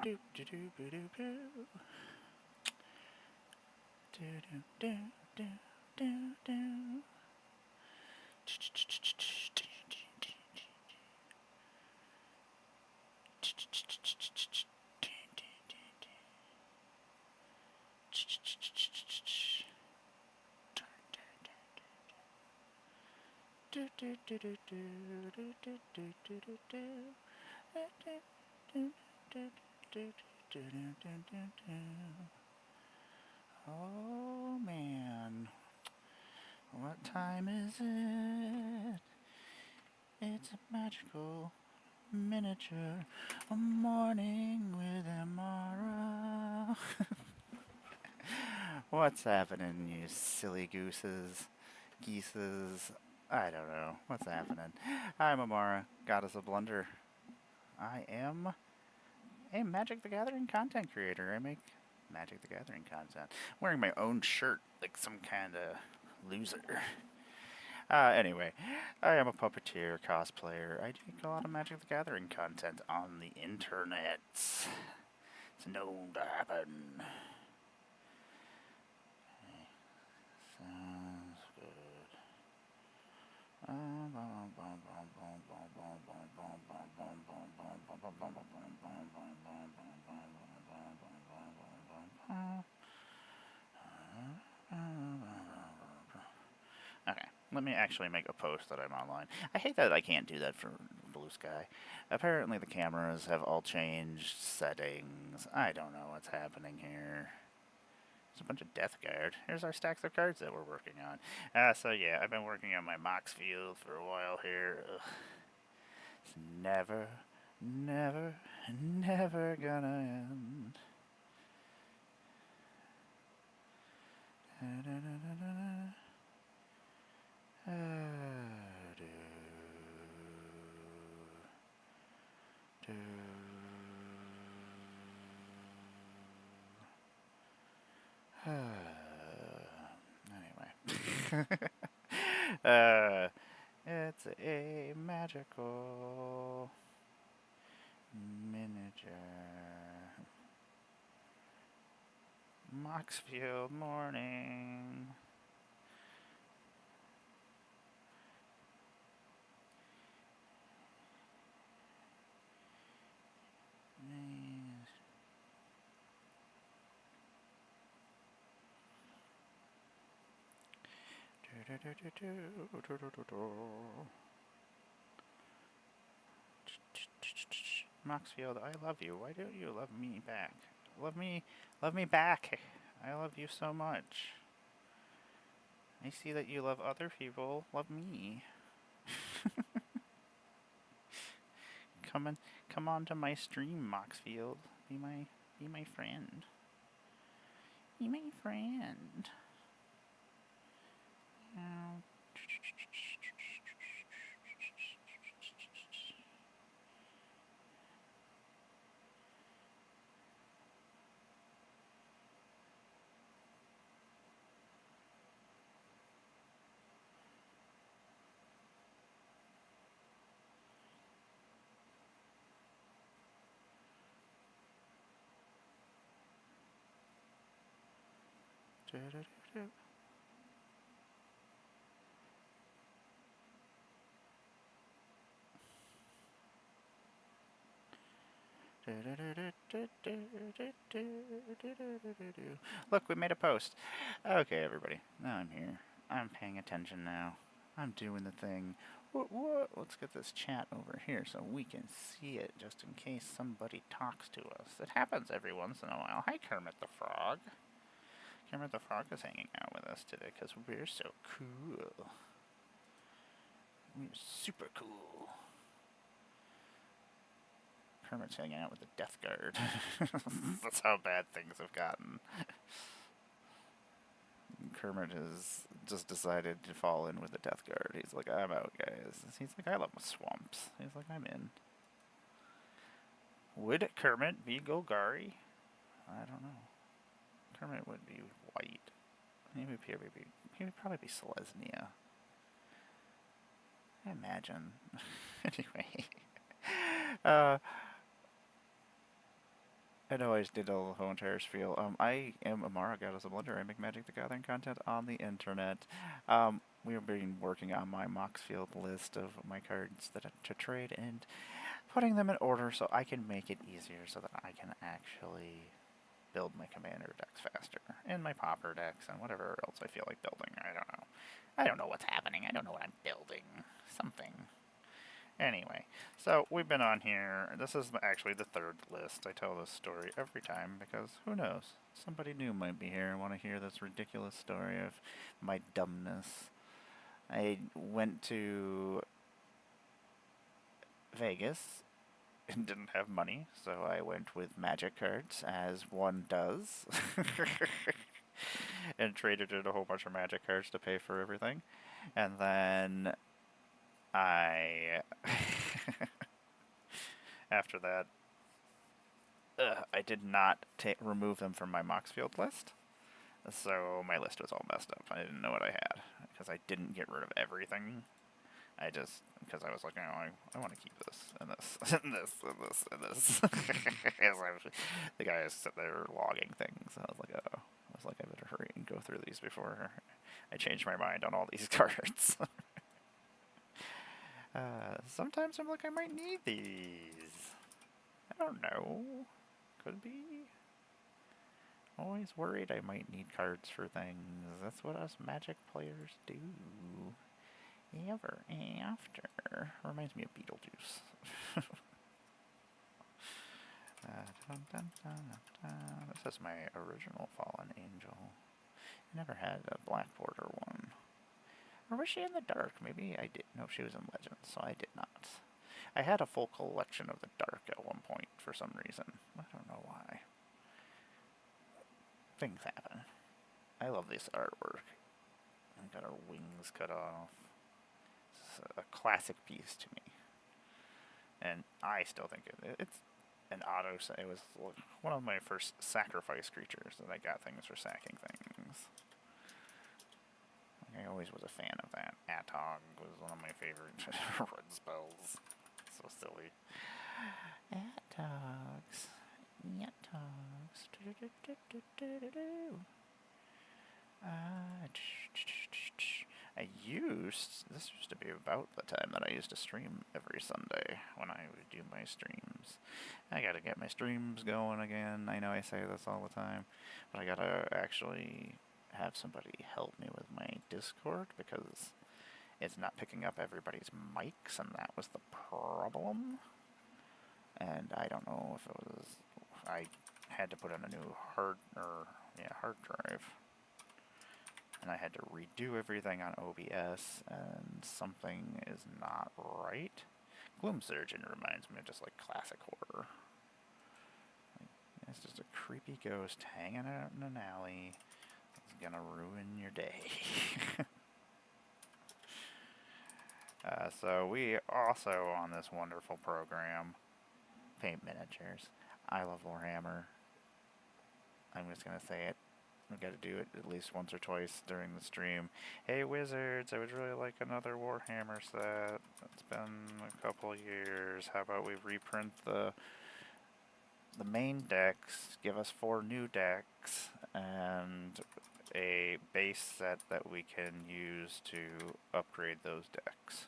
Doop doop doop doop doop. Do do do do do do. Do do do do do do do do do do do. Oh man, what time is it? It's a magical miniature morning with Amara. What's happening, you silly gooses, geeses? I don't know. What's happening? I'm Amara, goddess of blunder. I am a Magic the Gathering content creator. I make Magic the Gathering content. I'm wearing my own shirt like some kind of loser. Anyway, I am a puppeteer, cosplayer. I make a lot of Magic the Gathering content on the internet. It's known to happen. Sounds good. Okay, let me actually make a post that I'm online. I hate that I can't do that for Blue Sky. Apparently the cameras have all changed settings. I don't know what's happening here. There's a bunch of Death Guard. Here's our stacks of cards that we're working on. So yeah, I've been working on my Moxfield for a while here. Ugh. It's never, never, never gonna end. Da, da, da, da, da. Do, do. Anyway. It's a magical miniature Moxfield morning. Moxfield, I love you. Why don't you love me back? Love me back. I love you so much. I see that you love other people. Love me. Come on to my stream, Moxfield. Be my friend. Be my friend. Oh. Look, we made a post. Okay, everybody. Now I'm here. I'm paying attention now. I'm doing the thing. What? Let's get this chat over here so we can see it, just in case somebody talks to us. It happens every once in a while. Hi, Kermit the Frog. Kermit the Frog is hanging out with us today because we're so cool. We're super cool. Kermit's hanging out with the Death Guard. That's how bad things have gotten. Kermit has just decided to fall in with the Death Guard. He's like, I'm out, guys. He's like, I love my swamps. He's like, I'm in. Would Kermit be Golgari? I don't know. Kermit would be white. He would probably be Selesnya. I imagine. Anyway. I know I just did a whole entire spiel. I am Amara, Goddess of Blunder. I make Magic the Gathering content on the internet. We've been working on my Moxfield list of my cards to trade and putting them in order so I can make it easier so that I can actually build my commander decks faster and my popper decks and whatever else I feel like building. I don't know. I don't know what's happening. I don't know what I'm building. Something. Anyway, so we've been on here. This is actually the third list. I tell this story every time because who knows? Somebody new might be here and want to hear this ridiculous story of my dumbness. I went to Vegas and didn't have money, so I went with magic cards, as one does, and traded in a whole bunch of magic cards to pay for everything. And then I, after that, I did not remove them from my Moxfield list, so my list was all messed up. I didn't know what I had, because I didn't get rid of everything. I just, because I was like, oh, I want to keep this, and this, and this, and this, and this. The guy is sitting there logging things, and I was like, oh. I was like, I better hurry and go through these before I change my mind on all these cards. Sometimes I'm like, I might need these. I don't know. Could be. Always worried I might need cards for things. That's what us Magic players do. Ever after. Reminds me of Beetlejuice. This is my original Fallen Angel. I never had a black border one. Or was she in the dark? Maybe I did. No, she was in Legends, so I did not. I had a full collection of the dark at one point for some reason. I don't know why. Things happen. I love this artwork. I got her wings cut off. It's a classic piece to me. And I still think it's an auto. It was one of my first sacrifice creatures that I got things for sacking things. I always was a fan of that. Atog was one of my favorite red spells. So silly. Atogs. Atogs. This used to be about the time that I used to stream every Sunday when I would do my streams. I gotta get my streams going again. I know I say this all the time, but I gotta actually have somebody help me with my Discord because it's not picking up everybody's mics, and that was the problem. And I don't know if it was, I had to put in a new hard drive. And I had to redo everything on OBS, and something is not right. Gloom Surgeon reminds me of just like classic horror. Like, it's just a creepy ghost hanging out in an alley. It's gonna ruin your day. So we also, on this wonderful program, paint miniatures. I love Warhammer. I'm just gonna say it. We gotta do it at least once or twice during the stream. Hey Wizards, I would really like another Warhammer set. It's been a couple years. How about we reprint the main decks, give us 4 new decks, and a base set that we can use to upgrade those decks.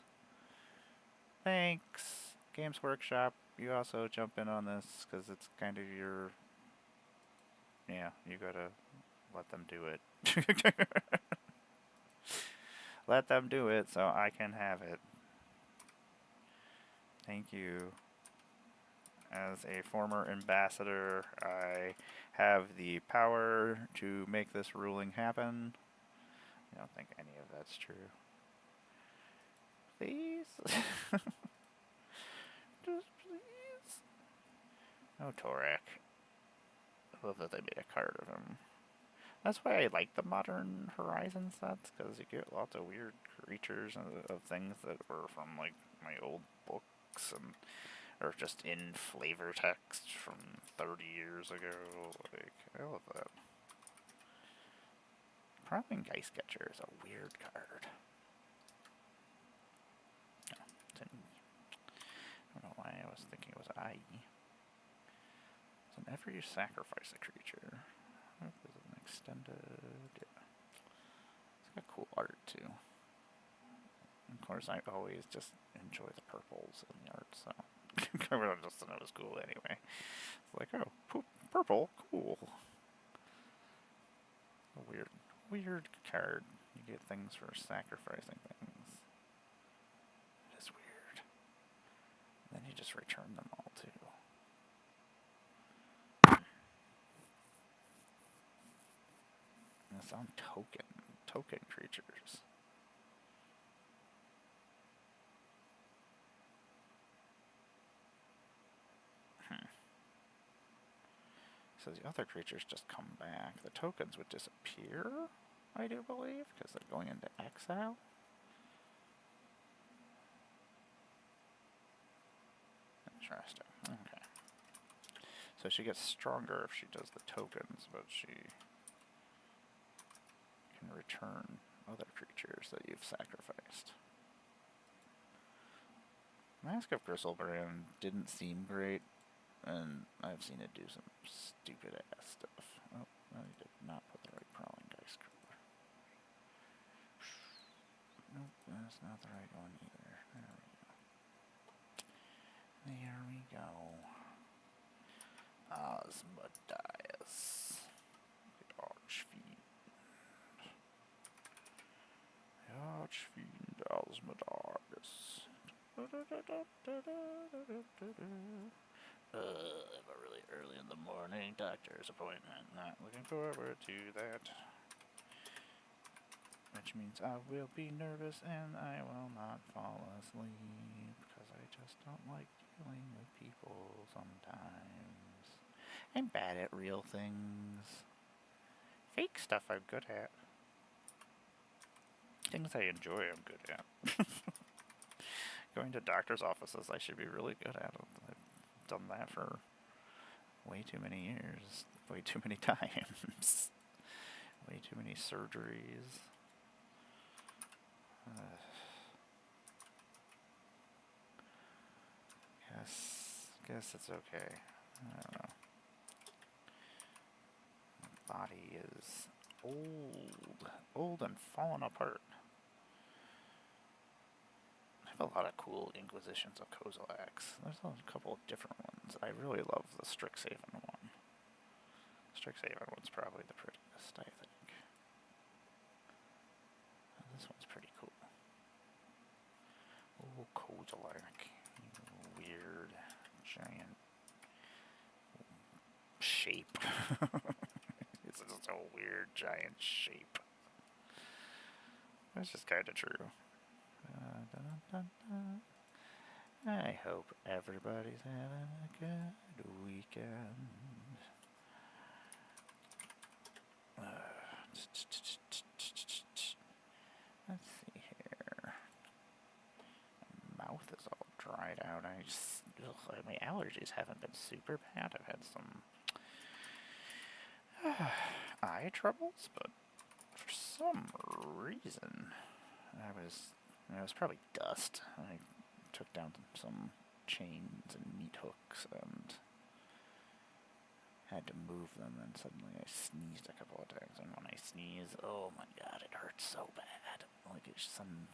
Thanks, Games Workshop. You also jump in on this because it's kind of your... Yeah, you gotta let them do it. Let them do it so I can have it. Thank you. As a former ambassador, I have the power to make this ruling happen. I don't think any of that's true. Please? Just please? Oh, Torak. I love that they made a card of him. That's why I like the Modern Horizon sets, because you get lots of weird creatures of things that were from, like, my old books, and or just in flavor text from 30 years ago. Like, I love that. Prowling Geist Catcher is a weird card. No, it's an E. I don't know why I was thinking it was I. It's an whenever you sacrifice a creature. Oh, this is an extended. Yeah. It's got cool art too. Of course, I always just enjoy the purples in the art, so I just thought it was cool anyway. It's like, oh, purple, cool. A weird card. You get things for sacrificing things. It is weird. Then you just return them all too. And it's on token creatures. So the other creatures just come back. The tokens would disappear, I do believe, because they're going into exile. Interesting. Okay. So she gets stronger if she does the tokens, but she can return other creatures that you've sacrificed. Mask of Gristlebrand didn't seem great, and I've seen it do some stupid ass stuff. Oh, I did not put the right Prowling Dice Crawler. Nope, that's not the right one either. There we go. Osmodius. The Archfiend. The Archfiend Osmodius. I have a really early in the morning doctor's appointment. Not looking forward to that. Which means I will be nervous and I will not fall asleep because I just don't like dealing with people sometimes. I'm bad at real things. Fake stuff I'm good at. Things I enjoy I'm good at. Going to doctor's offices I should be really good at. I've done that for way too many years. Way too many times. Way too many surgeries. Guess it's okay. I don't know. My body is old and falling apart. I have a lot of cool Inquisitions of Kozilek's. There's a couple of different ones. I really love the Strixhaven one. Strixhaven one's probably the prettiest, I think. This one's pretty cool. Oh, Kozilek. Weird, giant shape. It's just a weird, giant shape. That's just kind of true. I hope everybody's having a good weekend. Let's see here. My mouth is all dried out. My allergies haven't been super bad. I've had some eye troubles, but for some reason, it was probably dust. I took down some chains and meat hooks and had to move them, and suddenly I sneezed a couple of times, and when I sneeze, oh my god, it hurts so bad. Like it's some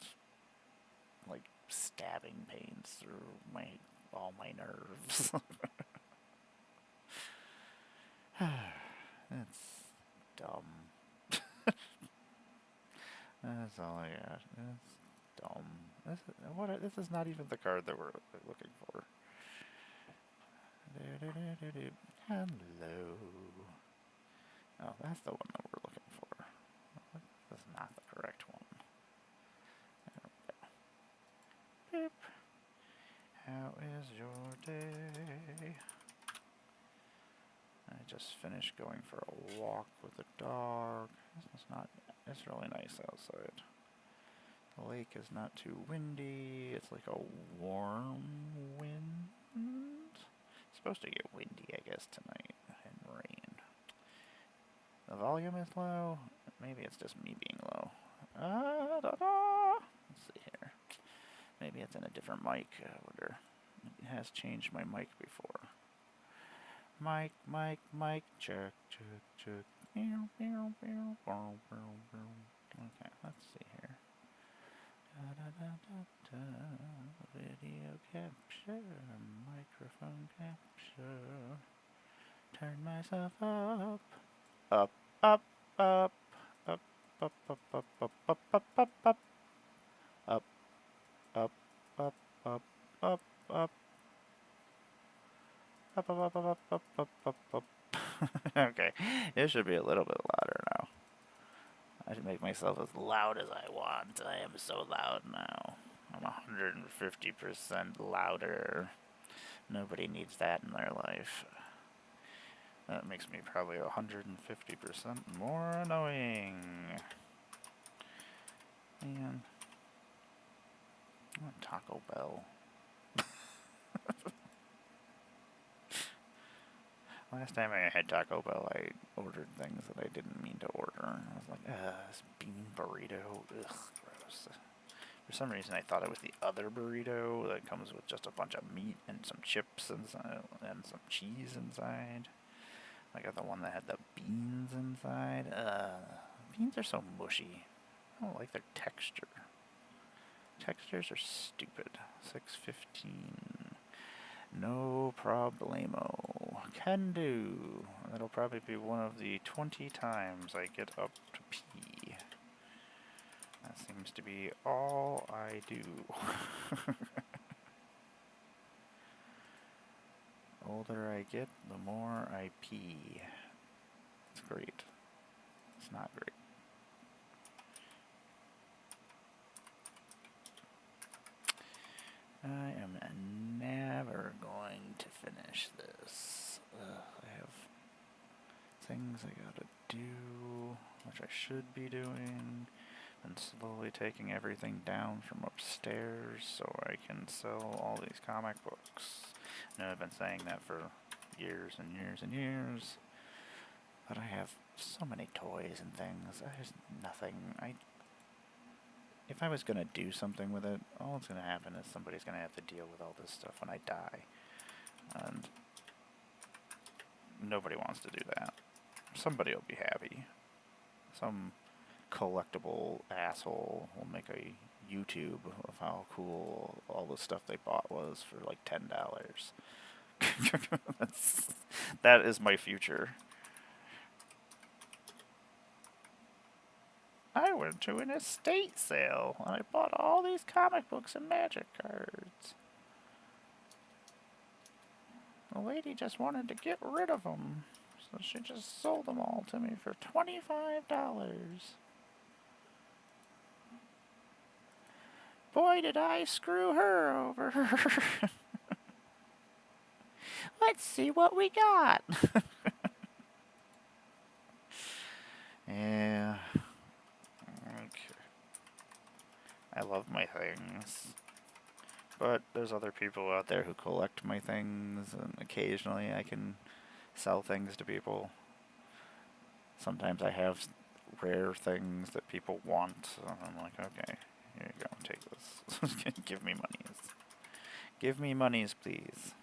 stabbing pains through all my nerves. That's dumb. That's all I got. That's dumb. This is not even the card that we're looking for. Hello. Oh, that's the one that we're looking for. That's not the correct one. There we go. Beep. How is your day? I just finished going for a walk with the dog. It's really nice outside. The lake is not too windy. It's like a warm wind. It's supposed to get windy, I guess, tonight and rain. The volume is low. Maybe it's just me being low. Let's see here. Maybe it's in a different mic. I wonder. It has changed my mic before. Mike, Mike, Mike, check, check, check. Meow, meow, meow, meow, meow, meow. Okay, let's see here. Da, da, da, da, da. Video capture, microphone capture. Turn myself up, up, up, up, up, up, up, up, up, up, up, up, up, up, up, up, up, up, up. Up, up, up, up, up, up, up, up. Okay, it should be a little bit louder now. I should make myself as loud as I want. I am so loud now. I'm 150% louder. Nobody needs that in their life. That makes me probably 150% more annoying. Man. I want Taco Bell. Last time I had Taco Bell, I ordered things that I didn't mean to order. I was like, this bean burrito. Ugh, gross. For some reason, I thought it was the other burrito that comes with just a bunch of meat and some chips inside, and some cheese inside. I got the one that had the beans inside. Beans are so mushy. I don't like their texture. Textures are stupid. 6:15. No problemo. Can do. That'll probably be one of the 20 times I get up to pee. That seems to be all I do. The older I get, the more I pee. It's great. It's not great. I am never going to finish this. I have things I gotta do, which I should be doing, and slowly taking everything down from upstairs so I can sell all these comic books. I know I've been saying that for years and years and years, but I have so many toys and things. There's nothing. If I was going to do something with it, all that's going to happen is somebody's going to have to deal with all this stuff when I die. And nobody wants to do that. Somebody will be happy. Some collectible asshole will make a YouTube of how cool all the stuff they bought was for like $10. That is my future. I went to an estate sale and I bought all these comic books and magic cards. The lady just wanted to get rid of them, so she just sold them all to me for $25. Boy, did I screw her over. Let's see what we got. Yeah. Okay. I love my things. But there's other people out there who collect my things, and occasionally I can sell things to people. Sometimes I have rare things that people want, and I'm like, okay, here you go, take this. Give me monies. Give me monies, please.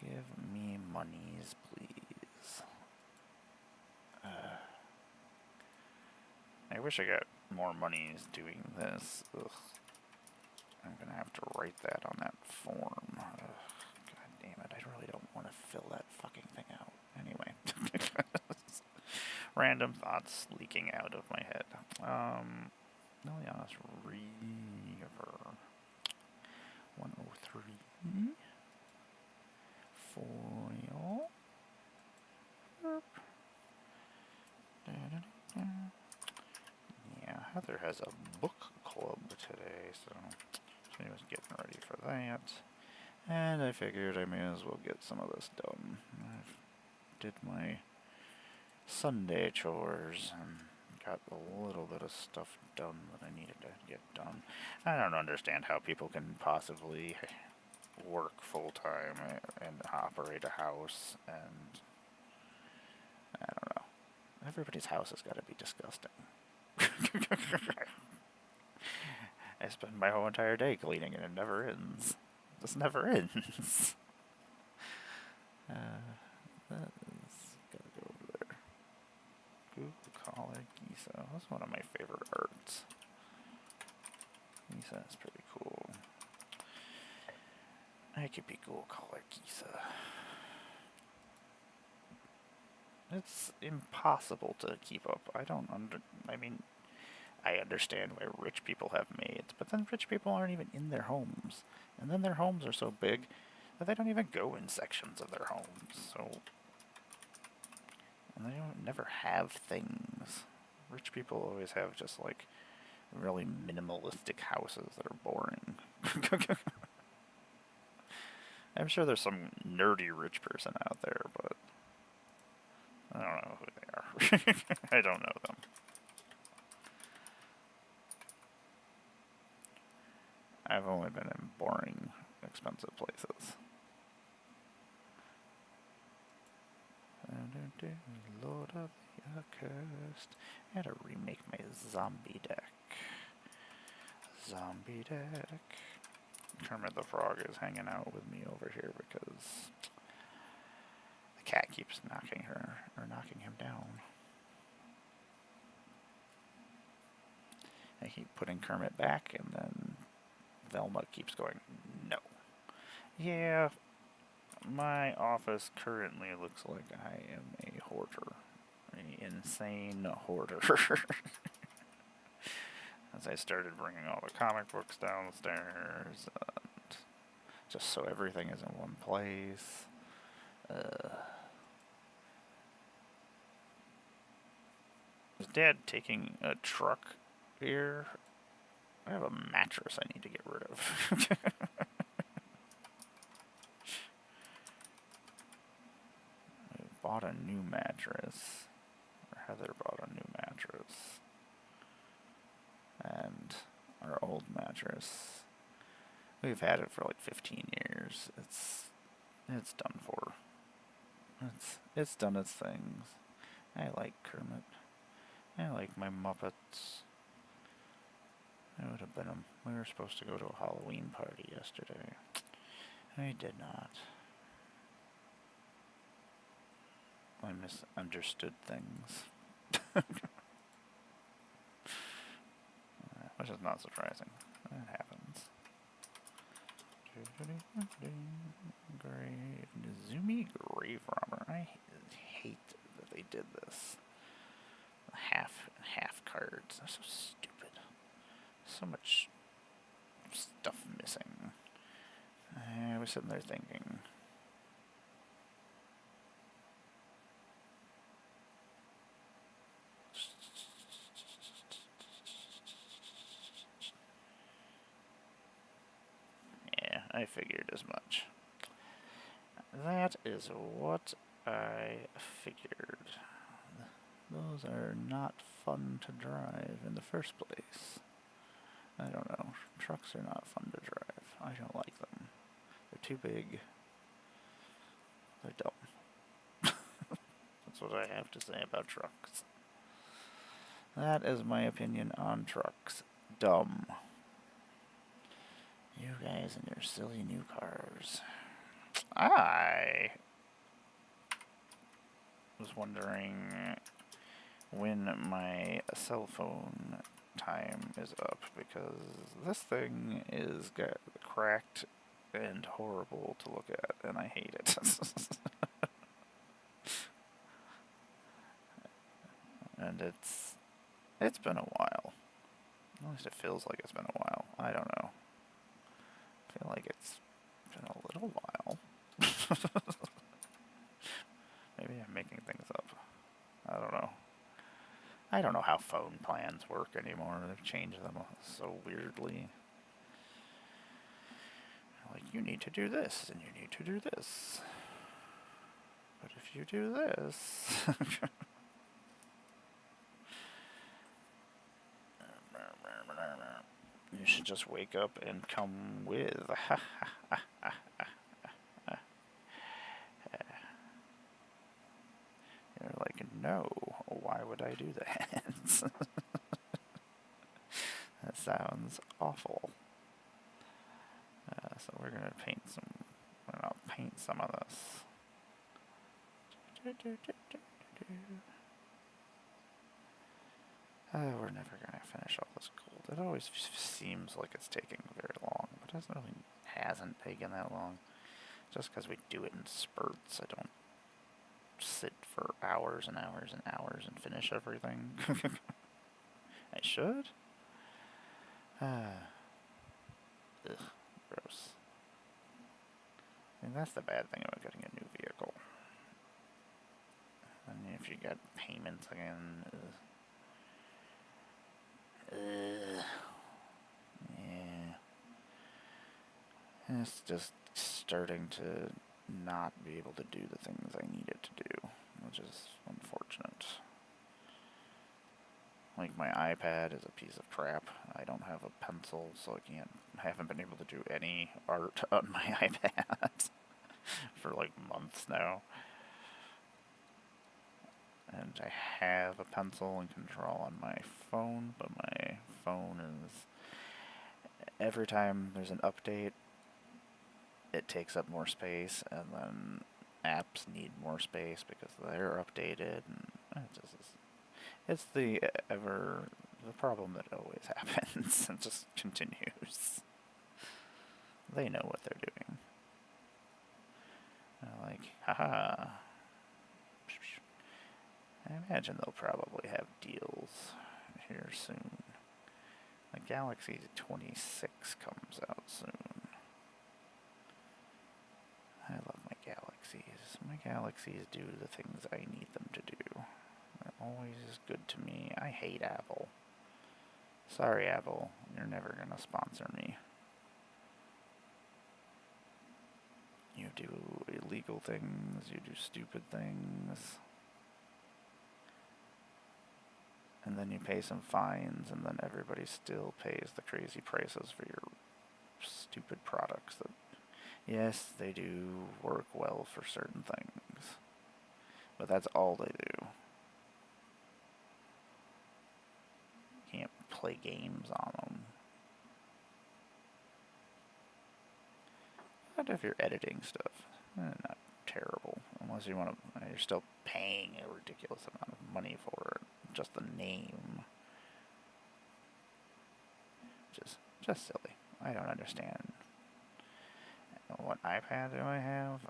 Give me monies, please. I wish I got more monies doing this. Ugh. I'm going to have to write that on that form. God damn it, I really don't want to fill that fucking thing out. Anyway. Random thoughts leaking out of my head. Liliana's Reaver. 103. Foil. Yeah, Heather has a book club today, so she was getting ready for that. And I figured I may as well get some of this done. I did my Sunday chores and got a little bit of stuff done that I needed to get done. I don't understand how people can possibly work full-time and operate a house, and I don't know. Everybody's house has got to be disgusting. I spend my whole entire day cleaning and it never ends. It just never ends. Gisa. That's one of my favorite arts. Gisa is pretty cool. I could be cool, call her Gisa. It's impossible to keep up. I mean, I understand why rich people have maids, but then rich people aren't even in their homes. And then their homes are so big that they don't even go in sections of their homes, so... And they never have things. Rich people always have just, like, really minimalistic houses that are boring. I'm sure there's some nerdy rich person out there, but I don't know who they are. I don't know them. I've only been in boring, expensive places. Lord of the Accursed. I had to remake my zombie deck. Zombie deck. Kermit the Frog is hanging out with me over here because the cat keeps knocking him down. I keep putting Kermit back, and then Velma keeps going, no. Yeah, my office currently looks like I am a hoarder. An insane hoarder. As I started bringing all the comic books downstairs, and just so everything is in one place. Is Dad taking a truck here? I have a mattress I need to get rid of. I bought a new mattress. Or Heather bought a new mattress. And our old mattress, we've had it for like 15 years. It's done for. It's done its things. I like Kermit. I like my Muppets. It would have been we were supposed to go to a Halloween party yesterday. I did not. I misunderstood things. Which is not surprising. That happens. Nizumi Grave Robber. I hate that they did this. Half cards. They're so stupid. So much stuff missing. I was sitting there thinking. Yeah, I figured as much. That is what I figured. Those are not fun to drive in the first place. I don't know. Trucks are not fun to drive. I don't like them. They're too big. They're dumb. That's what I have to say about trucks. That is my opinion on trucks. Dumb. You guys and your silly new cars. I was wondering when my cell phone time is up, because this thing is cracked and horrible to look at, and I hate it. And it's been a while. At least it feels like it's been a while. I don't know. I feel like it's been a little while. Maybe I'm making things up. I don't know. I don't know how phone plans work anymore. They've changed them so weirdly. Like, you need to do this, and you need to do this. But if you do this... you should just wake up and come with... You're like, no, why would I do that? That sounds awful. So we're gonna paint some of this. We're never gonna finish all this gold. It always seems like it's taking very long, but it really hasn't taken that long. Just because we do it in spurts, I don't sit for hours and hours and hours and finish everything. I should? Ugh, gross. And that's the bad thing about getting a new vehicle. And if you get payments again, yeah. And it's just starting to not be able to do the things I need it to do, which is unfortunate. Like, my iPad is a piece of crap. I don't have a pencil, so I haven't been able to do any art on my iPad for like months now. And I have a pencil and control on my phone, but my phone is, every time there's an update, it takes up more space, and then apps need more space because they're updated, and it's the problem that always happens. It just continues. They know what they're doing. They're like, haha. I imagine they'll probably have deals here soon. The Galaxy 26 comes out soon. I love my Galaxies. My Galaxies do the things I need them to do. They're always good to me. I hate Apple. Sorry, Apple. You're never gonna sponsor me. You do illegal things. You do stupid things. And then you pay some fines, and then everybody still pays the crazy prices for your stupid products that, yes, they do work well for certain things, but that's all they do. You can't play games on them. But if you're editing stuff, not terrible, unless you want to, you're still paying a ridiculous amount of money for it. Just the name. Just silly. I don't understand. What iPad do I have?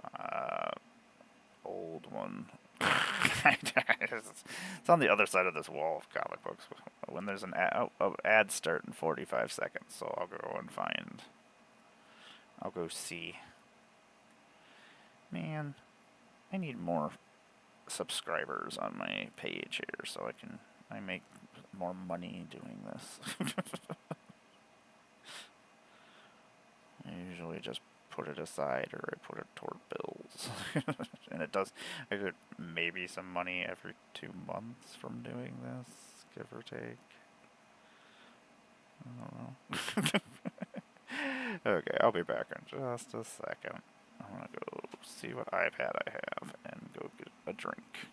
Old one. It's on the other side of this wall of comic books. When there's an ad start in 45 seconds, so I'll go and find. I'll go see. Man, I need more subscribers on my page here so I make more money doing this. I usually just put it aside, or I put it toward bills. And it does, I get maybe some money every 2 months from doing this, give or take. I don't know. Okay, I'll be back in just a second. I'm gonna go see what iPad I have and go get a drink.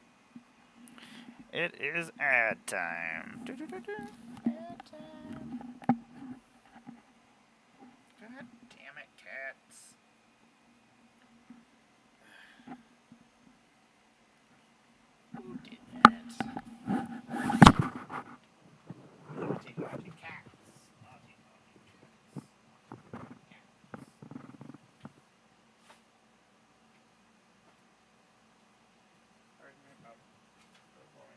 It is ad time. Ad time. God damn it, cats. Who did that? Naughty, naughty cats. Naughty, naughty cats. Pardon me, oh boy.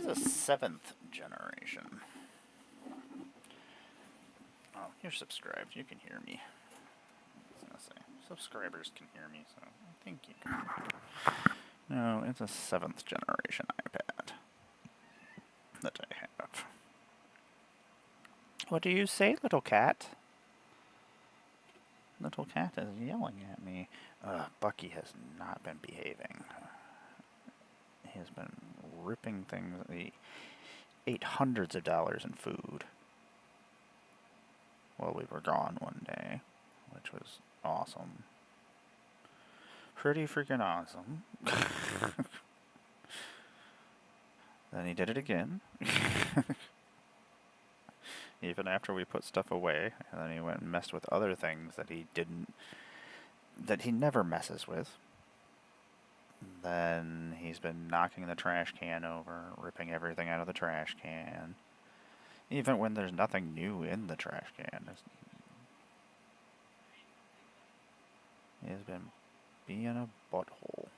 is a 7th generation. Oh, you're subscribed. You can hear me. I was gonna say, subscribers can hear me, so I think you can. No, it's a 7th generation iPad that I have. What do you say, little cat? Little cat is yelling at me. Bucky has not been behaving. He has been ripping things. He ate hundreds of dollars in food while we were gone one day, which was awesome. Pretty freaking awesome. Then he did it again. Even after we put stuff away, and then he went and messed with other things that he never messes with. Then he's been knocking the trash can over, ripping everything out of the trash can. Even when there's nothing new in the trash can. He has been being a butthole.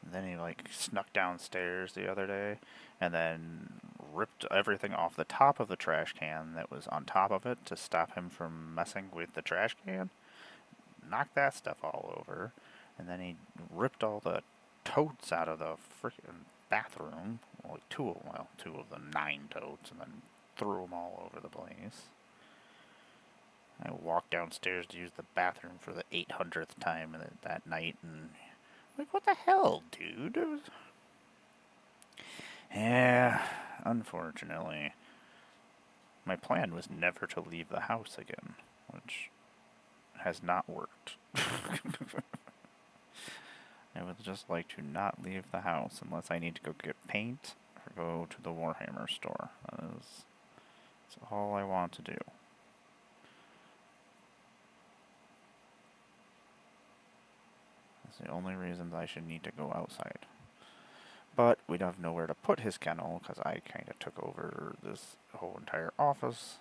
And then he snuck downstairs the other day and then ripped everything off the top of the trash can that was on top of it to stop him from messing with the trash can. Knocked that stuff all over. And then he ripped all the totes out of the freaking bathroom. Two of the 9 totes, and then threw them all over the place. I walked downstairs to use the bathroom for the 800th time that night, and what the hell, dude? Yeah, unfortunately. My plan was never to leave the house again, which has not worked. I would just like to not leave the house unless I need to go get paint or go to the Warhammer store. That's all I want to do. That's the only reason I should need to go outside. But we'd have nowhere to put his kennel because I kind of took over this whole entire office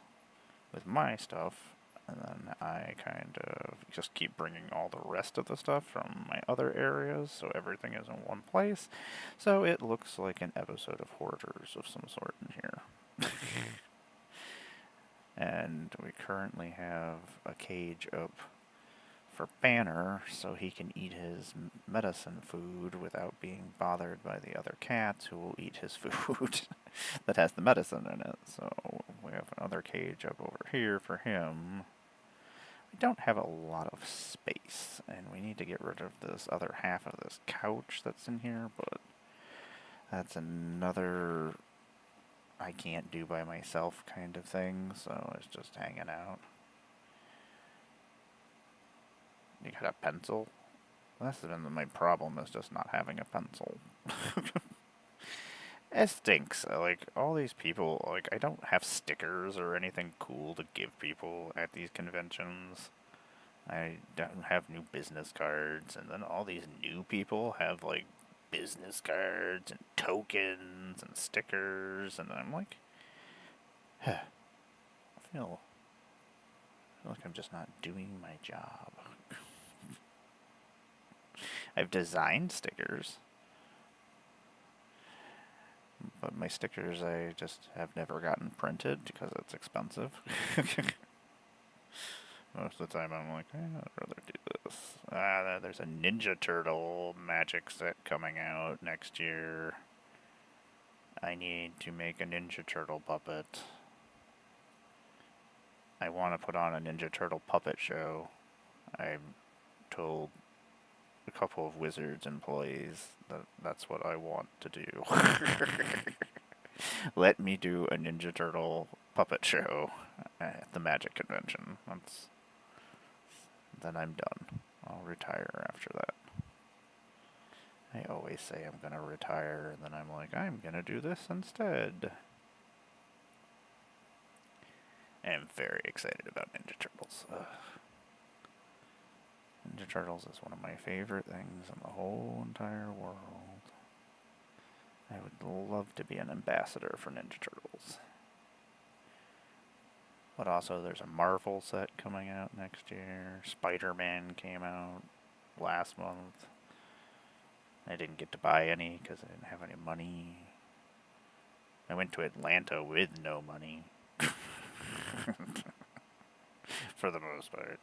with my stuff. And then I kind of just keep bringing all the rest of the stuff from my other areas, so everything is in one place. So it looks like an episode of Hoarders of some sort in here. And we currently have a cage up for Banner, so he can eat his medicine food without being bothered by the other cats who will eat his food that has the medicine in it. So we have another cage up over here for him. We don't have a lot of space, and we need to get rid of this other half of this couch that's in here, but that's another I can't do by myself kind of thing, so it's just hanging out. You got a pencil? That's been my problem, is just not having a pencil. It stinks. All these people, I don't have stickers or anything cool to give people at these conventions. I don't have new business cards, and then all these new people have, business cards and tokens and stickers, and I'm like, I feel like I'm just not doing my job. I've designed stickers, but my stickers I just have never gotten printed because it's expensive. Most of the time I'm like, I'd rather do this. There's a Ninja Turtle magic set coming out next year. I need to make a Ninja Turtle puppet. I want to put on a Ninja Turtle puppet show. I told a couple of Wizards employees that that's what I want to do. Let me do a Ninja Turtle puppet show at the Magic Convention. Then I'm done. I'll retire after that. I always say I'm gonna retire, and then I'm like, I'm gonna do this instead. I'm very excited about Ninja Turtles. Ninja Turtles is one of my favorite things in the whole entire world. I would love to be an ambassador for Ninja Turtles. But also there's a Marvel set coming out next year. Spider-Man came out last month. I didn't get to buy any because I didn't have any money. I went to Atlanta with no money. For the most part.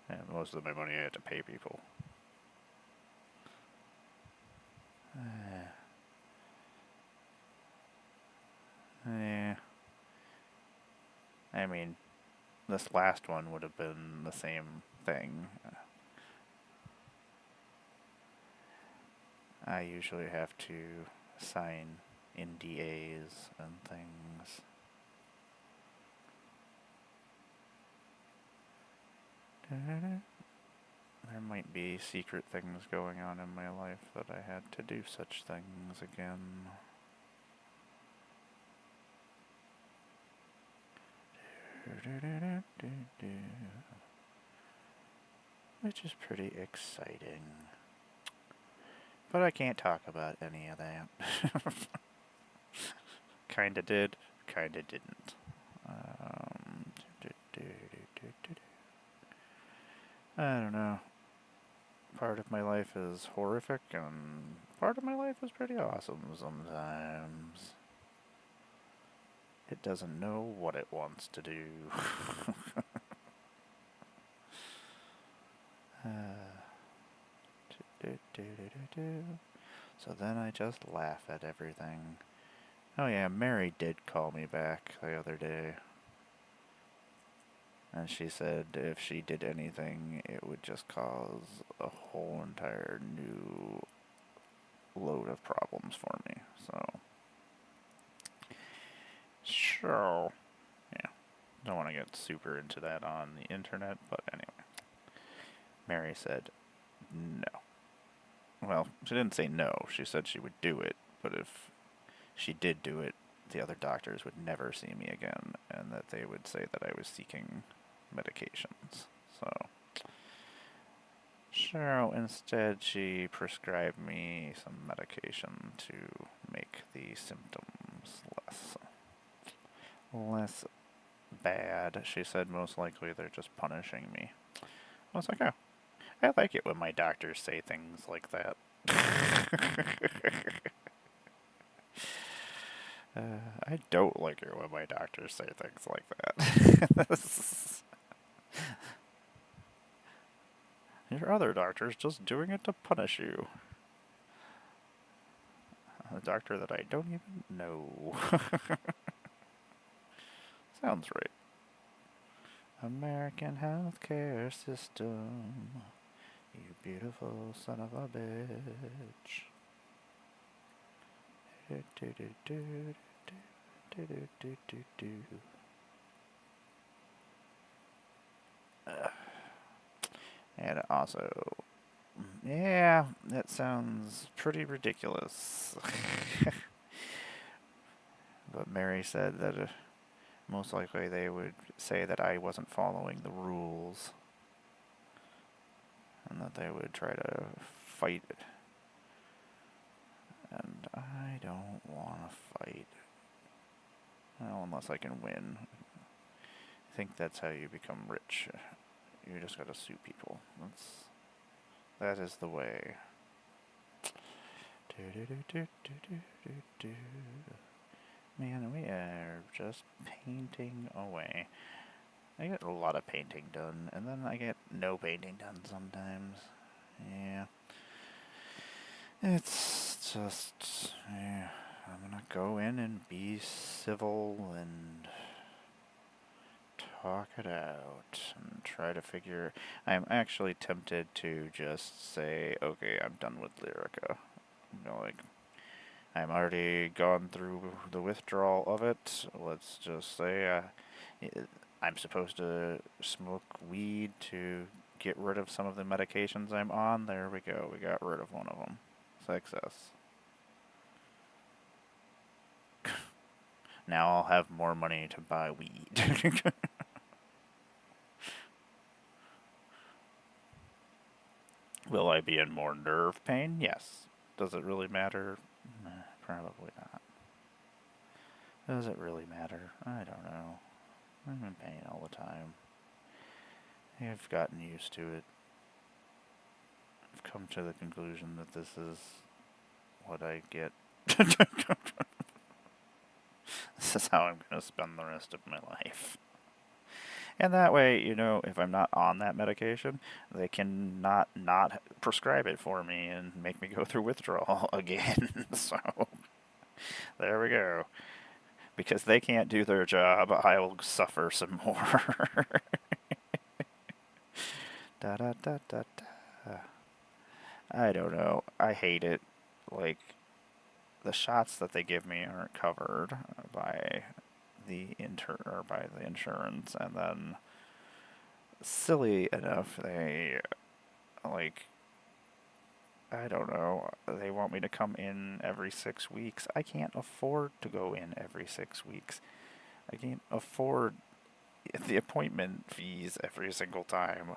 And most of my money I had to pay people. Yeah. I mean, this last one would have been the same thing. I usually have to sign NDAs and things. There might be secret things going on in my life that I had to do such things again. Which is pretty exciting. But I can't talk about any of that. Kinda did, kinda didn't. I don't know. Part of my life is horrific, and part of my life is pretty awesome sometimes. It doesn't know what it wants to do. So then I just laugh at everything. Oh yeah, Mary did call me back the other day. And she said if she did anything, it would just cause a whole entire new load of problems for me. So, yeah. Don't want to get super into that on the internet, but anyway. Mary said no. Well, she didn't say no. She said she would do it, but if she did do it, the other doctors would never see me again, and that they would say that I was seeking medications. So instead she prescribed me some medication to make the symptoms less bad. She said most likely they're just punishing me. I was like, oh, I like it when my doctors say things like that. I don't like it when my doctors say things like that. Your other doctor's just doing it to punish you. A doctor that I don't even know. Sounds right. American healthcare system. You beautiful son of a bitch. And also, yeah, that sounds pretty ridiculous. But Mary said that most likely they would say that I wasn't following the rules, and that they would try to fight it. And I don't want to fight. Well, unless I can win. I think that's how you become rich. You just gotta sue people. That is the way. Man, we are just painting away. I get a lot of painting done, and then I get no painting done sometimes. Yeah. It's just, yeah, I'm gonna go in and be civil and talk it out and try to figure. I'm actually tempted to just say, okay, I'm done with Lyrica. You know, like, I'm already gone through the withdrawal of it. Let's just say I'm supposed to smoke weed to get rid of some of the medications I'm on. There we go. We got rid of one of them. Success. Now I'll have more money to buy weed. Will I be in more nerve pain? Yes. Does it really matter? Probably not. Does it really matter? I don't know. I'm in pain all the time. I've gotten used to it. I've come to the conclusion that this is what I get. This is how I'm going to spend the rest of my life. And that way, you know, if I'm not on that medication, they can not prescribe it for me and make me go through withdrawal again. So, there we go. Because they can't do their job, I will suffer some more. Da da da da da. I don't know. I hate it. Like, the shots that they give me aren't covered by the insurance, and then silly enough, they like, I don't know, they want me to come in every 6 weeks. I can't afford to go in every 6 weeks. I can't afford the appointment fees every single time.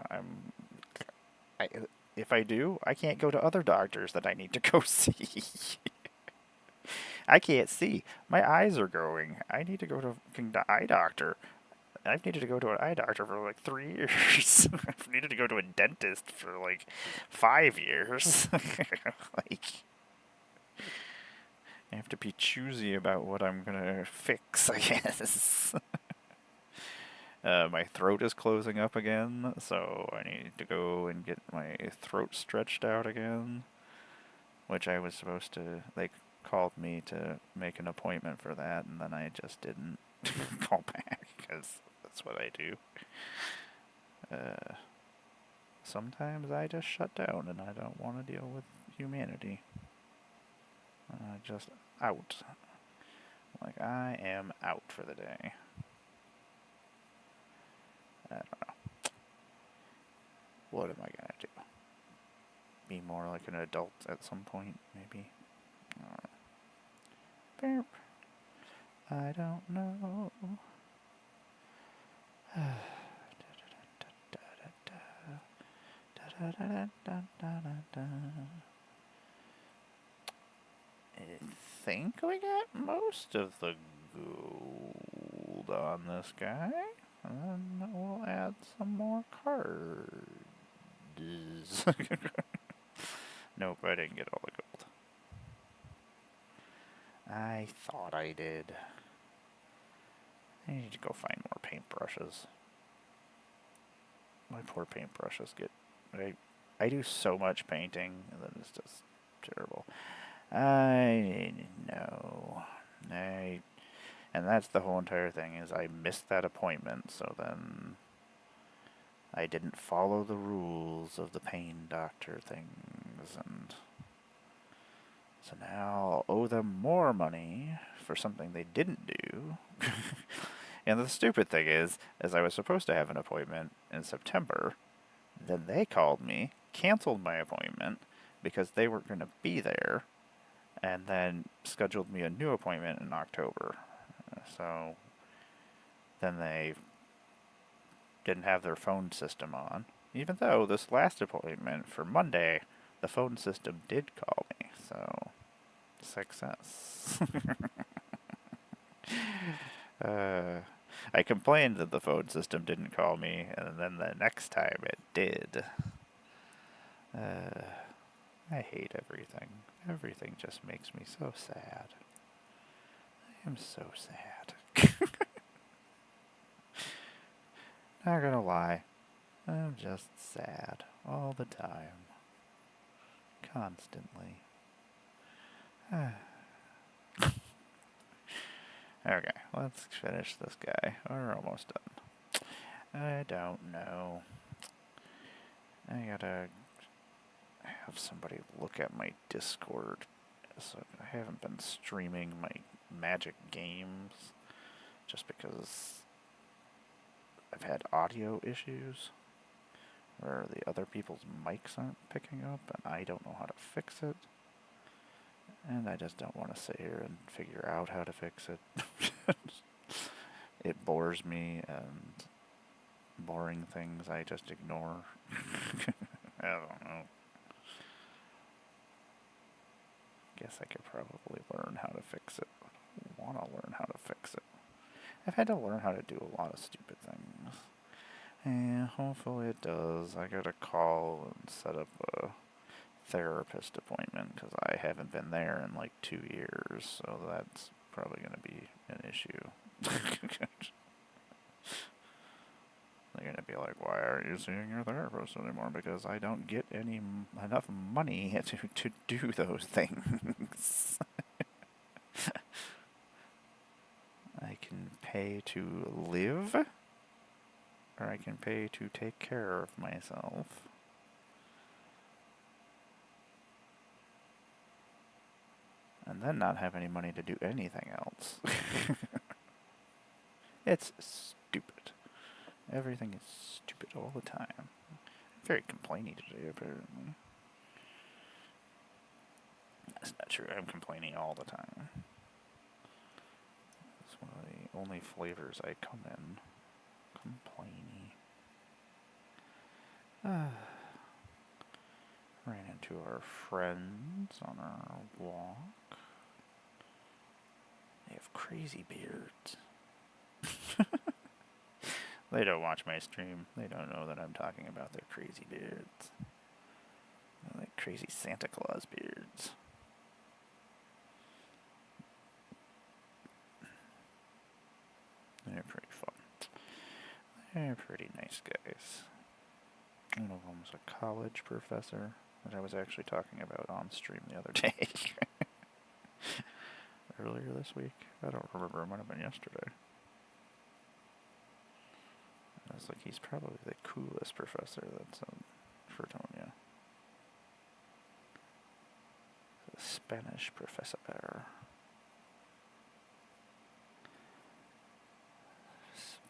If I do, I can't go to other doctors that I need to go see. I can't see. My eyes are going. I need to go to an eye doctor. I've needed to go to an eye doctor for like 3 years. I've needed to go to a dentist for like 5 years. Like, I have to be choosy about what I'm gonna fix, I guess. My throat is closing up again, so I need to go and get my throat stretched out again. Which I was supposed to, they called me to make an appointment for that, and then I just didn't call back, because that's what I do. Sometimes I just shut down and I don't want to deal with humanity. Just out. Like, I am out for the day. I don't know. What am I gonna do? Be more like an adult at some point, maybe? I don't know. I think we got most of the gold on this guy. And then we'll add some more cards. Nope, I didn't get all the gold. I thought I did. I need to go find more paintbrushes. My poor paintbrushes get... I do so much painting that it's just terrible. I know. And that's the whole entire thing, is I missed that appointment, so then I didn't follow the rules of the pain doctor things, and so now I'll owe them more money for something they didn't do. And the stupid thing is I was supposed to have an appointment in September, then they called me, canceled my appointment because they weren't going to be there, and then scheduled me a new appointment in October. So then they didn't have their phone system on, even though this last appointment for Monday, the phone system did call me, so success. I complained that the phone system didn't call me, and then the next time it did. I hate everything. Everything just makes me so sad. I am so sad. Not gonna lie, I'm just sad all the time. Constantly. Okay, let's finish this guy. We're almost done. I don't know. I gotta have somebody look at my Discord. So I haven't been streaming my Magic games just because I've had audio issues where the other people's mics aren't picking up and I don't know how to fix it. And I just don't want to sit here and figure out how to fix it. It bores me, and boring things I just ignore. I don't know. Guess I could probably learn how to fix it. I want to learn how to fix it. I've had to learn how to do a lot of stupid things. And hopefully it does. I gotta call and set up a therapist appointment because I haven't been there in like 2 years, so that's probably going to be an issue. They're going to be like, why aren't you seeing your therapist anymore? Because I don't get enough money to do those things. I can pay to live, or I can pay to take care of myself. And then not have any money to do anything else. It's stupid. Everything is stupid all the time. Very complainy today, apparently. That's not true. I'm complaining all the time. It's one of the only flavors I come in. Complainy. Ran into our friends on our walk. They have crazy beards. They don't watch my stream. They don't know that I'm talking about their crazy beards. They're like crazy Santa Claus beards. They're pretty fun. They're pretty nice guys. One of them's a college professor that I was actually talking about on stream the other day. Earlier this week. I don't remember. It might have been yesterday. I was like, he's probably the coolest professor that's in Fredonia. The Spanish professor.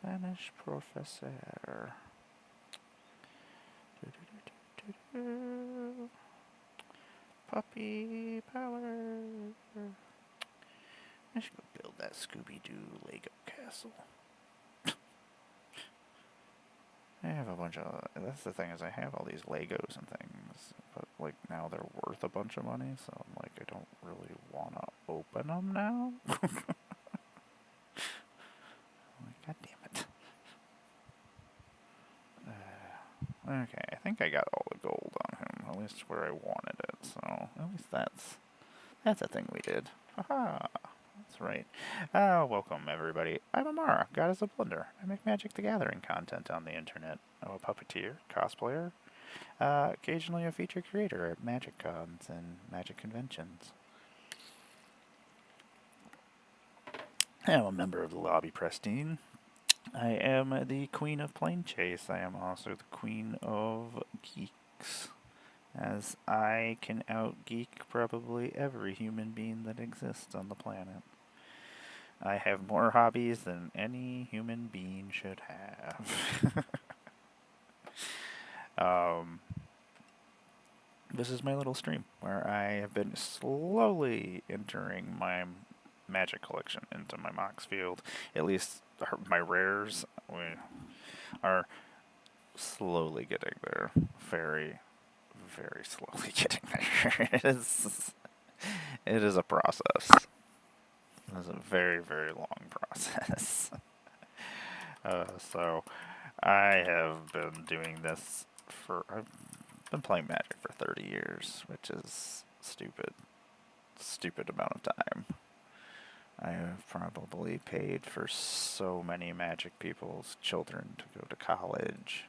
Spanish professor. Puppy power. I should go build that Scooby-Doo Lego castle. I have a bunch of... That's the thing, is I have all these Legos and things, but, like, now they're worth a bunch of money, so I'm like, I don't really want to open them now. I'm like, God damn it. Okay, I think I got all the gold on him, at least where I wanted it, so at least that's a thing we did. Haha! That's right. Welcome, everybody. I'm Amara, Goddess of Plunder. I make Magic the Gathering content on the internet. I'm a puppeteer, cosplayer, occasionally a feature creator at Magic Cons and Magic Conventions. I am a member of the Lobby Pristine. I am the Queen of Plane Chase. I am also the Queen of Geeks, as I can out-geek probably every human being that exists on the planet. I have more hobbies than any human being should have. This is my little stream where I have been slowly entering my Magic collection into my Moxfield. At least my rares are slowly getting there. Very, very slowly getting there. It is a process. It is a very, very long process. So I have been doing this I've been playing Magic for 30 years, which is stupid amount of time. I have probably paid for so many Magic people's children to go to college.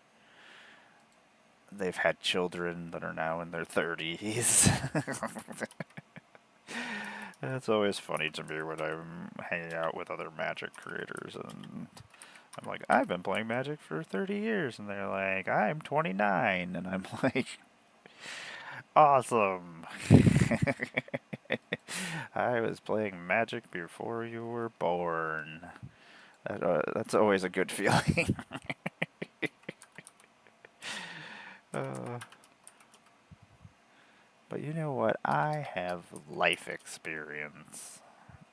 They've had children that are now in their 30s. It's always funny to me when I'm hanging out with other Magic creators and I'm like, I've been playing Magic for 30 years, and they're like, I'm 29, and I'm like, awesome. I was playing Magic before you were born. That's always a good feeling. But you know what? I have life experience.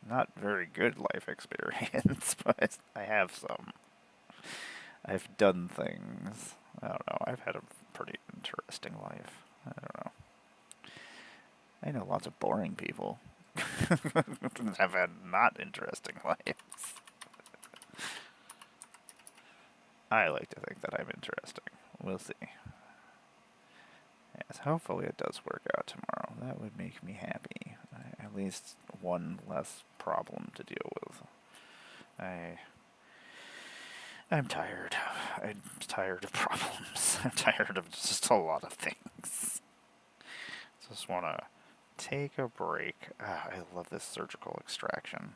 Not very good life experience, but I have some. I've done things. I don't know. I've had a pretty interesting life. I don't know. I know lots of boring people have had not interesting lives. I like to think that I'm interesting. We'll see. Yes, hopefully it does work out tomorrow. That would make me happy. least one less problem to deal with. I'm tired. I'm tired of problems. I'm tired of just a lot of things. Just want to take a break. I love this surgical extraction.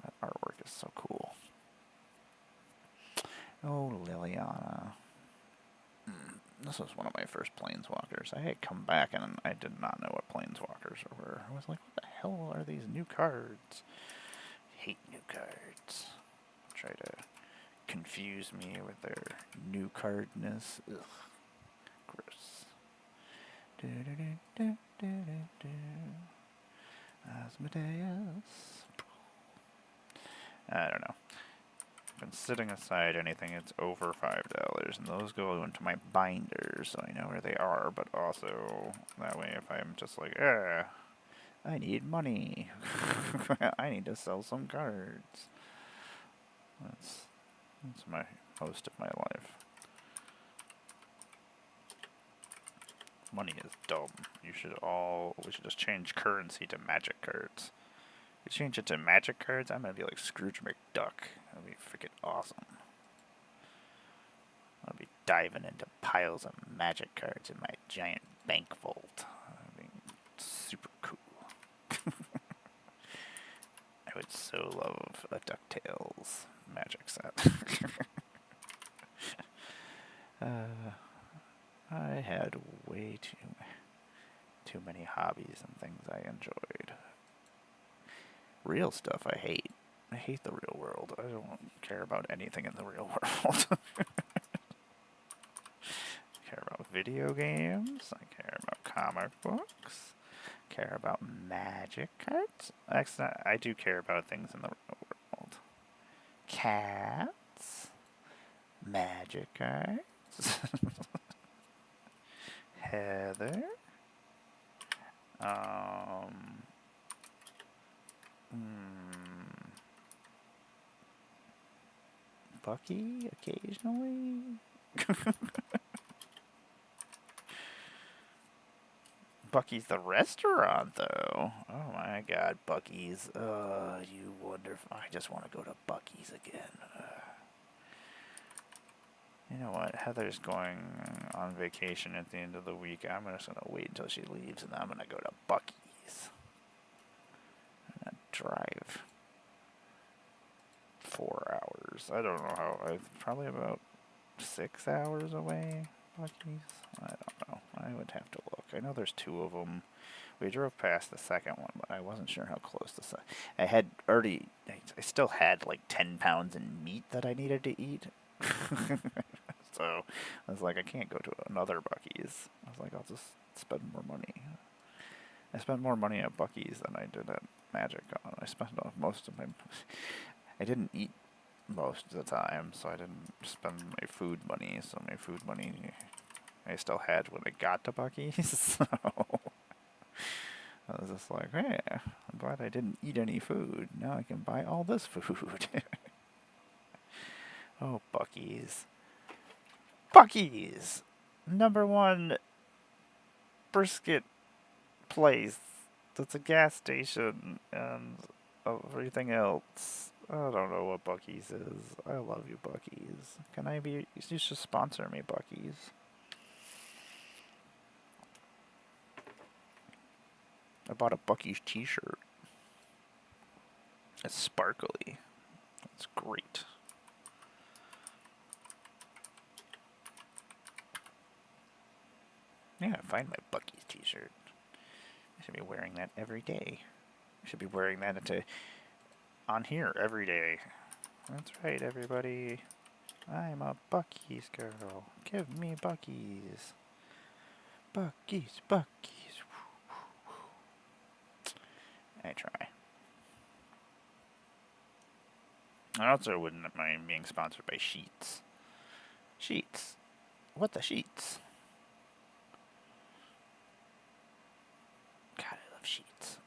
That artwork is so cool. Oh, Liliana. This was one of my first planeswalkers. I had come back and I did not know what planeswalkers were. I was like, what the hell are these new cards? I hate new cards. Try to confuse me with their new cardness. Ugh. Gross. Asmodeus. I don't know. Been setting aside anything that's over $5, and those go into my binders, so I know where they are, but also, that way if I'm just like, I need money, I need to sell some cards. That's most of my life. Money is dumb. We should just change currency to magic cards. If you change it to magic cards, I'm gonna be like Scrooge McDuck. That'd be freaking awesome. I'll be diving into piles of magic cards in my giant bank vault. That'd be super cool. I would so love a DuckTales magic set. I had way too many hobbies and things I enjoyed. Real stuff I hate. I hate the real world. I don't care about anything in the real world. I care about video games. I care about comic books. I care about magic cards. Actually, I do care about things in the real world. Cats. Magic cards. Heather. Bucky, occasionally. Bucky's the restaurant, though. Oh my god, Bucky's. You wonder if I just want to go to Bucky's again. You know what? Heather's going on vacation at the end of the week. I'm just going to wait until she leaves, and then I'm going to go to Bucky's. I'm going to drive 4 hours. I don't know how. Probably about 6 hours away, Bucky's. I don't know. I would have to look. I know there's 2 of them. We drove past the second one, but I wasn't sure how close the I still had like 10 pounds in meat that I needed to eat. So I was like, I can't go to another Bucky's. I was like, I'll just spend more money. I spent more money at Bucky's than I did at Magic Con. I spent most of my... I didn't eat most of the time, so I didn't spend my food money. So my food money I still had when I got to Bucky's. So I was just like, hey, I'm glad I didn't eat any food. Now I can buy all this food. Oh, Bucky's. Bucky's! #1 brisket place that's a gas station and everything else. I don't know what Bucky's is. I love you, Bucky's. You should sponsor me, Bucky's. I bought a Bucky's t-shirt. It's sparkly. It's great. Yeah, find my Bucky's t-shirt. I should be wearing that every day. I should be wearing that on here every day. That's right, everybody. I'm a Bucky's girl. Give me Bucky's. Bucky's, Bucky's. I try. I also wouldn't mind being sponsored by Sheets. Sheets. What the Sheets? God, I love Sheets.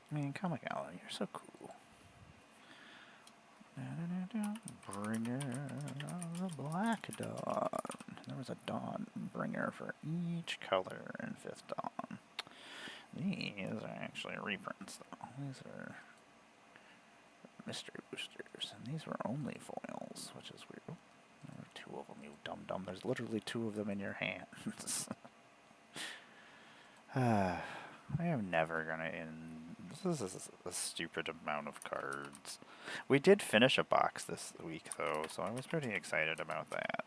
I mean, Comic Island, you're so cool. Bringer of the Black Dawn. There was a dawn bringer for each color in 5th Dawn. These are actually reprints, though. These are mystery boosters, and these were only foils, which is weird. Oh, there were 2 of them, you dum-dum. There's literally 2 of them in your hands. I am never gonna end. This is a stupid amount of cards. We did finish a box this week, though, so I was pretty excited about that.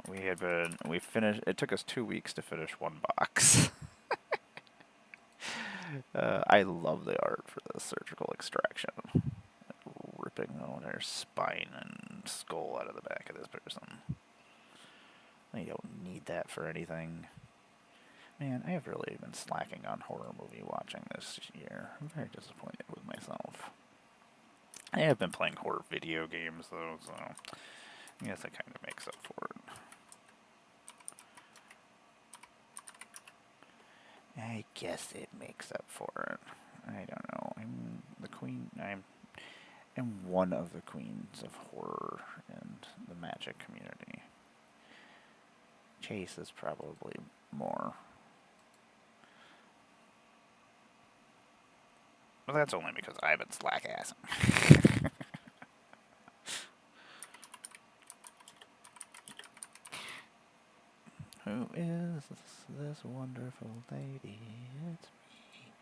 We finished, it took us 2 weeks to finish 1 box. I love the art for the surgical extraction. Ripping their spine and skull out of the back of this person. You don't need that for anything. Man, I have really been slacking on horror movie watching this year. I'm very disappointed with myself. I have been playing horror video games, though, so I guess that kind of makes up for it. I guess it makes up for it. I don't know. I'm the queen. I'm one of the queens of horror and the magic community. Chase is probably more. But that's only because I've been slack-assing. Who is this wonderful lady? It's me.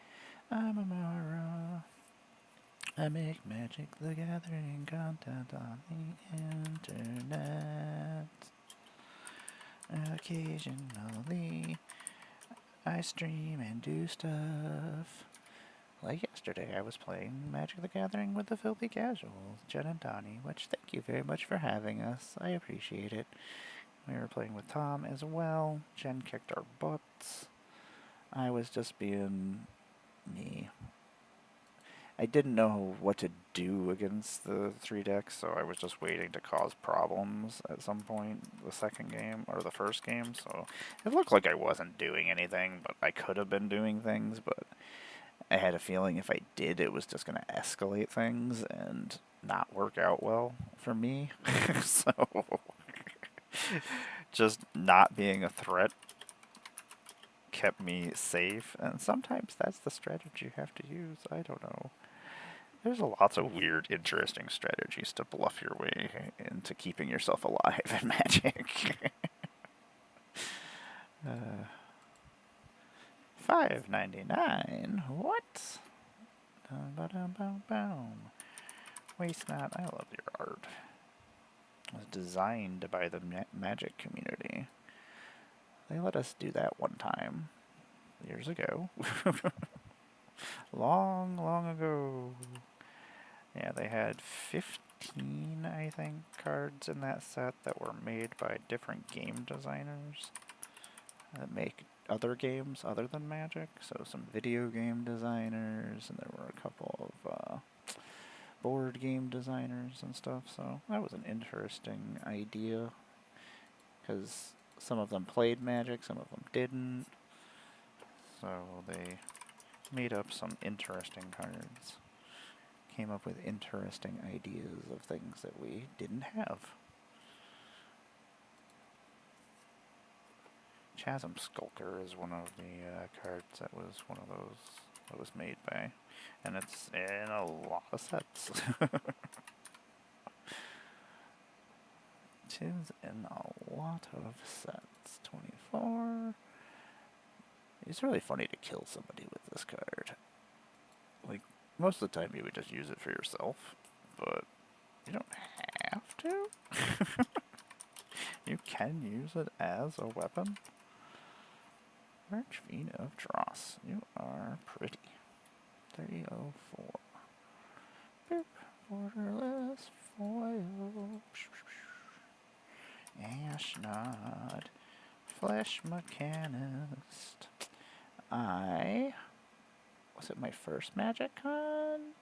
I'm Amara. I make Magic the Gathering content on the internet. Occasionally, I stream and do stuff. Like yesterday, I was playing Magic the Gathering with the Filthy Casuals, Jen and Donnie, which thank you very much for having us. I appreciate it. We were playing with Tom as well. Jen kicked our butts. I was just being me. I didn't know what to do against the 3 decks, so I was just waiting to cause problems at some point, the second game, or the first game, so it looked like I wasn't doing anything, but I could have been doing things, but I had a feeling if I did, it was just going to escalate things and not work out well for me. So, just not being a threat kept me safe, and sometimes that's the strategy you have to use. I don't know. There's lots of weird, interesting strategies to bluff your way into keeping yourself alive in Magic. $5.99. What? Waste not. I love your art. It was designed by the Magic community. They let us do that one time, years ago. Long, long ago. Yeah, they had 15, I think, cards in that set that were made by different game designers that make other games other than Magic. So some video game designers, and there were a couple of board game designers and stuff. So that was an interesting idea, because some of them played Magic, some of them didn't. So they made up some interesting cards. Came up with interesting ideas of things that we didn't have. Chasm Skulker is one of the cards that was one of those that was made by, and it's in a lot of sets. It is in a lot of sets. 24. It's really funny to kill somebody with this card. Like, most of the time you would just use it for yourself, but you don't have to. You can use it as a weapon. Archfiend of Dross, you are pretty. 304. Boop. Borderless foil. Ashnod. Flesh Mechanist. Was it my first Magic Con?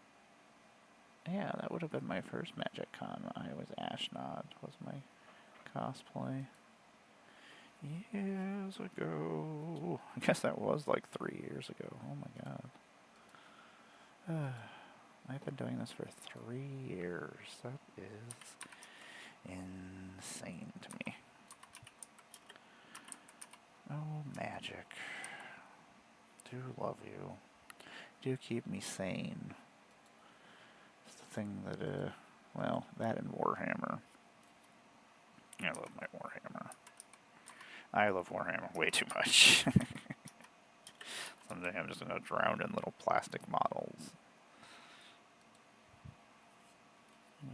Yeah, that would have been my first Magic Con. I was Ashnod, was my cosplay. Years ago. I guess that was like 3 years ago. Oh my god. I've been doing this for 3 years. That is insane to me. Oh, magic. Do love you. Do keep me sane. It's the thing that, well, that and Warhammer. I love my Warhammer. I love Warhammer way too much. Someday I'm just gonna drown in little plastic models.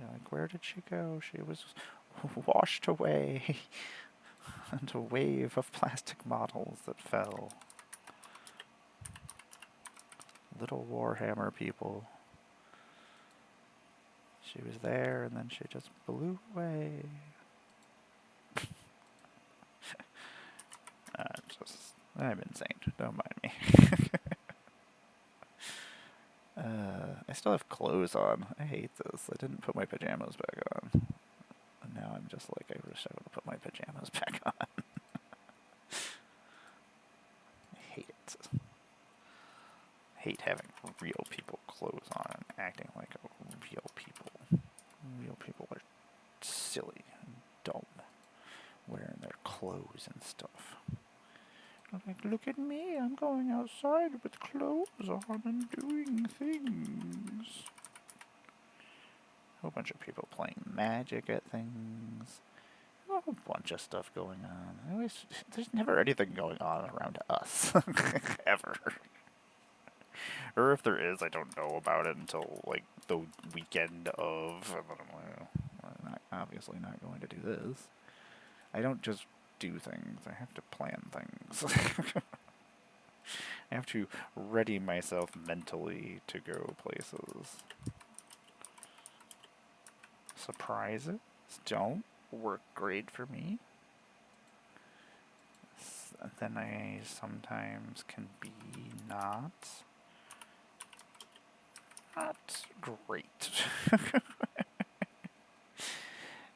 You're like, where did she go? She was washed away into a wave of plastic models that fell. Little Warhammer people. She was there and then she just blew away. I'm insane. Don't mind me. I still have clothes on. I hate this. I didn't put my pajamas back on. And now I'm just like, I wish I would have put my pajamas back on. I hate it. I hate having real people clothes on and acting like real people. Real people are silly and dumb, wearing their clothes and stuff. Like, look at me, I'm going outside with clothes on and doing things. A whole bunch of people playing magic at things. A whole bunch of stuff going on. There's never anything going on around us. Ever. Or if there is, I don't know about it until, like, the weekend of. And then I'm obviously not going to do this. I don't just do things. I have to plan things. I have to ready myself mentally to go places. Surprises don't work great for me. Then I sometimes can be not great.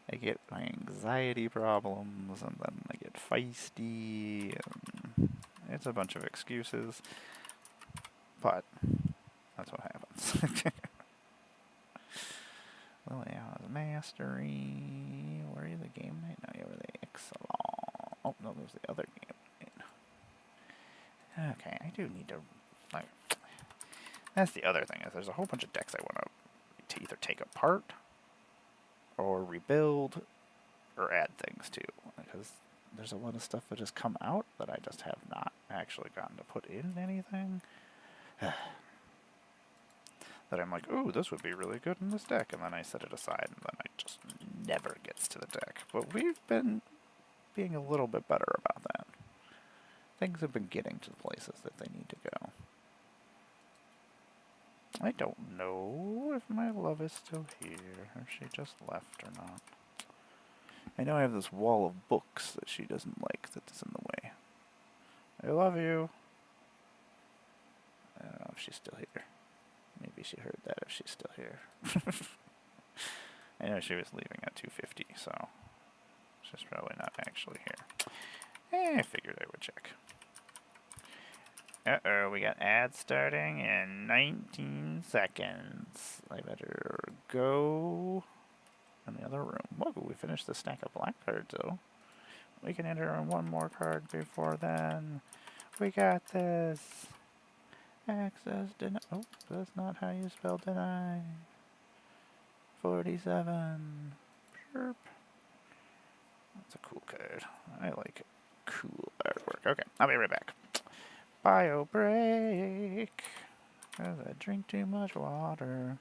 I get my anxiety problems, and then I get feisty, and it's a bunch of excuses, but that's what happens. Liliana's Mastery. Where are you the game night? No, you were the Excellent. Oh, no, there's the other game night. Okay, I do need to, like, that's the other thing, is there's a whole bunch of decks I want to either take apart, or rebuild, or add things to, because there's a lot of stuff that has come out that I just have not actually gotten to put in anything. That I'm like, ooh, this would be really good in this deck, and then I set it aside, and then it just never gets to the deck. But we've been being a little bit better about that. Things have been getting to the places that they need to go. I don't know if my love is still here, or if she just left or not. I know I have this wall of books that she doesn't like that's in the way. I love you. I don't know if she's still here. Maybe she heard that if she's still here. I know she was leaving at 2:50, so she's probably not actually here. I figured I would check. Uh-oh, we got ads starting in 19 seconds. I better go in the other room. Whoa, we finished the stack of black cards, though. We can enter in one more card before then. We got this. Access deny. Oh, that's not how you spell deny. 47. Chirp. That's a cool card. I like it. Cool artwork. Okay, I'll be right back. Bio break. Cause I drink too much water.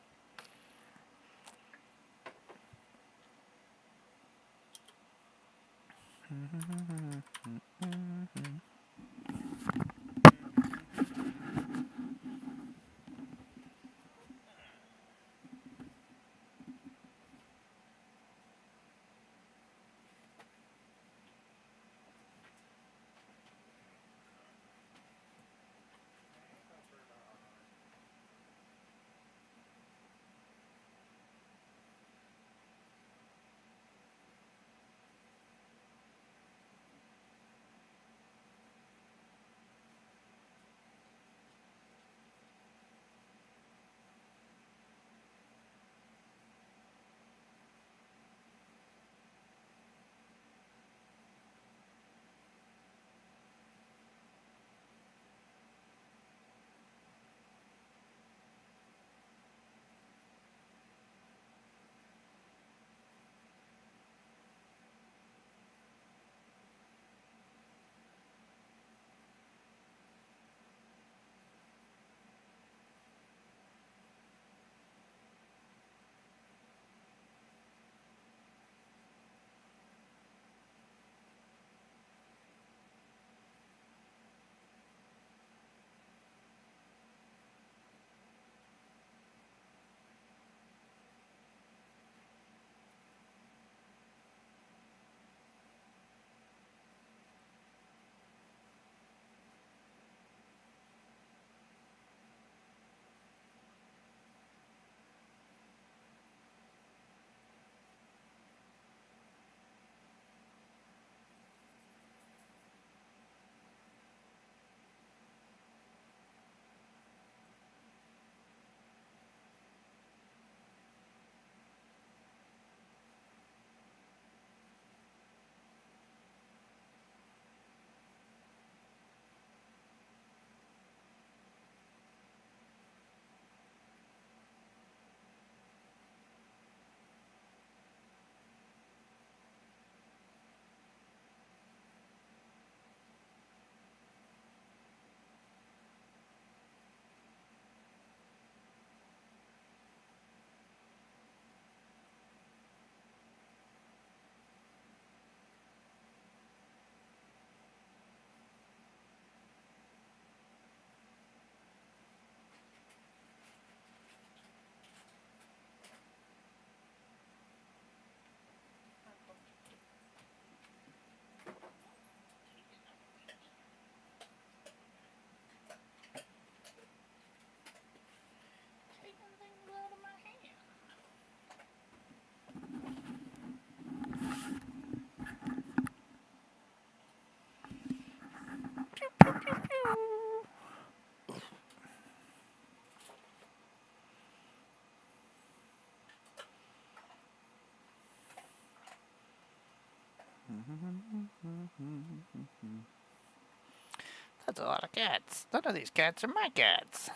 That's a lot of cats. None of these cats are my cats.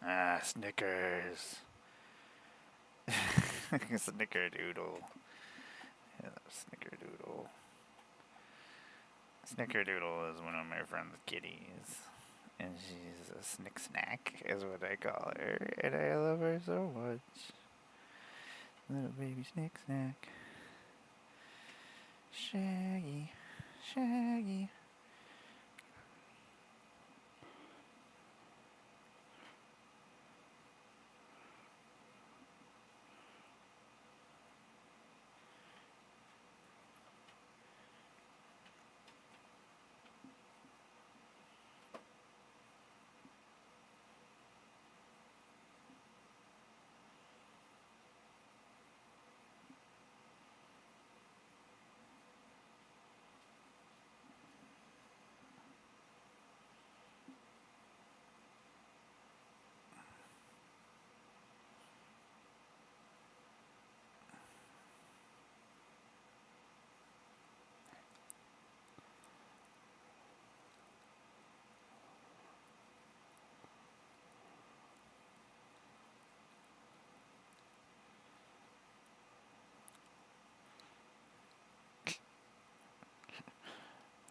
Ah, Snickers. Snickerdoodle. Hello, Snickerdoodle. Snickerdoodle is one of my friend's kitties. And she's a snick snack, is what I call her. And I love her so much. Little baby snick snack. Shaggy. Shaggy.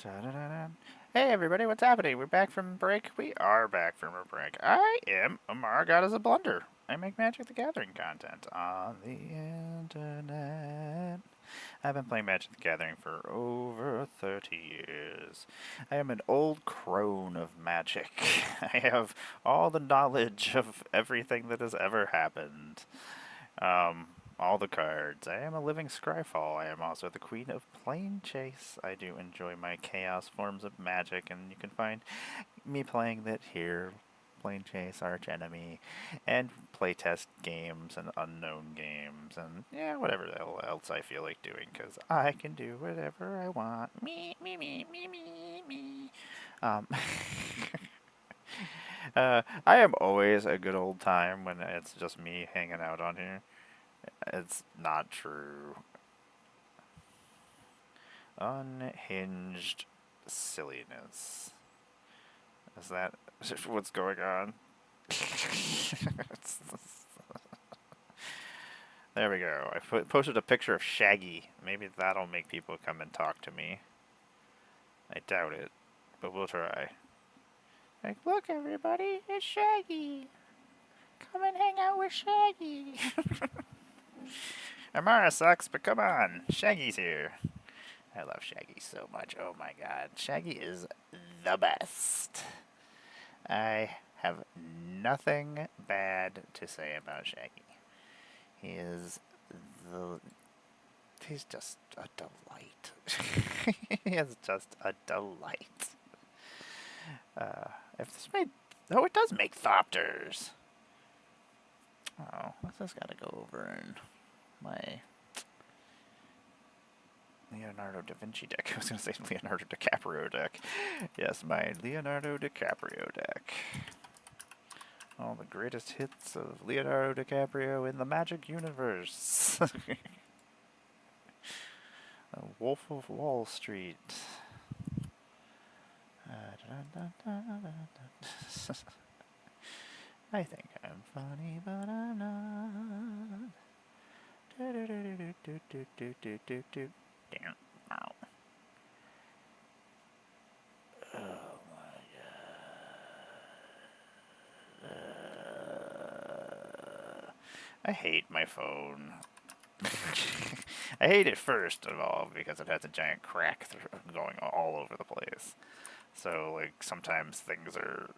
Da-da-da-da. Hey everybody, what's happening? We're back from break? We are back from a break. I am Amara God as a Blunder. I make Magic the Gathering content on the internet. I've been playing Magic the Gathering for over 30 years. I am an old crone of magic. I have all the knowledge of everything that has ever happened. All the cards. I am a living Scryfall. I am also the Queen of Plane Chase. I do enjoy my chaos forms of magic, and you can find me playing that here. Plane Chase, Arch Enemy, and playtest games and unknown games, and yeah, whatever else I feel like doing, because I can do whatever I want. Me, me, me, me, me, me. Um, I am always a good old time when it's just me hanging out on here. It's not true. Unhinged silliness. Is that what's going on? There we go. I posted a picture of Shaggy. Maybe that'll make people come and talk to me. I doubt it, but we'll try. Like, look everybody, it's Shaggy. Come and hang out with Shaggy. Amara sucks, but come on, Shaggy's here. I love Shaggy so much. Oh my god. Shaggy is the best. I have nothing bad to say about Shaggy. He is the... He's just a delight. He is just a delight. If this made... Oh, it does make Thopters. Oh, this has got to go over in my... Leonardo da Vinci deck. I was going to say Leonardo DiCaprio deck. Yes, my Leonardo DiCaprio deck. All the greatest hits of Leonardo DiCaprio in the Magic universe. Wolf of Wall Street. I think I'm funny, but I'm not. Damn. Ow. Oh my god. I hate my phone. I hate it first of all because it has a giant crack going all over the place. So, like, sometimes things are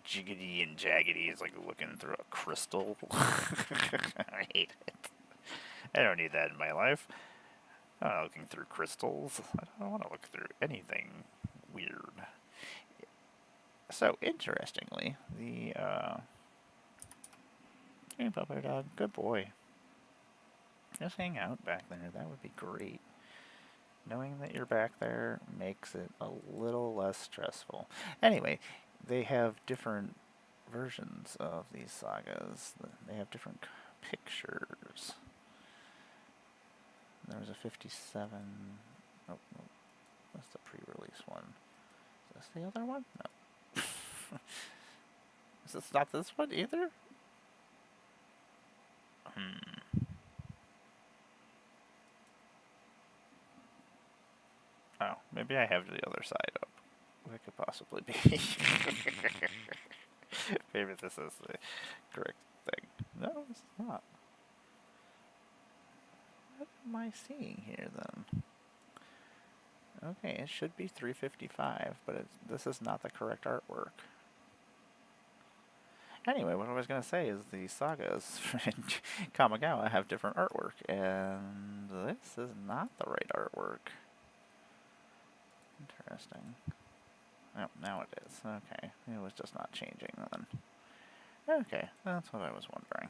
jiggity and jaggedy. It's like looking through a crystal. I hate it. I don't need that in my life. I'm not looking through crystals. I don't want to look through anything weird. So, interestingly, the, hey, Pupper Dog, good boy. Just hang out back there. That would be great. Knowing that you're back there makes it a little less stressful. Anyway, they have different versions of these sagas. They have different pictures. There was a 57. Oh, no, that's the pre-release one. Is this the other one? No. Is this not this one either? Oh, maybe I have the other side up. That could possibly be. Maybe this is the correct thing. No, it's not. What am I seeing here then? Okay, it should be 355, but this is not the correct artwork. Anyway, what I was going to say is the sagas in Kamigawa have different artwork, and this is not the right artwork. Interesting. Oh, now it is. Okay, it was just not changing then. Okay, that's what I was wondering.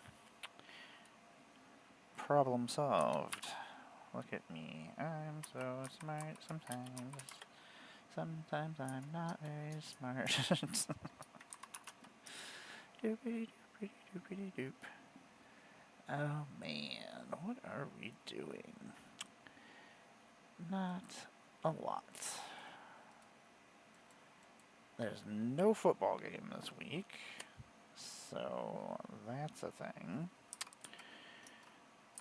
Problem solved. Look at me. I'm so smart sometimes. Sometimes I'm not very smart. Doopity doopity doopity doop. Oh man, what are we doing? Not a lot. There's no football game this week, so that's a thing.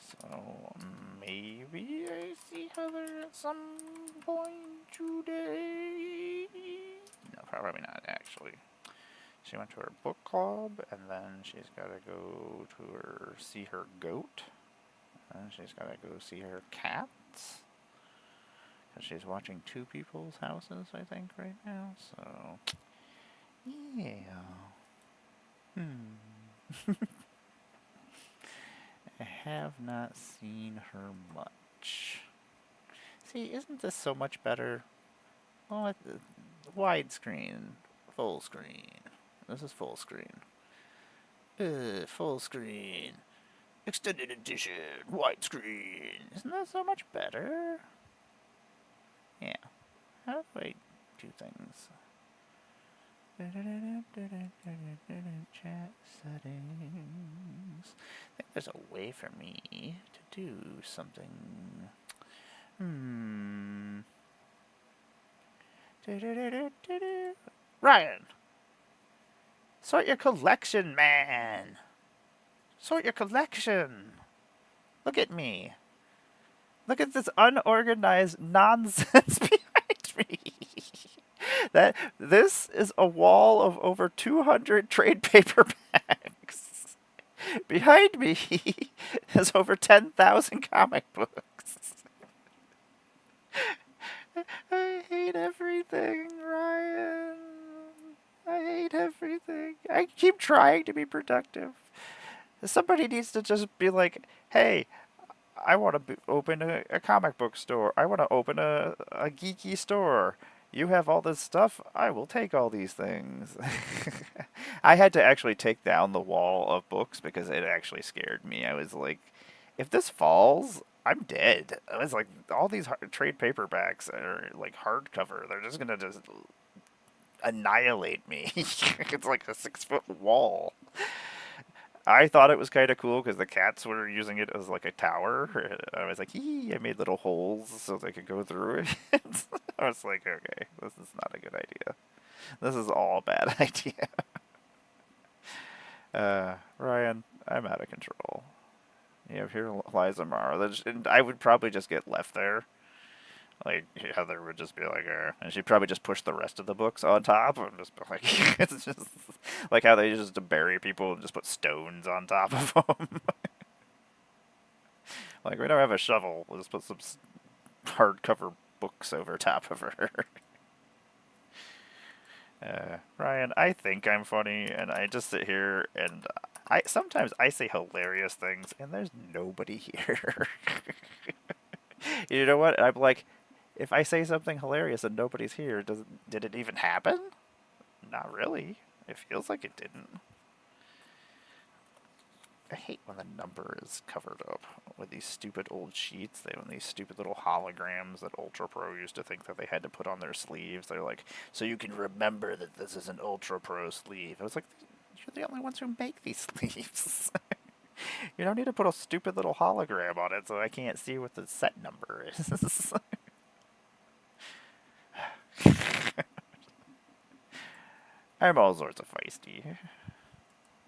So maybe I see Heather at some point today. No, probably not actually. She went to her book club, and then she's got to go to see her goat, and she's got to go see her cats. Because she's watching two people's houses, I think, right now. So, yeah. I have not seen her much. See, isn't this so much better? Oh, widescreen, full screen. This is full screen. Full screen. Extended edition, widescreen. Isn't that so much better? Yeah. How do I do things? Chat settings. I think there's a way for me to do something. Ryan! Sort your collection, man! Sort your collection! Look at me. Look at this unorganized nonsense behind me. This is a wall of over 200 trade paperbacks. Behind me is over 10,000 comic books. I hate everything, Ryan. I hate everything. I keep trying to be productive. Somebody needs to just be like, hey, I want to open a comic book store. I want to open a geeky store. You have all this stuff, I will take all these things. I had to actually take down the wall of books because it actually scared me. I was like, if this falls, I'm dead. I was like, all these trade paperbacks are like hardcover. They're just going to just annihilate me. It's like a 6-foot wall. I thought it was kind of cool because the cats were using it as like a tower. I was like, I made little holes so they could go through it. I was like, okay, this is not a good idea. This is all a bad idea. Ryan, I'm out of control. Yeah, here lies Amara. And I would probably just get left there. Like, Heather would just be like, and she'd probably just push the rest of the books on top and just be like, it's just like how they used to bury people and just put stones on top of them. Like, we don't have a shovel, we'll just put some hardcover books over top of her. Ryan, I think I'm funny, and I just sit here and sometimes I say hilarious things, and there's nobody here. You know what? I'm like, if I say something hilarious and nobody's here, did it even happen? Not really. It feels like it didn't. I hate when the number is covered up with these stupid old sheets. They have these stupid little holograms that Ultra Pro used to think that they had to put on their sleeves. They're like, so you can remember that this is an Ultra Pro sleeve. I was like, you're the only ones who make these sleeves. You don't need to put a stupid little hologram on it so I can't see what the set number is. I'm all sorts of feisty.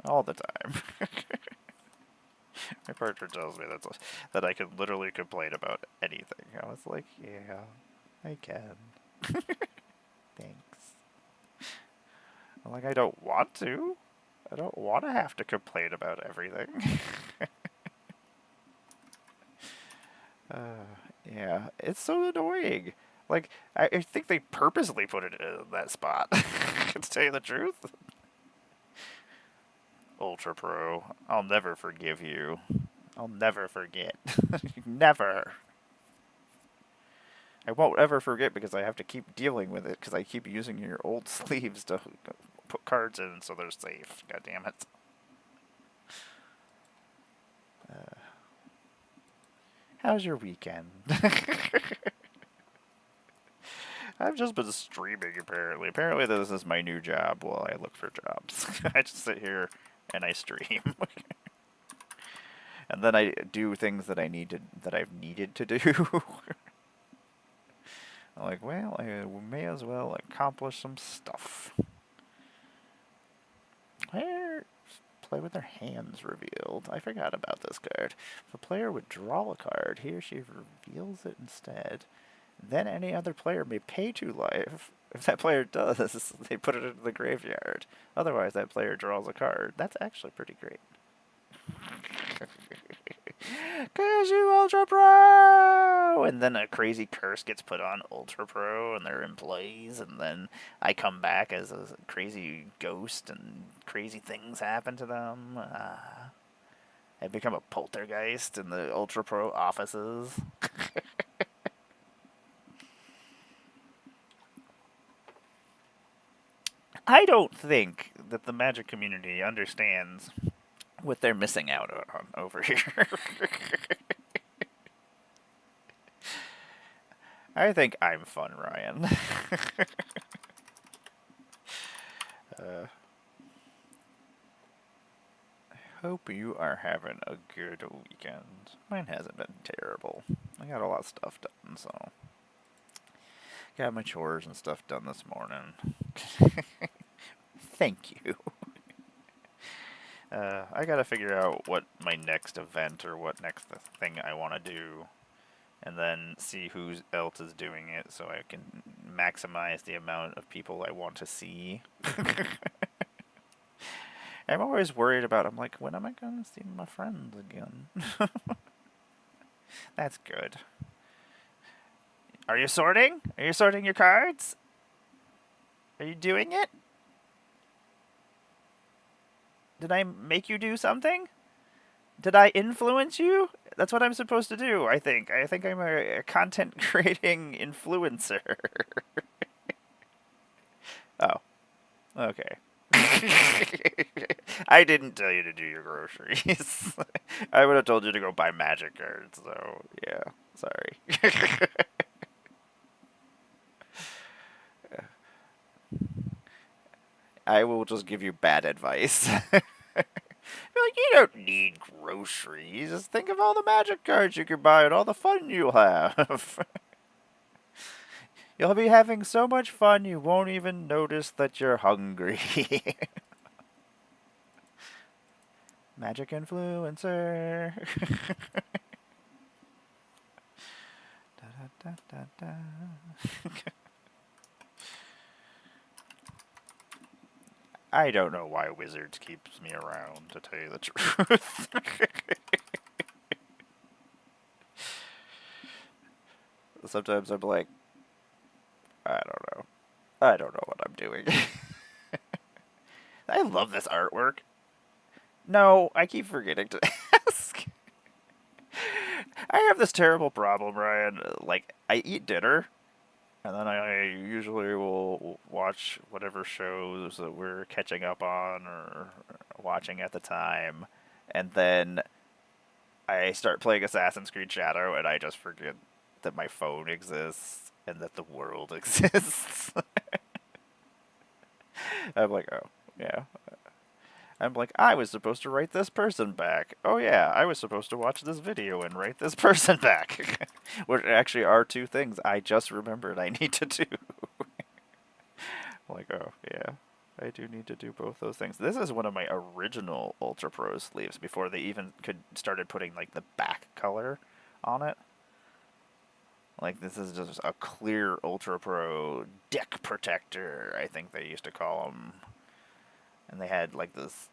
All the time. My partner tells me that I can literally complain about anything. I was like, yeah, I can. Thanks. I'm like, I don't want to. I don't want to have to complain about everything. Yeah, it's so annoying. Like, I think they purposely put it in that spot. To tell you the truth. Ultra Pro, I'll never forgive you. I'll never forget. Never. I won't ever forget because I have to keep dealing with it because I keep using your old sleeves to put cards in so they're safe. God damn it. How's your weekend? I've just been streaming, apparently. Apparently this is my new job while I look for jobs. I just sit here and I stream. And then I do things that I've needed to do. I'm like, well, I may as well accomplish some stuff. Where play with their hands revealed? I forgot about this card. If a player would draw a card, he or she reveals it instead. Then any other player may pay 2 life. If that player does, they put it into the graveyard. Otherwise, that player draws a card. That's actually pretty great. Cause you Ultra Pro! And then a crazy curse gets put on Ultra Pro and they're in plays, and then I come back as a crazy ghost and crazy things happen to them. I become a poltergeist in the Ultra Pro offices. I don't think that the Magic community understands what they're missing out on over here. I think I'm fun, Ryan. Hope you are having a good weekend. Mine hasn't been terrible. I got a lot of stuff done, so. Got my chores and stuff done this morning. Thank you. I gotta figure out what my next event or what next thing I want to do, and then see who else is doing it so I can maximize the amount of people I want to see. I'm always worried about, I'm like, when am I going to see my friends again? That's good. Are you sorting? Are you sorting your cards? Are you doing it? Did I make you do something? Did I influence you? That's what I'm supposed to do, I think. I think I'm a content creating influencer. Oh. Okay. I didn't tell you to do your groceries. I would have told you to go buy magic cards, so yeah. Sorry. I will just give you bad advice. You're like, you don't need groceries. Just think of all the magic cards you could buy and all the fun you'll have. You'll be having so much fun you won't even notice that you're hungry. Magic influencer. Da, da, da, da, da. I don't know why Wizards keeps me around, to tell you the truth. Sometimes I'm like, I don't know. I don't know what I'm doing. I love this artwork. No, I keep forgetting to ask. I have this terrible problem, Ryan. Like, I eat dinner, and then I usually will watch whatever shows that we're catching up on or watching at the time, and then I start playing Assassin's Creed Shadow, and I just forget that my phone exists and that the world exists. I'm like, oh, yeah. I'm like, I was supposed to write this person back. Oh yeah, I was supposed to watch this video and write this person back. Which actually are two things I just remembered I need to do. Like, oh yeah, I do need to do both those things. This is one of my original Ultra Pro sleeves before they even started putting like the back color on it. Like, this is just a clear Ultra Pro deck protector, I think they used to call them. And they had like this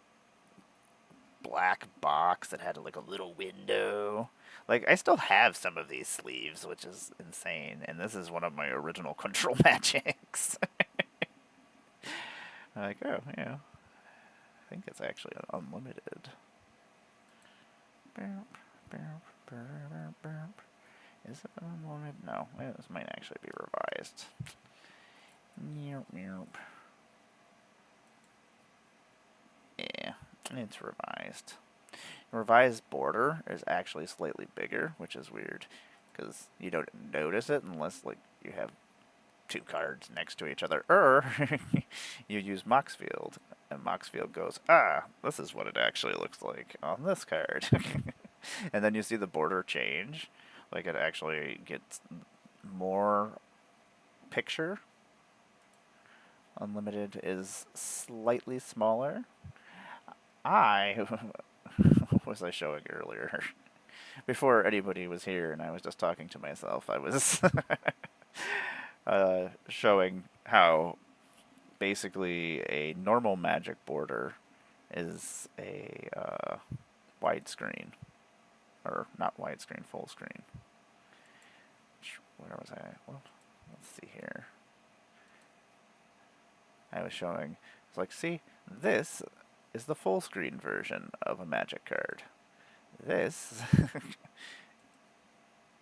black box that had like a little window. Like, I still have some of these sleeves, which is insane. And this is one of my original Control Magics. Like, oh, yeah. I think it's actually unlimited. Is it unlimited? No, this might actually be revised. Yeah, it's revised. Revised border is actually slightly bigger, which is weird, because you don't notice it unless like you have two cards next to each other, or you use Moxfield, and Moxfield goes, ah, this is what it actually looks like on this card. And then you see the border change, like it actually gets more picture. Unlimited is slightly smaller. What was I showing earlier? Before anybody was here and I was just talking to myself, I was showing how basically a normal Magic border is a widescreen. Or not widescreen, full screen. Where was I? Well, let's see here. I was showing, it's like, see, this is the full screen version of a Magic card. This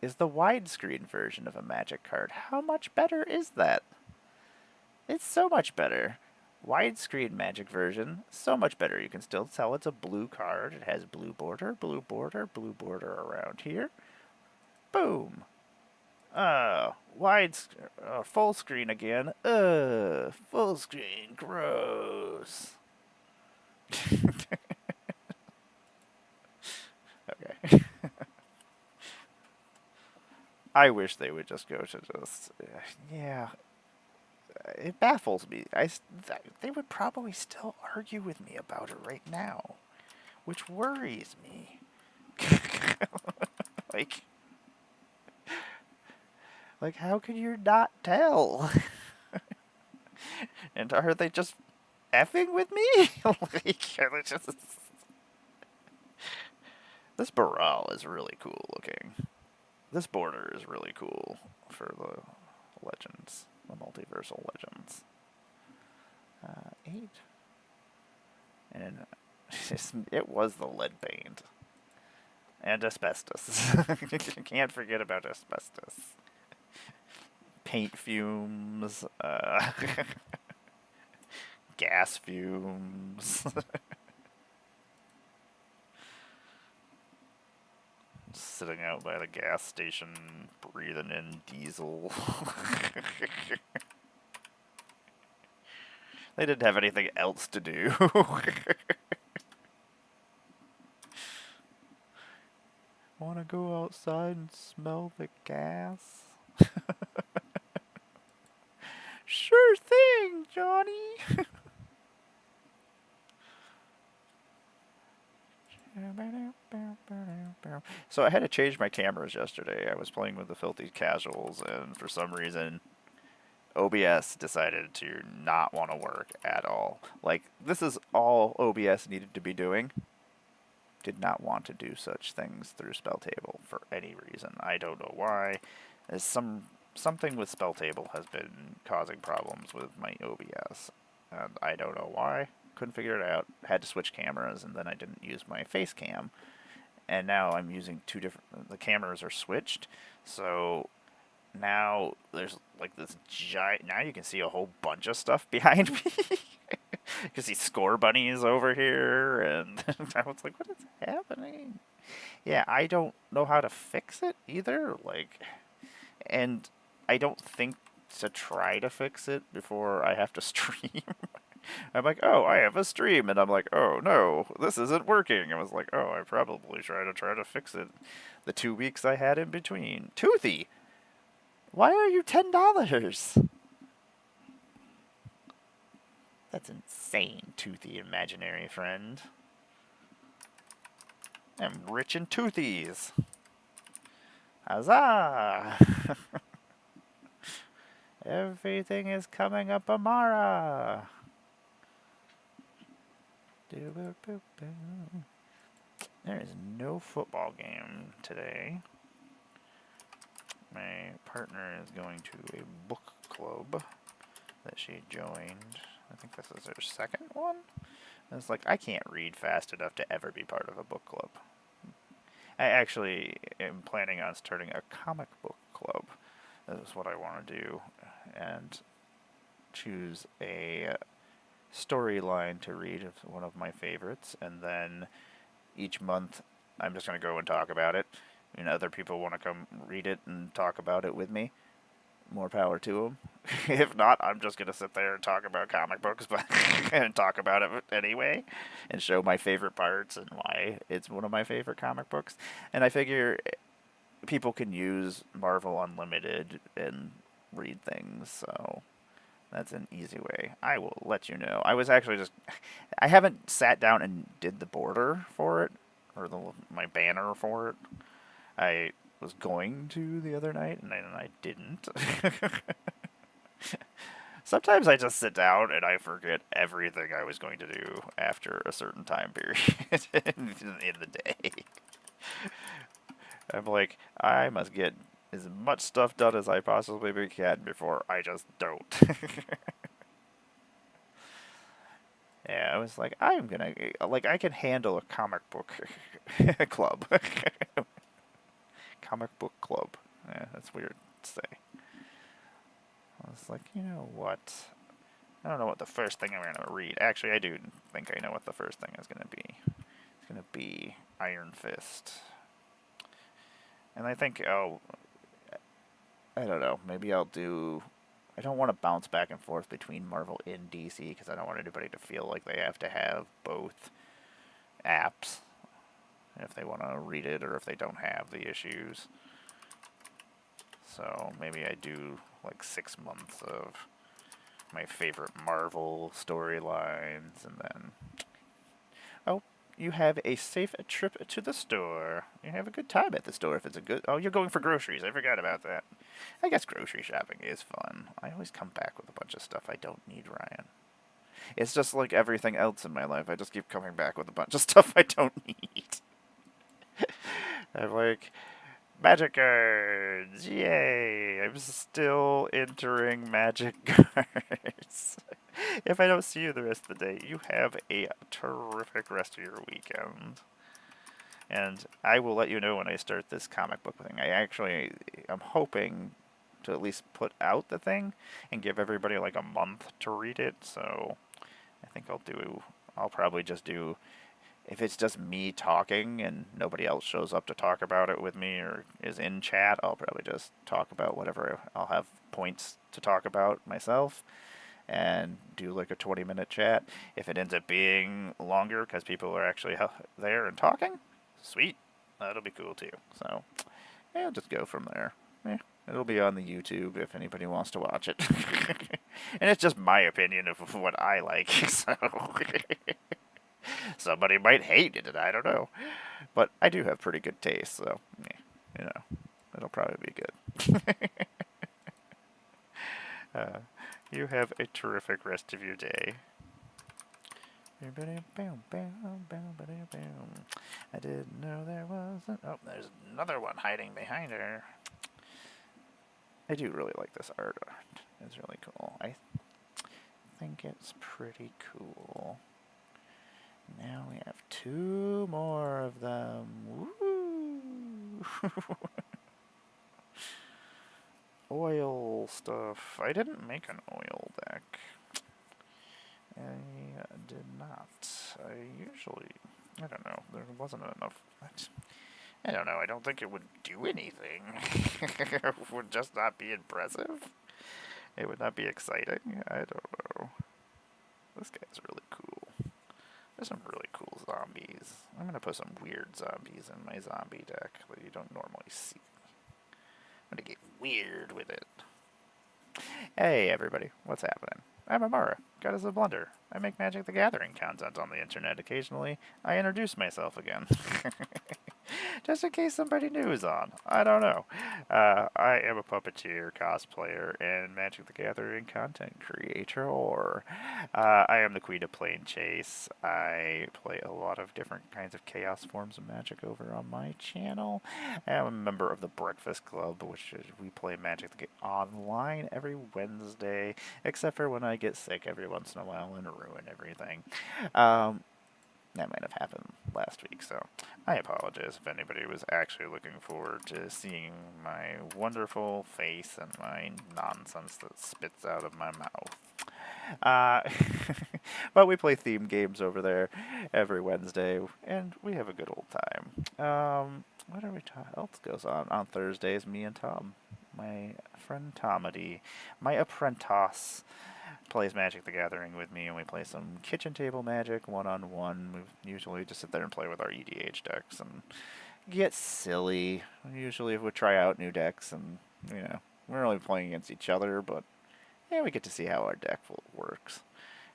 is the widescreen version of a Magic card. How much better is that? It's so much better. Widescreen Magic version, so much better. You can still tell it's a blue card. It has blue border, blue border, blue border around here. Boom. Full screen again. Full screen, gross. Okay. I wish they would just go to just, yeah. It baffles me. They would probably still argue with me about it right now, which worries me. like, how can you not tell? And are they just effing with me? This Baral is really cool looking. This border is really cool for the legends, the multiversal legends. 8. And it was the lead paint. And asbestos. Can't forget about asbestos. Paint fumes, gas fumes. Sitting out by the gas station, breathing in diesel. They didn't have anything else to do. Wanna go outside and smell the gas? Sure thing, Johnny! So I had to change my cameras yesterday. I was playing with the Filthy Casuals, and for some reason, OBS decided to not want to work at all. Like, this is all OBS needed to be doing. Did not want to do such things through Spelltable for any reason. I don't know why. There's something with Spelltable has been causing problems with my OBS, and I don't know why. Couldn't figure it out. Had to switch cameras, and then I didn't use my face cam. And now I'm using two different... The cameras are switched, so now there's like this giant... Now you can see a whole bunch of stuff behind me. You can see score bunnies over here, and I was like, what is happening? Yeah, I don't know how to fix it either, like... And I don't think to try to fix it before I have to stream. I'm like, oh, I have a stream, and I'm like, oh no, this isn't working. I was like, oh, I probably try to fix it. The 2 weeks I had in between. Toothy, why are you $10? That's insane, Toothy, imaginary friend. I'm rich in toothies. Huzzah! Everything is coming up, Amara. There is no football game today. My partner is going to a book club that she joined. I think this is her second one. And it's like, I can't read fast enough to ever be part of a book club. I actually am planning on starting a comic book club. That is what I want to do. And choose a storyline to read of one of my favorites. And then each month, I'm just going to go and talk about it. And other people want to come read it and talk about it with me. More power to them. If not, I'm just going to sit there and talk about comic books but and talk about it anyway and show my favorite parts and why it's one of my favorite comic books. And I figure people can use Marvel Unlimited and read things, so that's an easy way. I will let you know. I was actually just... I haven't sat down and did the border for it, or my banner for it. I was going to the other night, and I didn't. Sometimes I just sit down and I forget everything I was going to do after a certain time period in the day. I'm like, I must get as much stuff done as I possibly can before I just don't. Yeah, I was like, I'm gonna... Like, I can handle a comic book club. Comic book club. Yeah, that's weird to say. I was like, you know what? I don't know what the first thing I'm going to read. Actually, I do think I know what the first thing is going to be. It's going to be Iron Fist. And I think, I don't know, maybe I'll do... I don't want to bounce back and forth between Marvel and DC because I don't want anybody to feel like they have to have both apps if they want to read it or if they don't have the issues. So maybe I do like 6 months of my favorite Marvel storylines, and then... Oh, you have a safe trip to the store. You have a good time at the store if it's a good... Oh, you're going for groceries. I forgot about that. I guess grocery shopping is fun. I always come back with a bunch of stuff I don't need, Ryan. It's just like everything else in my life. I just keep coming back with a bunch of stuff I don't need. I'm like... Magic cards! Yay! I'm still entering magic cards. If I don't see you the rest of the day, you have a terrific rest of your weekend. And I will let you know when I start this comic book thing. I'm hoping to at least put out the thing and give everybody like a month to read it. So I think I'll probably just do... If it's just me talking and nobody else shows up to talk about it with me or is in chat, I'll probably just talk about whatever. I'll have points to talk about myself and do like a 20-minute chat. If it ends up being longer because people are actually there and talking, sweet. That'll be cool too. So, yeah, I'll just go from there. Yeah, it'll be on the YouTube if anybody wants to watch it. And it's just my opinion of what I like, so... Somebody might hate it, and I don't know. But I do have pretty good taste, so, you know, it'll probably be good. You have a terrific rest of your day. I didn't know there was... Oh, there's another one hiding behind her. I do really like this art. It's really cool. I think it's pretty cool. Now we have 2 more of them. Woo! Oil stuff. I didn't make an oil deck. I did not. I don't know. There wasn't enough. I don't know. I don't think it would do anything. It would just not be impressive. It would not be exciting. I don't know. This guy's really cool. There's some really cool zombies. I'm gonna put some weird zombies in my zombie deck that you don't normally see. I'm gonna get weird with it. Hey everybody, what's happening? I'm Amara, Goddess of Blunder. I make Magic the Gathering content on the internet occasionally. I introduce myself again. Just in case somebody new is on. I don't know. I am a puppeteer, cosplayer, and Magic the Gathering content creator. I am the Queen of Plane Chase. I play a lot of different kinds of chaos forms of magic over on my channel. I am a member of the Breakfast Club, which is, we play Magic the Gathering online every Wednesday, except for when I get sick every once in a while and ruin everything. That might have happened last week, so I apologize if anybody was actually looking forward to seeing my wonderful face and my nonsense that spits out of my mouth. But we play theme games over there every Wednesday, and we have a good old time. What are we else goes on Thursdays? Me and Tom, my friend Tomedy, my apprentice, plays Magic the Gathering with me, and we play some kitchen table Magic one-on-one. We usually just sit there and play with our EDH decks and get silly. Usually we try out new decks, and, you know, we're only playing against each other, but yeah, we get to see how our deck works,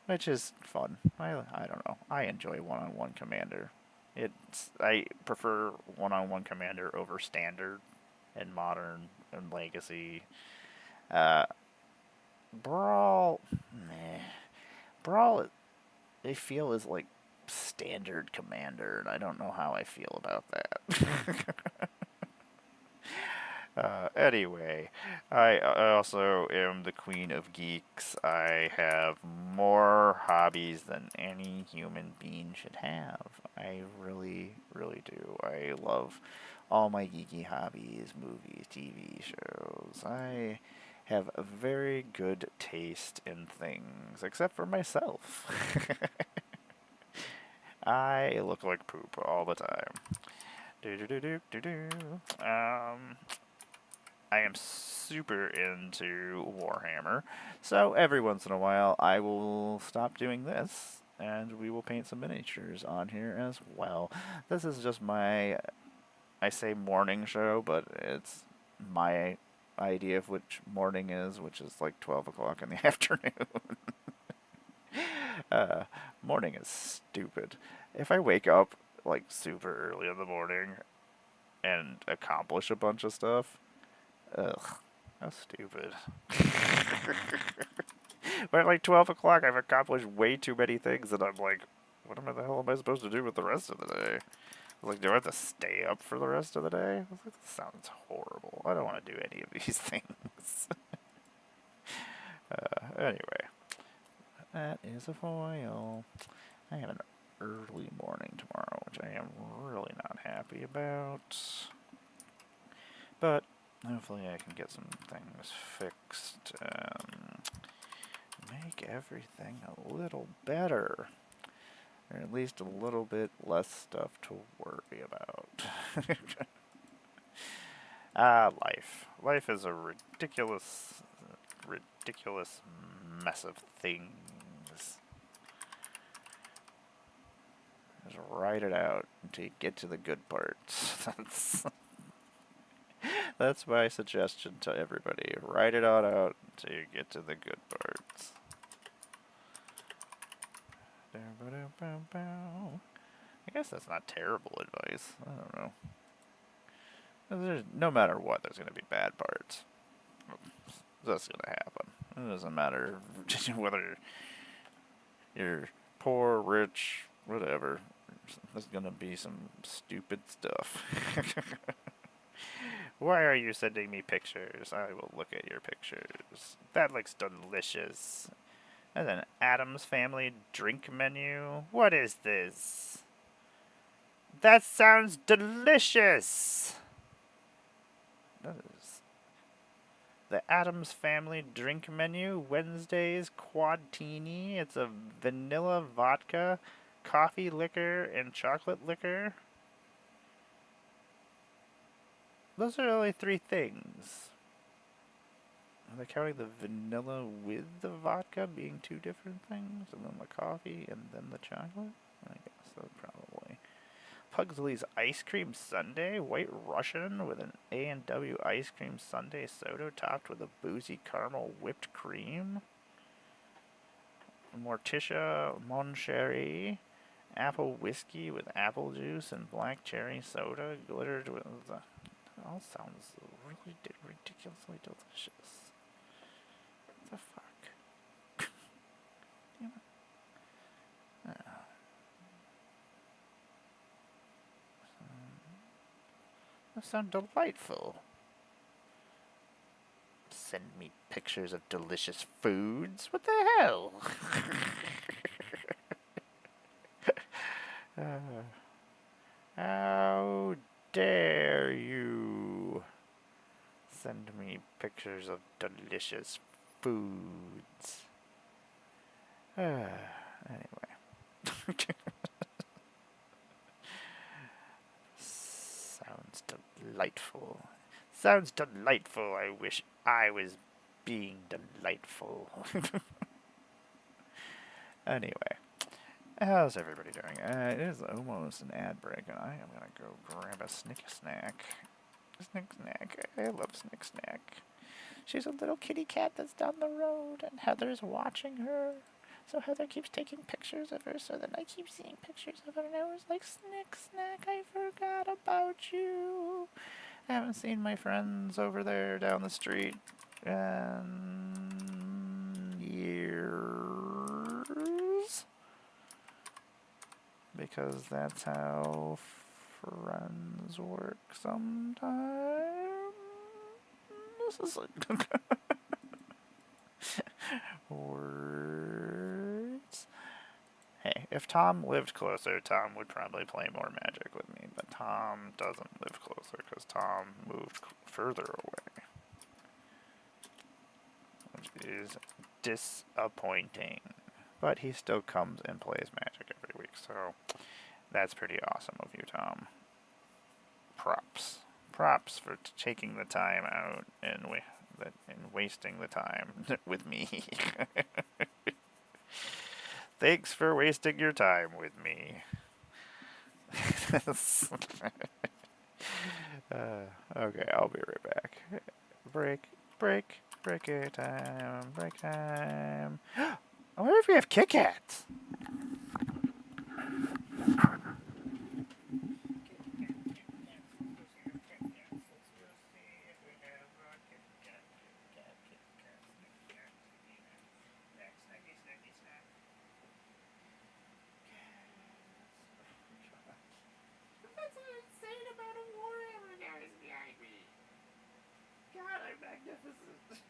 which is fun. I don't know. I enjoy one-on-one Commander. I prefer one-on-one Commander over Standard and Modern and Legacy. Brawl, meh. Brawl, I feel is like Standard Commander, and I don't know how I feel about that. Anyway, I also am the Queen of Geeks. I have more hobbies than any human being should have. I really, really do. I love all my geeky hobbies, movies, TV shows. I have a very good taste in things, except for myself. I look like poop all the time. I am super into Warhammer, so every once in a while I will stop doing this, and we will paint some miniatures on here as well. This is just my, I say morning show, but it's my idea of which morning is, which is like 12 o'clock in the afternoon. Morning is stupid. If I wake up like super early in the morning and accomplish a bunch of stuff, ugh, how stupid. But at like 12 o'clock, I've accomplished way too many things, and I'm like, what the hell am I supposed to do with the rest of the day? I was like, do I have to stay up for the rest of the day? I was like, this sounds horrible. I don't want to do any of these things. Anyway, that is a foil. I have an early morning tomorrow, which I am really not happy about. But hopefully I can get some things fixed and make everything a little better. Or at least a little bit less stuff to worry about. Life. Life is a ridiculous mess of things. Just write it out until you get to the good parts. That's my suggestion to everybody. Write it all out until you get to the good parts. I guess that's not terrible advice. I don't know. No matter what, there's going to be bad parts. That's going to happen. It doesn't matter whether you're poor, rich, whatever. There's going to be some stupid stuff. Why are you sending me pictures? I will look at your pictures. That looks delicious. That's an Addams Family drink menu. What is this? That sounds delicious! That is the Addams Family drink menu. Wednesdays Quadtini. It's a vanilla vodka, coffee liquor, and chocolate liquor. Those are only 3 things. Are they counting the vanilla with the vodka being two different things? And then the coffee and then the chocolate? I guess so, probably. Pugsley's Ice Cream Sundae, White Russian with an A&W Ice Cream Sundae soda topped with a boozy caramel whipped cream. Morticia Moncherry, apple whiskey with apple juice and black cherry soda glittered with the... It all sounds really ridiculously delicious. What the fuck? Damn it. That sounds delightful. Send me pictures of delicious foods? What the hell? How dare you send me pictures of delicious foods? Anyway. Sounds delightful. Sounds delightful. I wish I was being delightful. Anyway, how's everybody doing? It is almost an ad break, and I am gonna go grab a Snick Snack. Snick Snack. I love Snick Snack. She's a little kitty cat that's down the road, and Heather's watching her. So Heather keeps taking pictures of her, so then I keep seeing pictures of her, and I was like, Snick Snack, I forgot about you. I haven't seen my friends over there down the street in years. Because that's how friends work sometimes. This is like words. Hey, if Tom lived closer, Tom would probably play more Magic with me, but Tom doesn't live closer because Tom moved further away. Which is disappointing. But he still comes and plays Magic every week, so that's pretty awesome of you, Tom. Props. Props for taking the time out and wasting the time with me. Thanks for wasting your time with me. Okay, I'll be right back. Break time. I wonder if we have Kit Kats. God, I'm magnificent.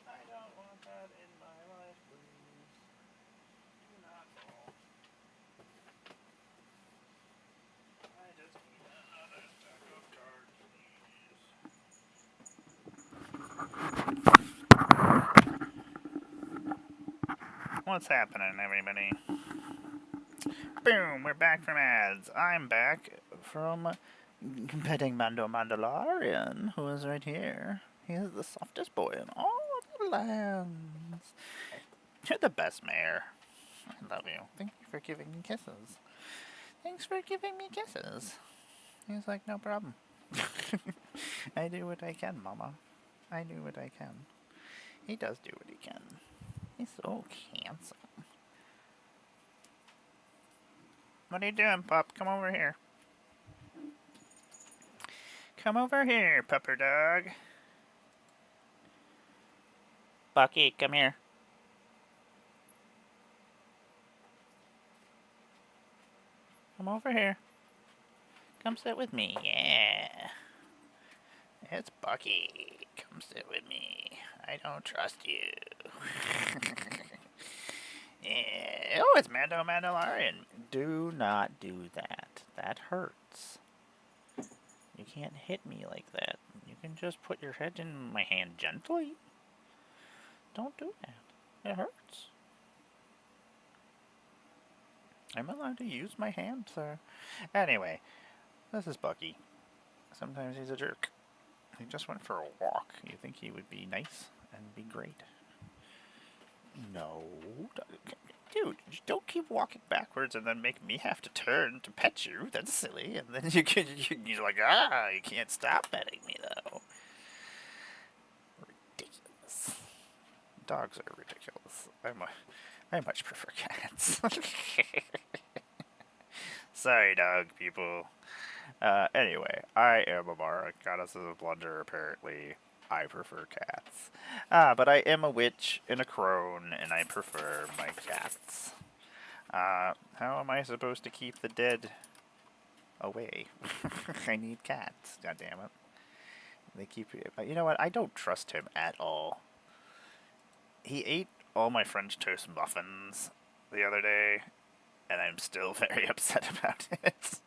I don't want that in my life, please. Do not fall. I just need another stack of cards, please. What's happening, everybody? Boom, we're back from ads. I'm back from petting Mando Mandalorian, who is right here. He is the softest boy in all of the lands. You're the best mayor. I love you. Thank you for giving me kisses. Thanks for giving me kisses. He's like, no problem. I do what I can, Mama. I do what I can. He does do what he can. He's so handsome. What are you doing, pup? Come over here. Come over here, pupper dog. Bucky, come here. Come over here. Come sit with me. Yeah. It's Bucky. Come sit with me. I don't trust you. Yeah. Oh, it's Mando Mandalorian. Do not do that. That hurts. You can't hit me like that. You can just put your head in my hand gently. Don't do that. It hurts. I'm allowed to use my hand, sir. Anyway, this is Bucky. Sometimes he's a jerk. He just went for a walk. You think he would be nice and be great? No. Dude, don't keep walking backwards and then make me have to turn to pet you. That's silly. And then you're like, you can't stop petting me, though. Ridiculous. Dogs are ridiculous. I much prefer cats. Sorry, dog people. Anyway, I am Amara, goddess of the blunder, apparently. I prefer cats. But I am a witch and a crone, and I prefer my cats. How am I supposed to keep the dead away? I need cats, goddammit. They keep... You know what? I don't trust him at all. He ate all my French toast muffins the other day, and I'm still very upset about it.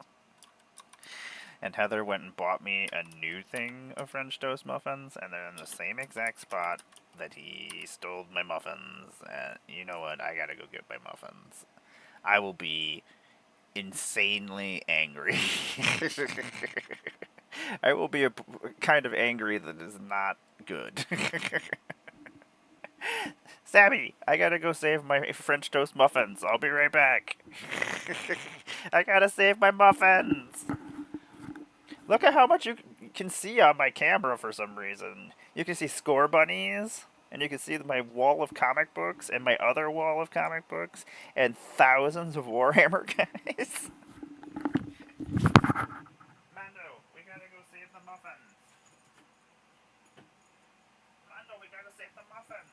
And Heather went and bought me a new thing of French toast muffins, and they're in the same exact spot that he stole my muffins. And you know what? I gotta go get my muffins. I will be insanely angry. I will be a kind of angry that is not good. Sammy, I gotta go save my French toast muffins. I'll be right back. I gotta save my muffins. Look at how much you can see on my camera for some reason. You can see score bunnies, and you can see my wall of comic books, and my other wall of comic books, and thousands of Warhammer guys. Mando, we gotta go save the muffins. Mando, we gotta save the muffins.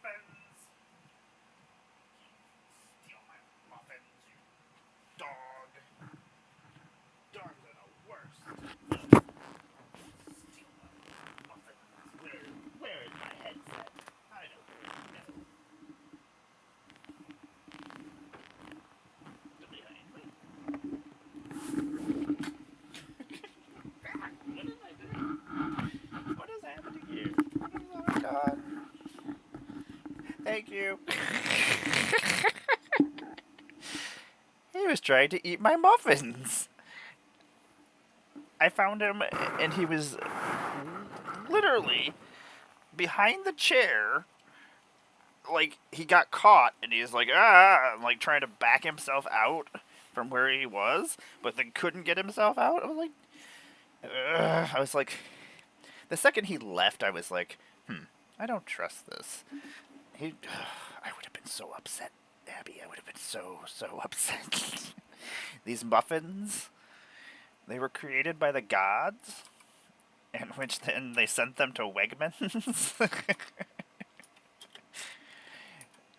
muffins! Steal my muffins, you dog! Dogs are the worst! Steal my muffins! Where is my headset? I don't know. They're behind me. What is I doing? What is happening here? Oh my god. Thank you. He was trying to eat my muffins. I found him and he was literally behind the chair. Like, he got caught and he's like, like trying to back himself out from where he was, but then couldn't get himself out. I was like, the second he left, I was like, I don't trust this. I would have been so upset, Abby. I would have been so upset. These muffins, they were created by the gods, in which then they sent them to Wegmans.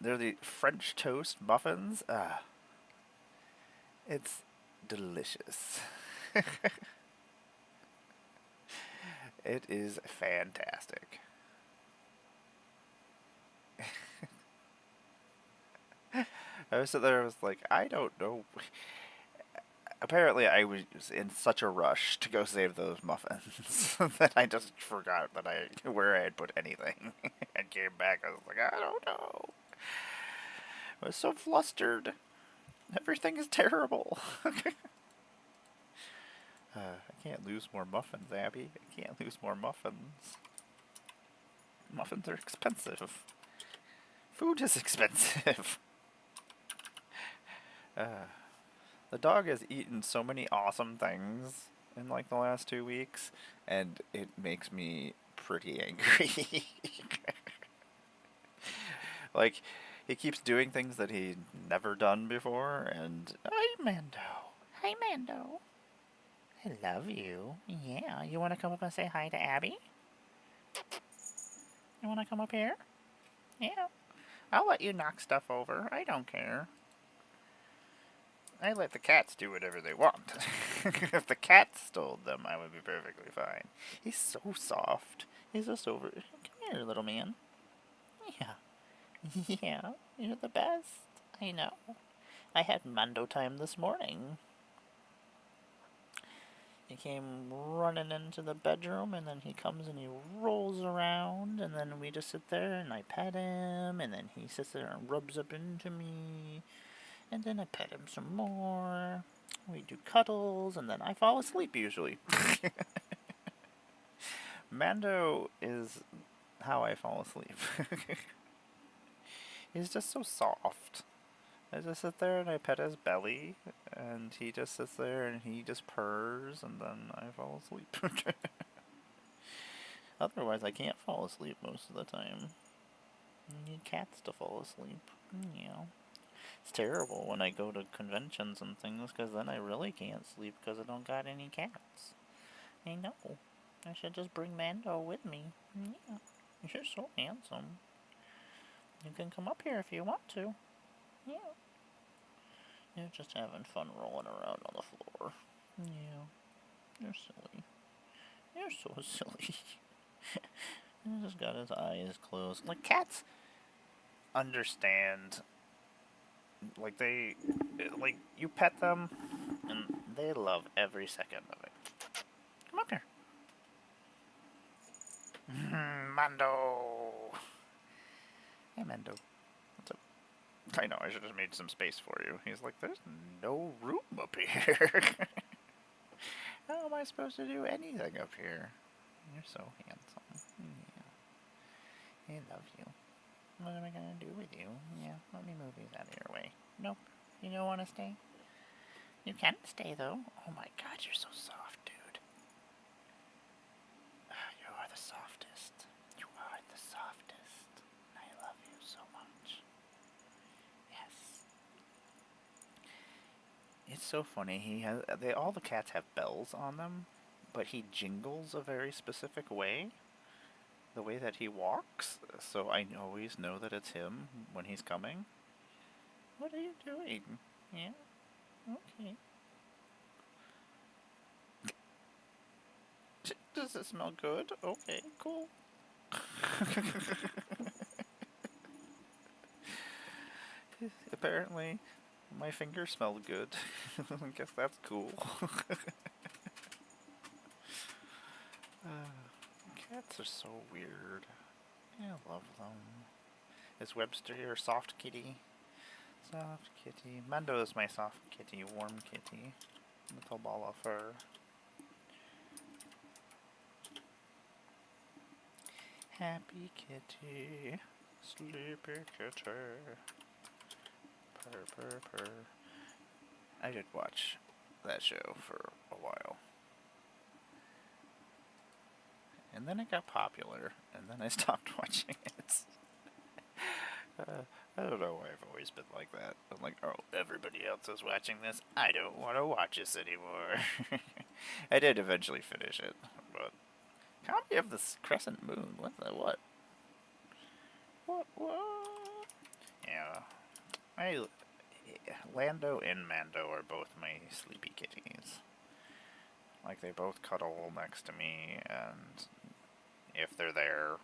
They're the French toast muffins. It's delicious. It is fantastic. I was sitting there, I was like, I don't know. Apparently, I was in such a rush to go save those muffins that I just forgot where I had put anything. And came back, I was like, I don't know. I was so flustered. Everything is terrible. I can't lose more muffins, Abby. I can't lose more muffins. Muffins are expensive. Food is expensive. The dog has eaten so many awesome things in like the last 2 weeks, and it makes me pretty angry. Like, he keeps doing things that he'd never done before, and hi, Mando. Hi, Mando. I love you. Yeah, you want to come up and say hi to Abby? You want to come up here? Yeah. I'll let you knock stuff over. I don't care. I let the cats do whatever they want. If the cat stole them, I would be perfectly fine. He's so soft. He's just over... Come here, little man. Yeah. Yeah, you're the best. I know. I had Mando time this morning. He came running into the bedroom, and then he comes and he rolls around, and then we just sit there, and I pet him, and then he sits there and rubs up into me, and then I pet him some more. We do cuddles, and then I fall asleep usually. Mando is how I fall asleep. He's just so soft. I just sit there and I pet his belly, and he just sits there and he just purrs, and then I fall asleep. Otherwise, I can't fall asleep most of the time. I need cats to fall asleep. Yeah. It's terrible when I go to conventions and things, because then I really can't sleep because I don't got any cats. I know. I should just bring Mando with me. Yeah. You're so handsome. You can come up here if you want to. Yeah. You're just having fun rolling around on the floor. Yeah. You're silly. You're so silly. He just got his eyes closed. Like, cats understand. Like, you pet them, and they love every second of it. Come up here. Mando. Hey, Mando. What's up? I know, I should have made some space for you. He's like, there's no room up here. How am I supposed to do anything up here? You're so handsome. Yeah. I love you. What am I gonna do with you? Yeah, let me move these out of your way. Nope. You don't want to stay? You can stay, though. Oh my god, you're so soft, dude. You are the softest. You are the softest. I love you so much. Yes. It's so funny. All the cats have bells on them, but he jingles a very specific way. the way that he walks, so I always know that it's him when he's coming. What are you doing? Yeah? Okay. Does it smell good? Okay, cool. Apparently, my fingers smell good. I guess that's cool. Cats are so weird. I love them. Is Webster your soft kitty? Soft kitty. Mando is my soft kitty, warm kitty. Little ball of fur. Happy kitty, sleepy kitty. Purr, purr, purr. I did watch that show for a while. And then it got popular, and then I stopped watching it. I don't know why I've always been like that. I'm like, oh, everybody else is watching this. I don't want to watch this anymore. I did eventually finish it, but copy of the crescent moon. What the what? What? Yeah, Lando and Mando are both my sleepy kitties. Like, they both cuddle next to me, and if they're there,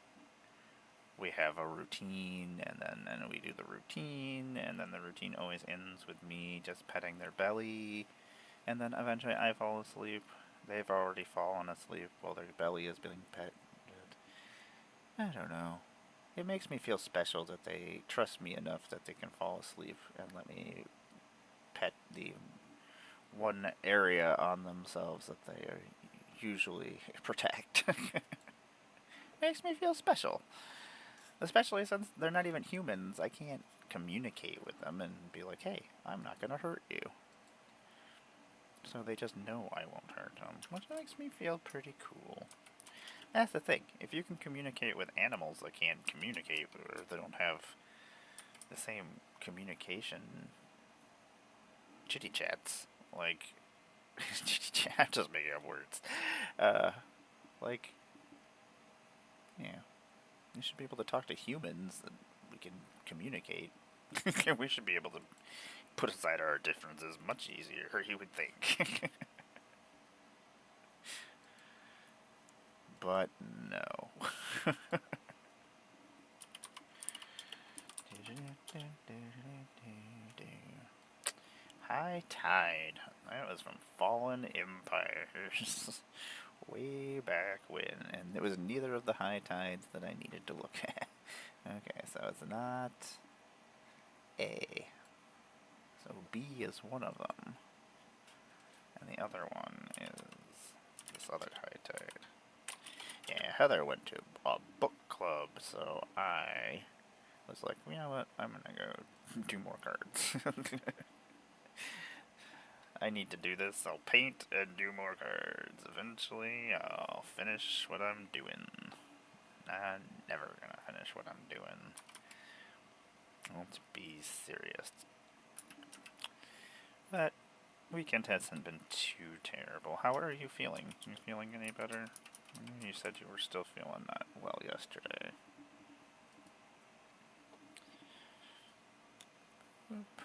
we have a routine, and then we do the routine, and then the routine always ends with me just petting their belly, and then eventually I fall asleep. They've already fallen asleep while their belly is being petted. I don't know. It makes me feel special that they trust me enough that they can fall asleep and let me pet the one area on themselves that they usually protect. Makes me feel special. Especially since they're not even humans. I can't communicate with them and be like, hey, I'm not going to hurt you. So they just know I won't hurt them, which makes me feel pretty cool. That's the thing. If you can communicate with animals that can't communicate, or they don't have the same communication chitty chats, like chitty chat, I'm just making up words. Like, yeah, you should be able to talk to humans and we can communicate. We should be able to put aside our differences much easier, you would think. But no. High Tide. That was from Fallen Empires. Way back when. And it was neither of the high tides that I needed to look at. Okay, so it's not A. So B is one of them. And the other one is this other high tide. Yeah, Heather went to a book club, so I was like, you know what, I'm gonna go do more cards. I need to do this, I'll paint and do more cards. Eventually, I'll finish what I'm doing. I'm never gonna finish what I'm doing. Let's be serious. But weekend hasn't been too terrible. How are you feeling? You feeling any better? You said you were still feeling not well yesterday. Oop.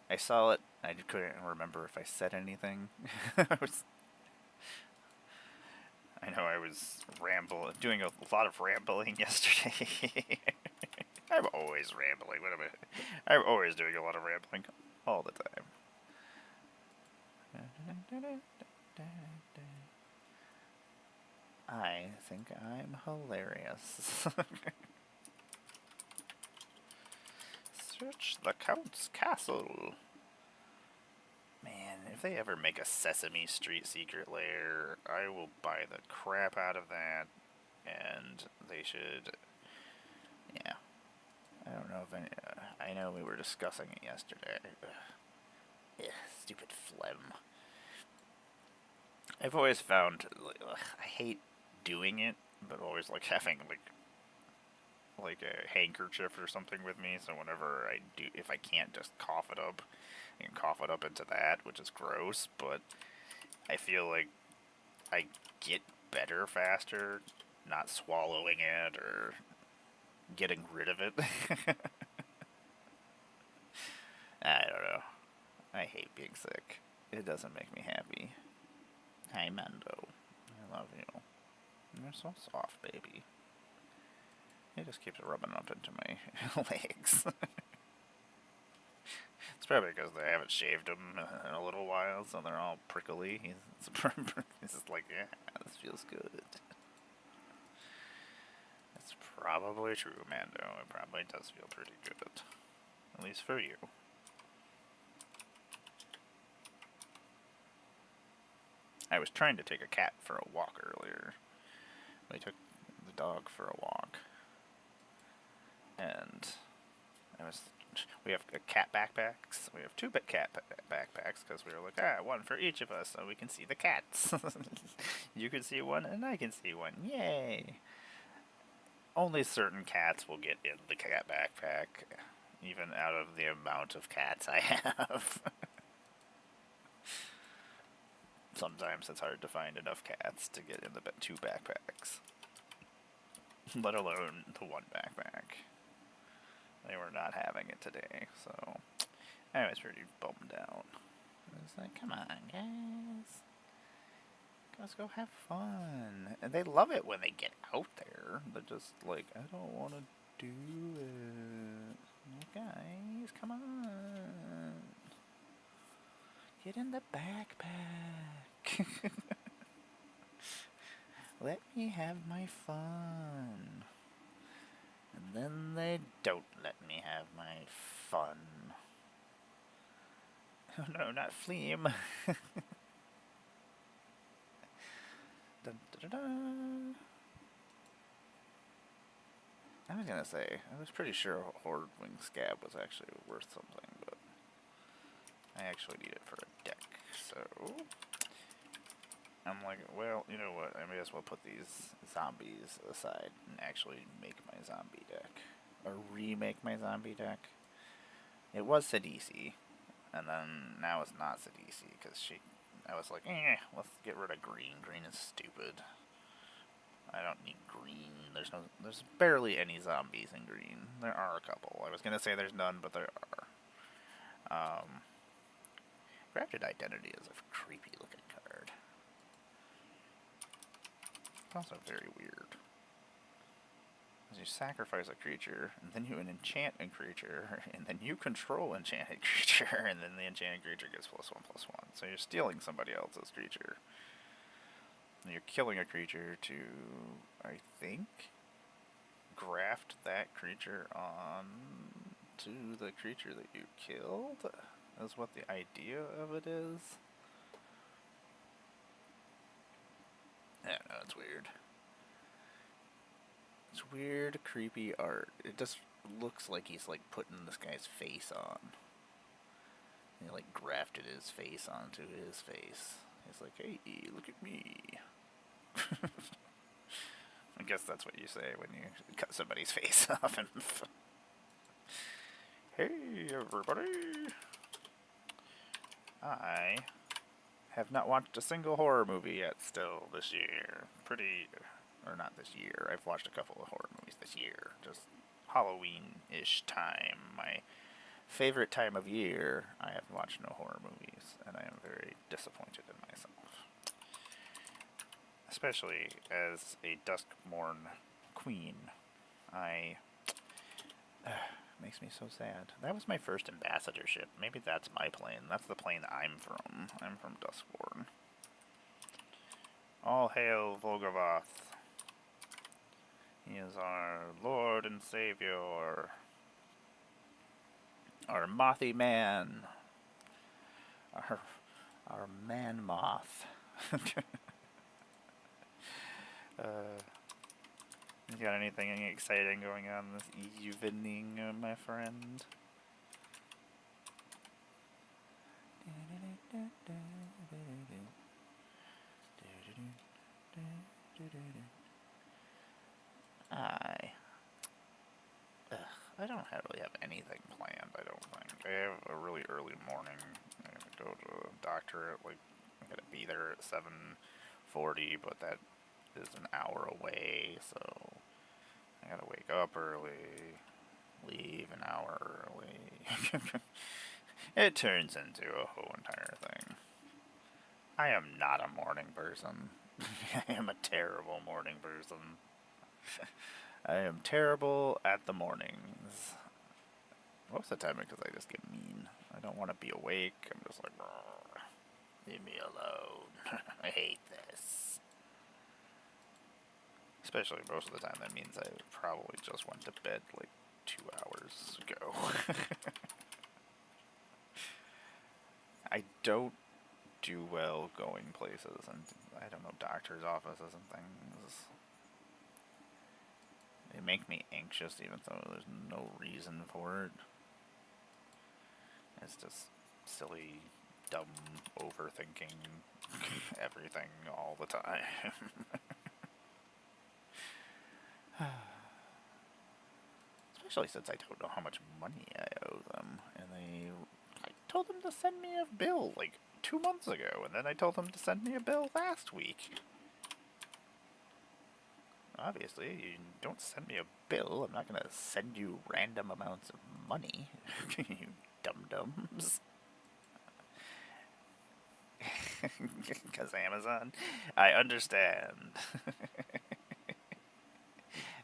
I saw it. I couldn't remember if I said anything. I know I was doing a lot of rambling yesterday. I'm always rambling. I'm always doing a lot of rambling all the time. I think I'm hilarious. Search the Count's castle. Man, if they ever make a Sesame Street secret lair, I will buy the crap out of that. And they should... Yeah. I don't know if any... I know we were discussing it yesterday. Ugh, stupid phlegm. I've always found... I hate doing it, but always like having like a handkerchief or something with me, so whenever I do, if I can't just cough it up, I can cough it up into that, which is gross, but I feel like I get better faster not swallowing it or getting rid of it. I don't know. I hate being sick. It doesn't make me happy. Hi, Mendo. I love you. You're so soft, baby. He just keeps rubbing up into my legs. It's probably because they haven't shaved them in a little while, so they're all prickly. He's just like, yeah, this feels good. That's probably true, Mando. It probably does feel pretty good. At least for you. I was trying to take a cat for a walk earlier. We took the dog for a walk. And we have cat backpacks. We have two cat backpacks because we were like, one for each of us so we can see the cats. You can see one and I can see one. Yay! Only certain cats will get in the cat backpack, even out of the amount of cats I have. Sometimes it's hard to find enough cats to get in the two backpacks, let alone the one backpack. They were not having it today, so I was pretty bummed out. I was like, come on, guys. Let's go have fun. And they love it when they get out there. They're just like, I don't want to do it. Like, guys, come on. Get in the backpack. Let me have my fun. And then they don't let me have my fun. Oh no, not Fleam. Dun, dun, dun, dun. I was gonna say, I was pretty sure Horde Wing Scab was actually worth something, but I actually need it for a deck, so I'm like, well, you know what, I may as well put these zombies aside and actually make my zombie deck. Or remake my zombie deck. It was Sidisi, and then now it's not Sidisi, because I was like, let's get rid of green. Green is stupid. I don't need green. There's barely any zombies in green. There are a couple. I was gonna say there's none, but there are. Grafted Identity is a creepy looking card. It's also very weird. You sacrifice a creature, and then you enchant a creature, and then you control enchanted creature, and then the enchanted creature gets +1/+1. So you're stealing somebody else's creature. And you're killing a creature to, I think, graft that creature on to the creature that you killed. That's what the idea of it is. I don't know, it's weird. It's weird, creepy art. It just looks like he's like putting this guy's face on. He like grafted his face onto his face. He's like, hey, look at me. I guess that's what you say when you cut somebody's face off. And hey, everybody. I have not watched a single horror movie yet still this year. Or not this year. I've watched a couple of horror movies this year. Just Halloween-ish time. My favorite time of year. I have watched no horror movies, and I am very disappointed in myself. Especially as a Duskmorn queen. Makes me so sad. That was my first ambassadorship. Maybe that's my plane. That's the plane I'm from. I'm from Duskmorn. All hail Volgavath. He is our Lord and Savior. Our Mothy Man. Our man moth. You got anything exciting going on this evening, my friend? I don't really have anything planned, I don't think. I have a really early morning. I have to go to the doctor at, like, I gotta be there at 7:40, but that is an hour away, so I gotta wake up early, leave an hour early. It turns into a whole entire thing. I am not a morning person. I am a terrible morning person. I am terrible at the mornings. Most of the time because I just get mean. I don't want to be awake. I'm just like, leave me alone. I hate this. Especially most of the time that means I probably just went to bed like 2 hours ago. I don't do well going places, and I don't know, doctor's offices and things. They make me anxious even though there's no reason for it. It's just silly, dumb, overthinking everything all the time. Especially since I don't know how much money I owe them, and I told them to send me a bill like 2 months ago, and then I told them to send me a bill last week. Obviously, you don't send me a bill. I'm not gonna send you random amounts of money, you dum-dums. Because Amazon, I understand.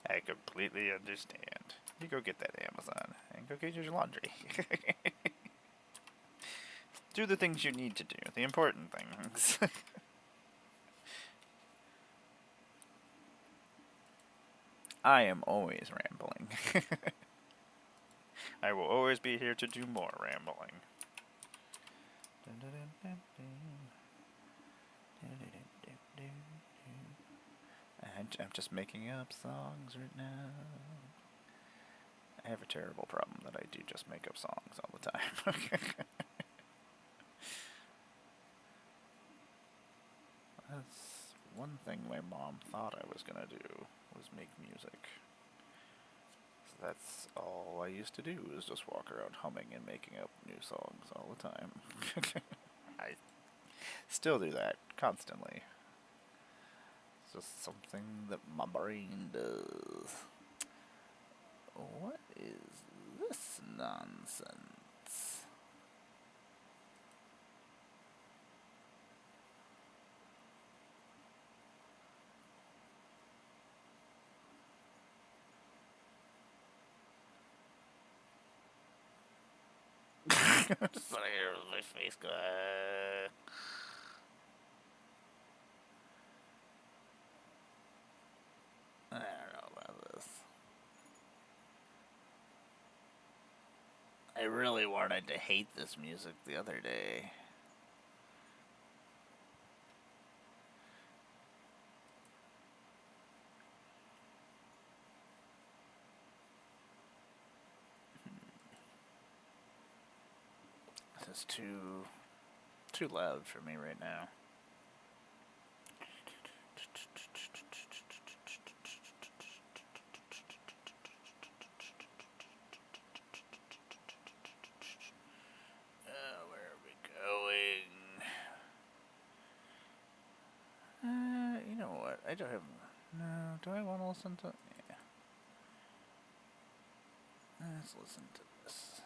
I completely understand. You go get that Amazon, and go get your laundry. Do the things you need to do, the important things. I am always rambling. I will always be here to do more rambling. I'm just making up songs right now. I have a terrible problem that I do just make up songs all the time. That's one thing my mom thought I was gonna do, was make music. So that's all I used to do, is just walk around humming and making up new songs all the time. I still do that, constantly. It's just something that my brain does. What is this nonsense? Just out of here with my face go. I don't know about this. I really wanted to hate this music the other day. This is too loud for me right now. Where are we going? You know what? I don't have. No, do I want to listen to? Yeah. Let's listen to this.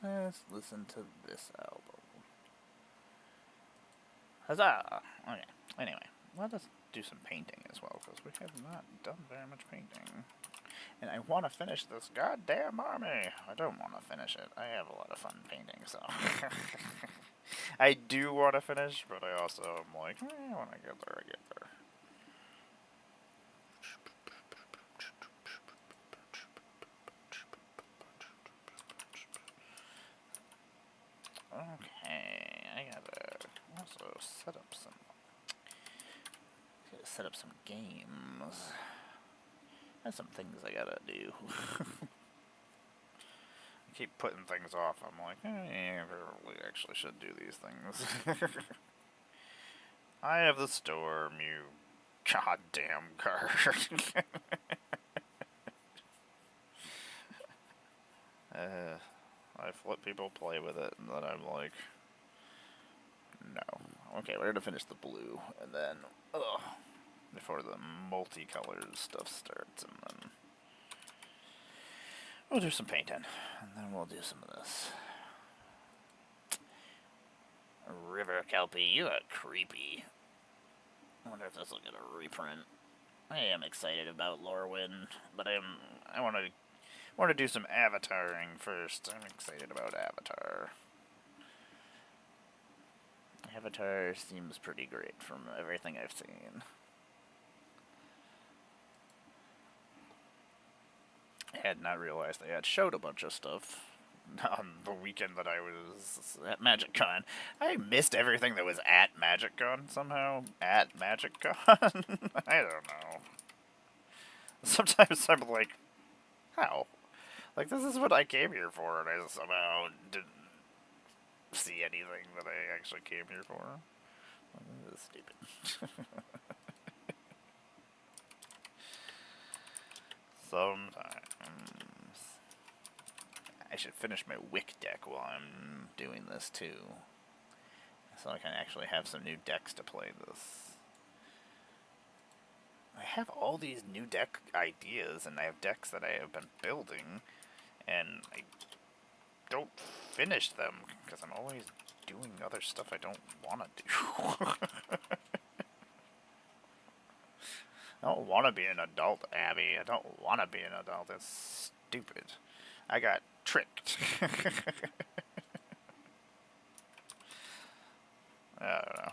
Let's listen to this album. Huzzah! Okay. Anyway, let us do some painting as well, because we have not done very much painting. And I want to finish this goddamn army. I don't want to finish it. I have a lot of fun painting, so. I do want to finish, but I also am like, when I get there, I get there. Okay, I gotta also set up some games. There's some things I gotta do. I keep putting things off. I'm like, I probably actually should do these things. I have the storm, you goddamn card. I've let people play with it, and then I'm like, no. Okay, we're gonna finish the blue, and then, ugh. before the multicolored stuff starts, and then we'll do some painting, and then we'll do some of this. River Kelpie, you are creepy. I wonder if this will get a reprint. I am excited about Lorwyn, but I want to do some avataring first. I'm excited about Avatar. Avatar seems pretty great from everything I've seen. I had not realized they had showed a bunch of stuff on the weekend that I was at MagicCon. I missed everything that was at MagicCon somehow. At MagicCon? I don't know. Sometimes I'm like, how? Like, this is what I came here for, and I somehow didn't see anything that I actually came here for. This is stupid. Sometimes. I should finish my Wick deck while I'm doing this, too. So I can actually have some new decks to play this. I have all these new deck ideas, and I have decks that I have been building, and I don't finish them, because I'm always doing other stuff I don't want to do. I don't want to be an adult, Abby. I don't want to be an adult. It's stupid. I got tricked. I don't know.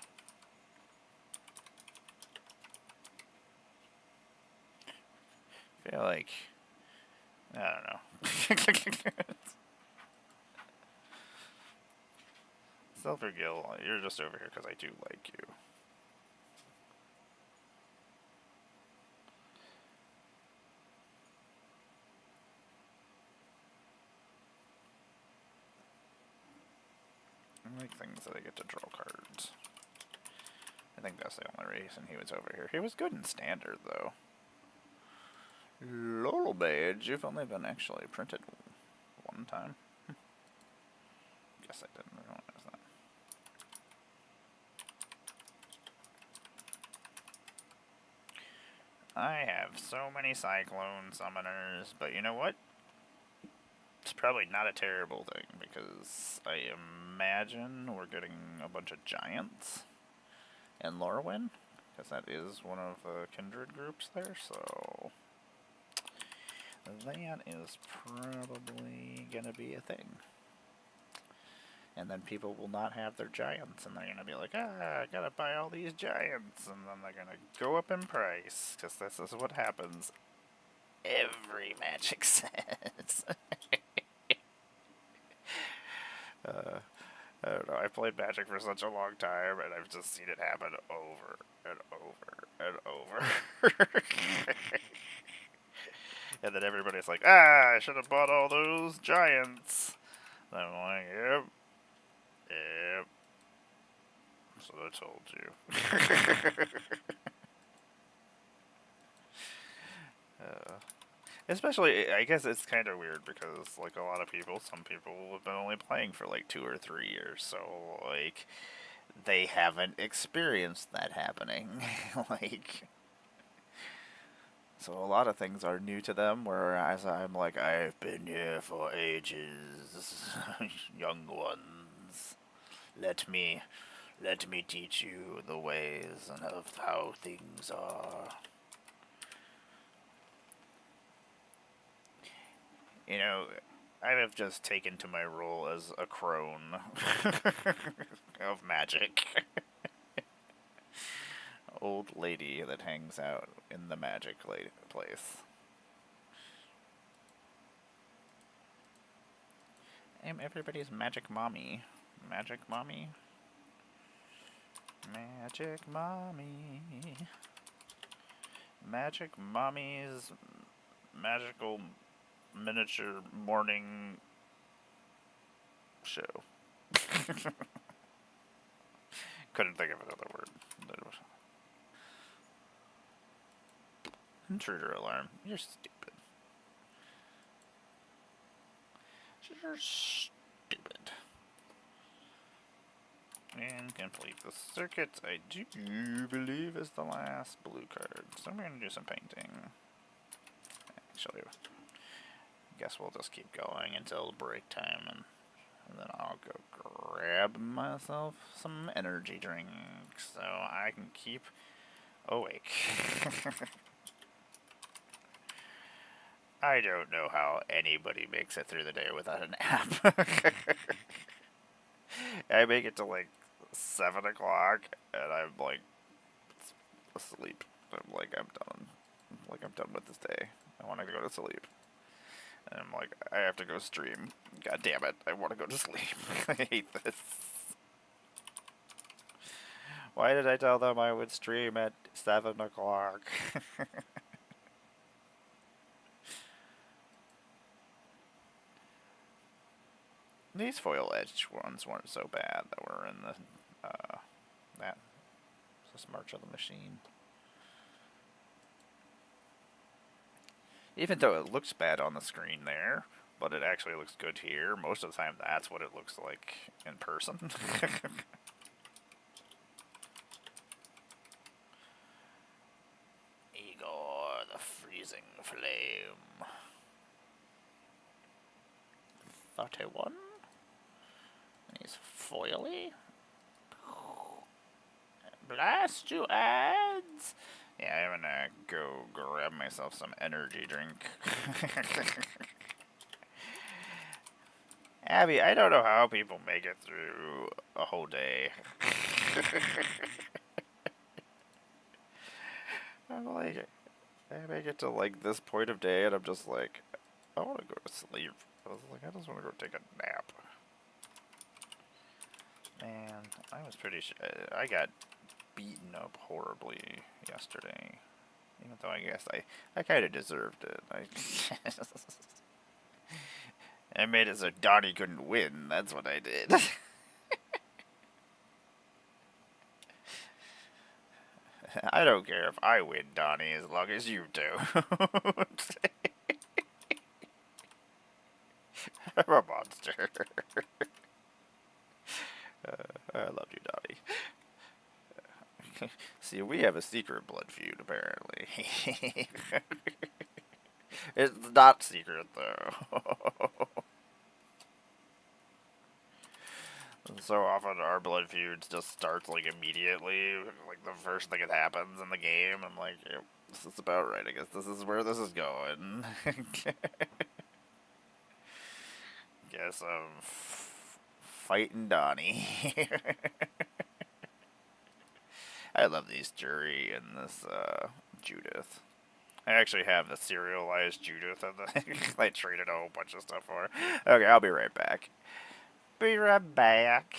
I feel like... I don't know. Silver Gill, you're just over here because I do like you. I like things that I get to draw cards. I think that's the only reason he was over here. He was good in standard, though. Laurel Badge, you've only been actually printed one time. Guess I didn't realize that. I have so many Cyclone Summoners, but you know what? It's probably not a terrible thing, because I imagine we're getting a bunch of Giants in Lorwyn, because that is one of the kindred groups there, so that is probably gonna be a thing. And then people will not have their Giants, and they're gonna be like, I gotta buy all these Giants, and then they're gonna go up in price, because this is what happens every Magic set. I don't know, I played Magic for such a long time, and I've just seen it happen over and over and over. And then everybody's like, I should have bought all those Giants. And I'm like, yep. Yep. So I told you. Especially, I guess it's kind of weird because, like, a lot of people, some people have been only playing for, like, 2 or 3 years, so, like, they haven't experienced that happening. Like, so a lot of things are new to them, whereas I'm like, I've been here for ages, young ones. Let me teach you the ways and of how things are. You know, I have just taken to my role as a crone of magic. Old lady that hangs out in the magic place. I'm everybody's magic mommy. Magic mommy? Magic mommy. Magic mommy's magical miniature morning show. Couldn't think of another word. Intruder alarm. You're stupid. You're stupid. And complete the circuit, I do believe is the last blue card. So I'm going to do some painting. Actually, I guess we'll just keep going until break time, and then I'll go grab myself some energy drinks so I can keep awake. I don't know how anybody makes it through the day without a nap. I make it to like 7 o'clock and I'm like asleep. I'm done. I'm done with this day. I want to go to sleep. And I'm like, I have to go stream. God damn it, I want to go to sleep. I hate this. Why did I tell them I would stream at 7 o'clock? These foil edge ones weren't so bad that were in the, that. This March of the Machine. Even though it looks bad on the screen there, but it actually looks good here, most of the time that's what it looks like in person. Igor, the freezing flame. 31? He's foily. Blast you ads! Yeah, I'm gonna go grab myself some energy drink. Abby, I don't know how people make it through a whole day. I'm like, I make it to like this point of day and I'm just like, I want to go to sleep. I was like, I just want to go take a nap. Man, I was pretty sure I got beaten up horribly yesterday. Even though I guess I kind of deserved it. I made it so Donnie couldn't win. That's what I did. I don't care if I win, Donnie, as long as you do. I'm a monster. I love you, Donnie. See, we have a secret blood feud, apparently. It's not secret, though. So often our blood feuds just starts like immediately, like the first thing that happens in the game. I'm like, yep, this is about right. I guess this is where this is going. Guess I'm fighting Donnie. I love these Jury and this Judith. I actually have the serialized Judith and I traded a whole bunch of stuff for her. Okay, I'll be right back. Be right back.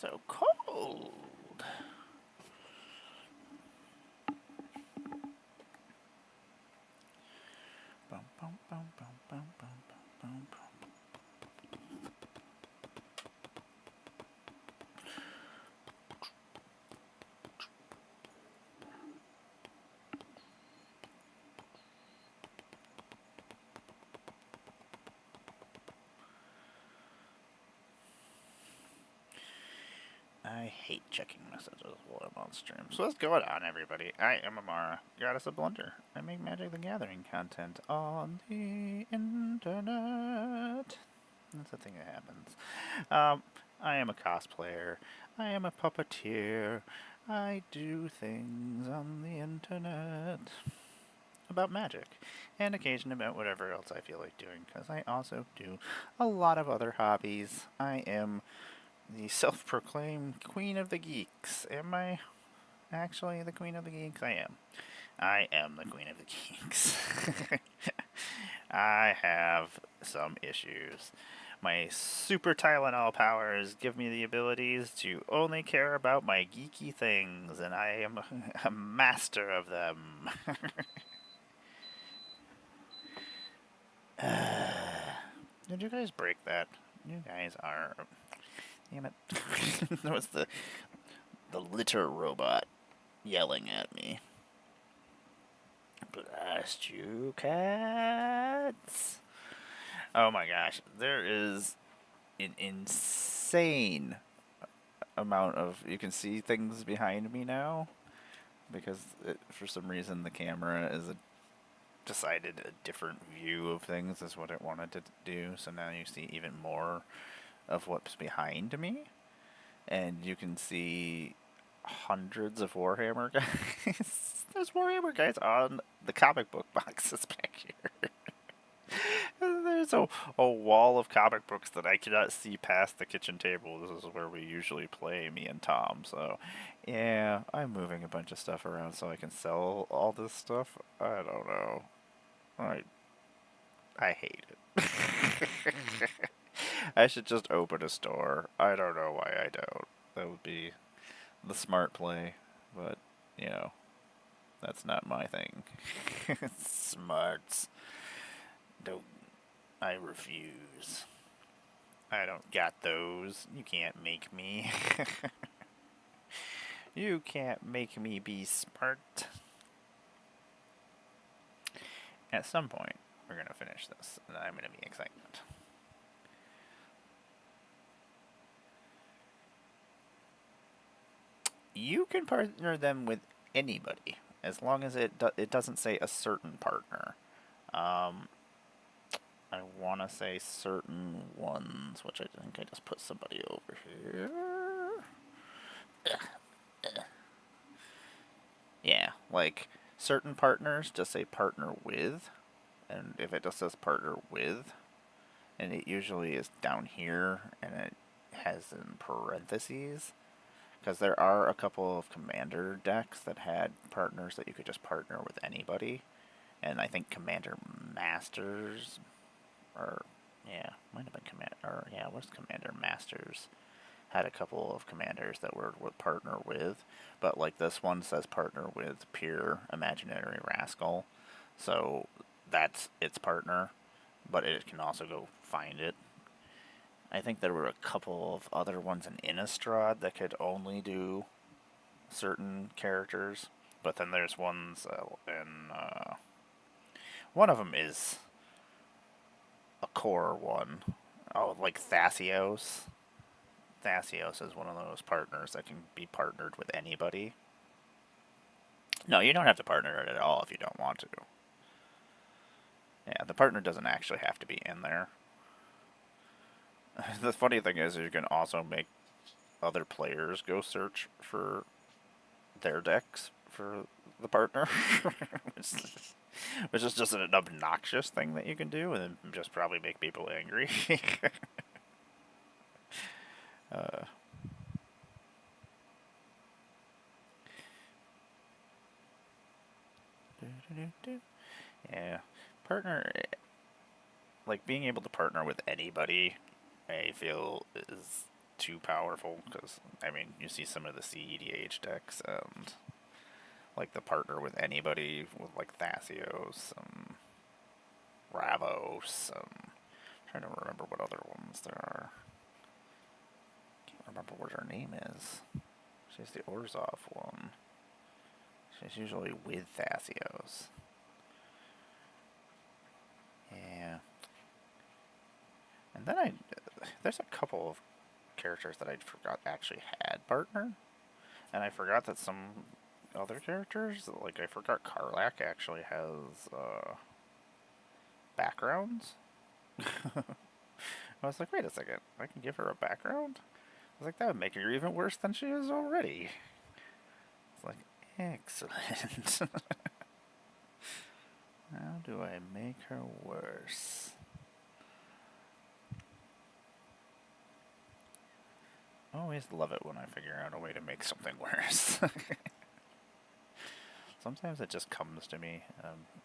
So cold. Bum, bum, bum, bum, bum, bum, bum, bum. I hate checking messages while I'm on stream. So what's going on, everybody? I am Amara, Goddess of Blunder. I make Magic the Gathering content on the internet. That's a thing that happens. I am a cosplayer. I am a puppeteer. I do things on the internet about magic, and occasionally about whatever else I feel like doing, because I also do a lot of other hobbies. I am the self-proclaimed Queen of the Geeks. Am I actually the Queen of the Geeks? I am. I am the Queen of the Geeks. I have some issues. My super Tylenol powers give me the abilities to only care about my geeky things, and I am a master of them. Did you guys break that? You guys are... Damn it. That was the litter robot yelling at me. Blast you, cats! Oh my gosh, there is an insane amount of... You can see things behind me now, because for some reason the camera is decided a different view of things is what it wanted to do, so now you see even more of what's behind me, and you can see hundreds of Warhammer guys. There's Warhammer guys on the comic book boxes back here. There's a wall of comic books that I cannot see past the kitchen table. This is where we usually play, me and Tom. So, yeah, I'm moving a bunch of stuff around so I can sell all this stuff. I don't know. I hate it. I should just open a store. I don't know why I don't. That would be the smart play, but, you know, that's not my thing. Smarts. Don't. I refuse. I don't got those. You can't make me. You can't make me be smart. At some point, we're going to finish this, and I'm going to be excited. You can partner them with anybody, as long as it doesn't say a certain partner. I want to say certain ones, which I think I just put somebody over here. Yeah, like certain partners just say partner with, and if it just says partner with, and it usually is down here, and it has in parentheses, because there are a couple of commander decks that had partners that you could just partner with anybody, and I think Commander Masters, or yeah, might have been what's Commander Masters? Had a couple of commanders that would partner with, but like this one says partner with Pure Imaginary Rascal, so that's its partner, but it can also go find it. I think there were a couple of other ones in Innistrad that could only do certain characters, but then there's ones one of them is a core one. Oh, like Thasios. Thasios is one of those partners that can be partnered with anybody. No, you don't have to partner it at all if you don't want to. Yeah, the partner doesn't actually have to be in there. The funny thing is you can also make other players go search for their decks for the partner, which is just an obnoxious thing that you can do, and then just probably make people angry. Yeah, partner, like being able to partner with anybody, I feel is too powerful, because, I mean, you see some of the CEDH decks, and, like, the partner with anybody, with, like, Thasios, Ravos, I'm trying to remember what other ones there are. Can't remember what her name is. She's the Orzhov one. She's usually with Thasios. Yeah. And then there's a couple of characters that I forgot actually had partner. And I forgot that some other characters, like I forgot Karlak actually has backgrounds. I was like, wait a second, I can give her a background? I was like, that would make her even worse than she is already. It's like, excellent. How do I make her worse? I always love it when I figure out a way to make something worse. Sometimes it just comes to me,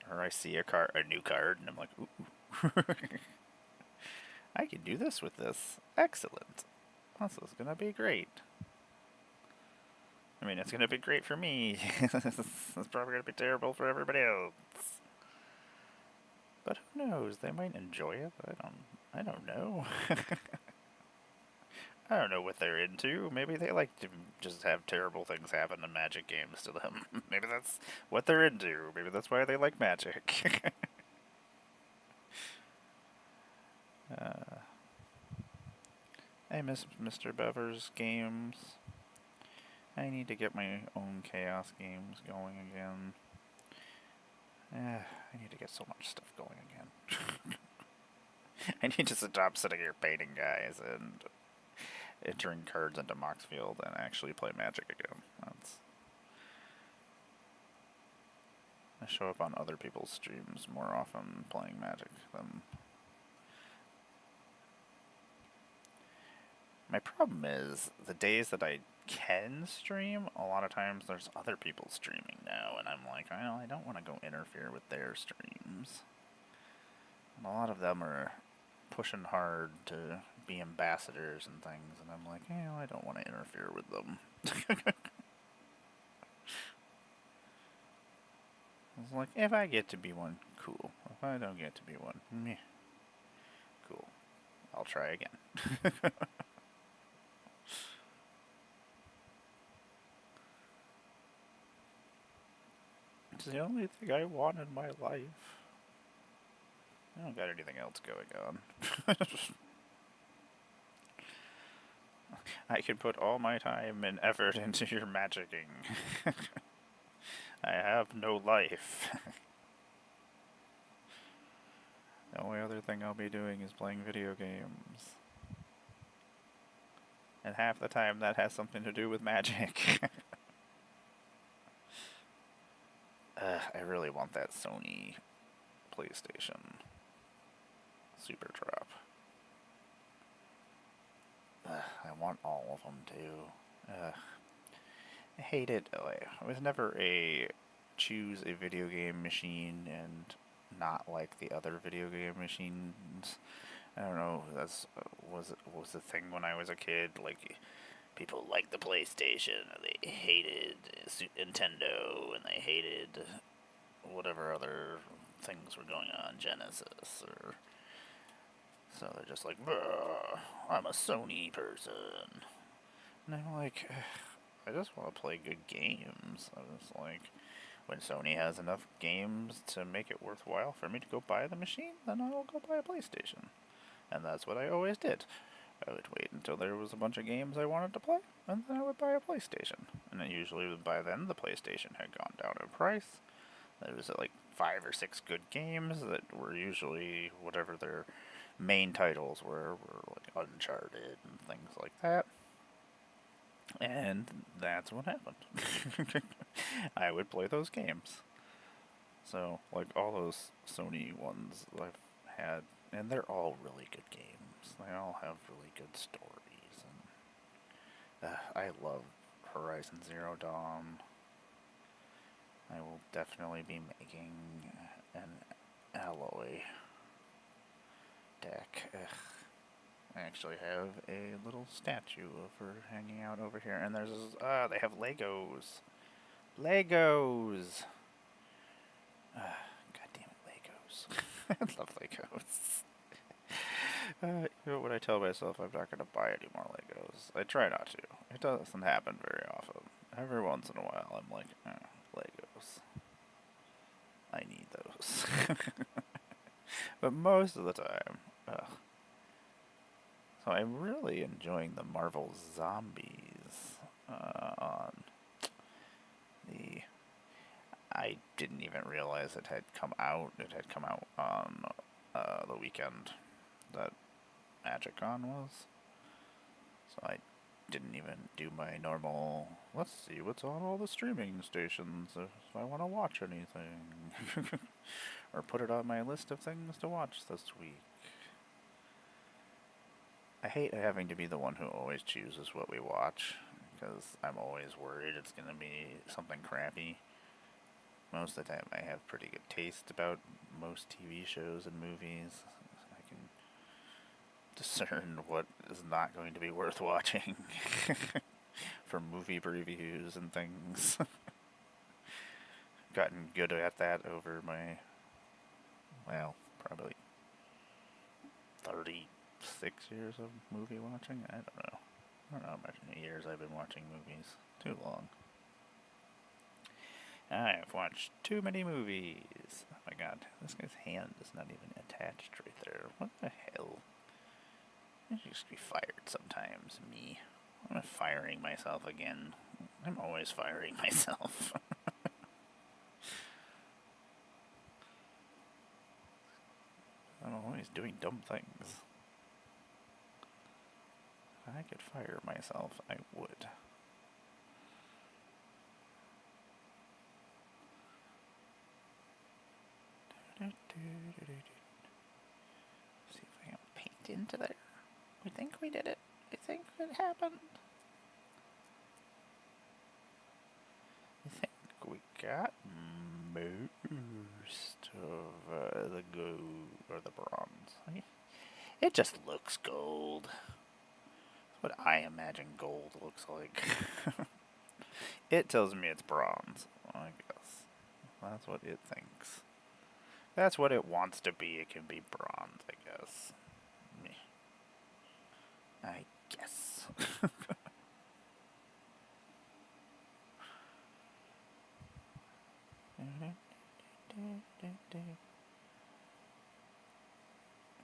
or I see a new card, and I'm like, ooh. I can do this with this. Excellent. This is going to be great. I mean, it's going to be great for me. It's probably going to be terrible for everybody else. But who knows? They might enjoy it. I don't know. I don't know what they're into. Maybe they like to just have terrible things happen in Magic games to them. Maybe that's what they're into. Maybe that's why they like Magic. I miss Mr. Bever's games. I need to get my own Chaos games going again. I need to get so much stuff going again. I need to stop sitting here painting guys and entering cards into Moxfield and actually play Magic again. I show up on other people's streams more often playing Magic than... My problem is, the days that I can stream, a lot of times there's other people streaming now, and I'm like, I don't want to go interfere with their streams. And a lot of them are pushing hard to be ambassadors and things, and I'm like, I don't want to interfere with them. It's like, if I get to be one, cool. If I don't get to be one, meh. Cool. I'll try again. It's the only thing I want in my life. I don't got anything else going on. I can put all my time and effort into your magicking. I have no life. The only other thing I'll be doing is playing video games. And half the time that has something to do with magic. I really want that Sony PlayStation Super Drop. I want all of them too. I hate it. I was never a choose a video game machine and not like the other video game machines. I don't know. That's was the thing when I was a kid. Like, people liked the PlayStation, and they hated Nintendo, and they hated whatever other things were going on, Genesis, or so they're just like, I'm a Sony person, and I'm like, I just want to play good games. I was like, when Sony has enough games to make it worthwhile for me to go buy the machine, then I'll go buy a PlayStation. And that's what I always did. I would wait until there was a bunch of games I wanted to play, and then I would buy a PlayStation. And then usually by then the PlayStation had gone down in price. There was like 5 or 6 good games that were usually whatever their main titles were like Uncharted and things like that. And that's what happened. I would play those games. So, like, all those Sony ones I've had, and they're all really good games. They all have really good stories. And I love Horizon Zero Dawn. I will definitely be making an alloy deck. I actually have a little statue of her hanging out over here, and there's they have Legos. Legos. God damn it, Legos. I love Legos. You know what I tell myself? I'm not going to buy any more Legos. I try not to. It doesn't happen very often. Every once in a while, I'm like, Legos. I need those. But most of the time, so I'm really enjoying the Marvel Zombies on the. I didn't even realize it had come out. It had come out on the weekend that MagicCon was. So I didn't even do my normal, let's see what's on all the streaming stations if I want to watch anything. Or put it on my list of things to watch this week. I hate having to be the one who always chooses what we watch, because I'm always worried it's going to be something crappy. Most of the time I have pretty good taste about most TV shows and movies. I can discern what is not going to be worth watching from movie previews and things. Gotten good at that over my, well, probably 36 years of movie watching. I don't know how many years I've been watching movies. Too long. I've watched too many movies. Oh my god, this guy's hand is not even attached right there. What the hell? I should just be fired sometimes, me. I'm firing myself again. I'm always firing myself. I'm always doing dumb things. If I could fire myself, I would. See if I can paint into there. We think we did it. I think it happened. I think we got most of the gold or the bronze. It just looks gold. That's what I imagine gold looks like. It tells me it's bronze, I guess. That's what it thinks. That's what it wants to be. It can be bronze, I guess. I guess.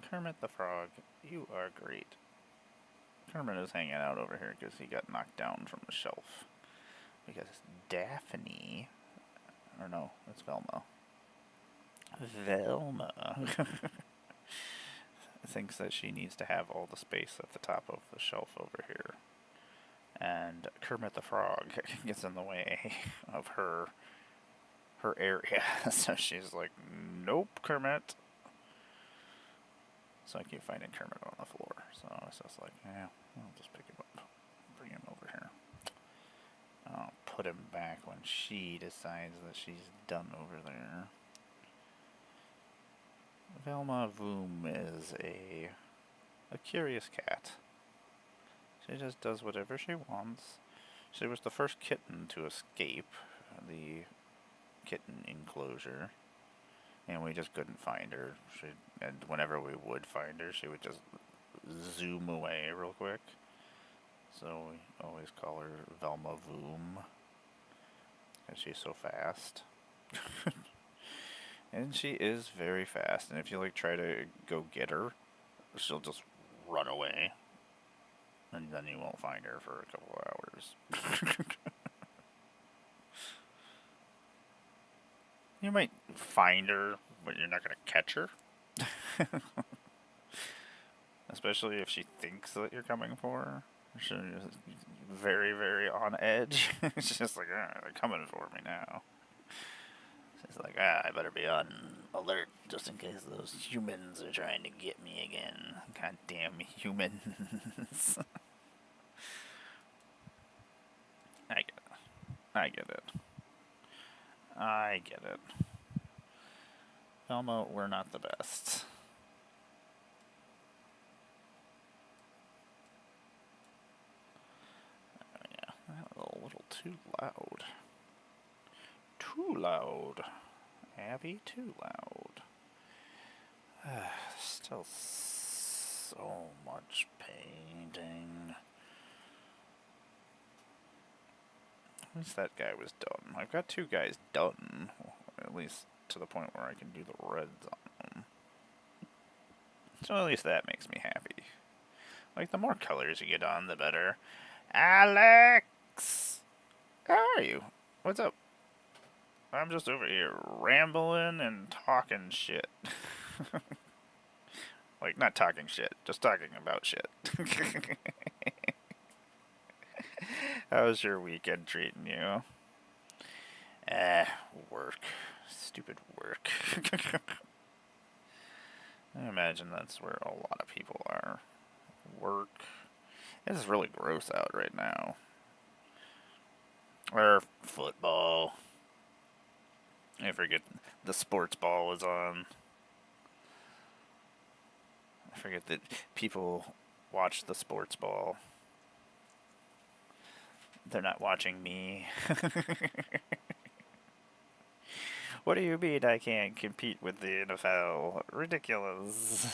Kermit the Frog, you are great. Kermit is hanging out over here because he got knocked down from the shelf. Because Daphne, or no, it's Velma. Velma thinks that she needs to have all the space at the top of the shelf over here. And Kermit the Frog gets in the way of her area. So she's like, nope, Kermit. So I keep finding Kermit on the floor. So it's just like, yeah, I'll just pick him up, bring him over here. I'll put him back when she decides that she's done over there. Velma Voom is a curious cat. She just does whatever she wants. She was the first kitten to escape the kitten enclosure, and we just couldn't find her. And whenever we would find her, she would just zoom away real quick. So we always call her Velma Voom, because she's so fast. And she is very fast, and if you try to go get her, she'll just run away. And then you won't find her for a couple of hours. You might find her, but you're not going to catch her. Especially if she thinks that you're coming for her. She's very, very on edge. She's just like, they're coming for me now. She's like, I better be on alert just in case those humans are trying to get me again. Goddamn humans. I get it. I get it. I get it. Velma, we're not the best. too loud. Too loud. Abby, too loud. Still so much painting. At least that guy was done. I've got 2 guys done. At least to the point where I can do the reds on them. So at least that makes me happy. Like, the more colors you get on, the better. Alex! How are you? What's up? I'm just over here rambling and talking shit. Like, not talking shit, just talking about shit. How's your weekend treating you? Work. Stupid work. I imagine that's where a lot of people are. Work. It's really gross out right now. Or football. I forget the sports ball is on. I forget that people watch the sports ball. They're not watching me. What do you mean I can't compete with the NFL? Ridiculous.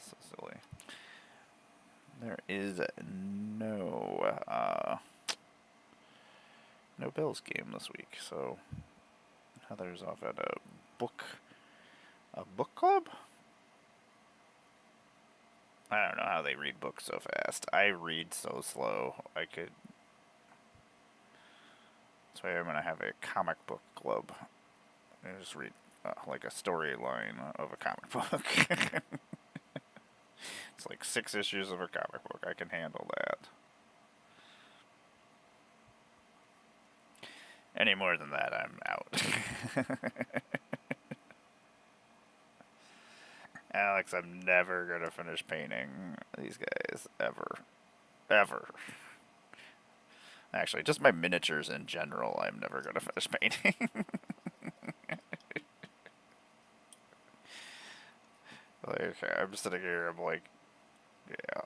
So silly. There is no Bills game this week, so Heather's off at a book club? I don't know how they read books so fast. I read so slow. That's why I'm gonna have a comic book club. I just read like a storyline of a comic book. It's like 6 issues of a comic book. I can handle that. Any more than that, I'm out. Alex, I'm never gonna finish painting these guys. Ever. Ever. Actually, just my miniatures in general, I'm never gonna finish painting. Like, I'm sitting here, I'm like, yeah.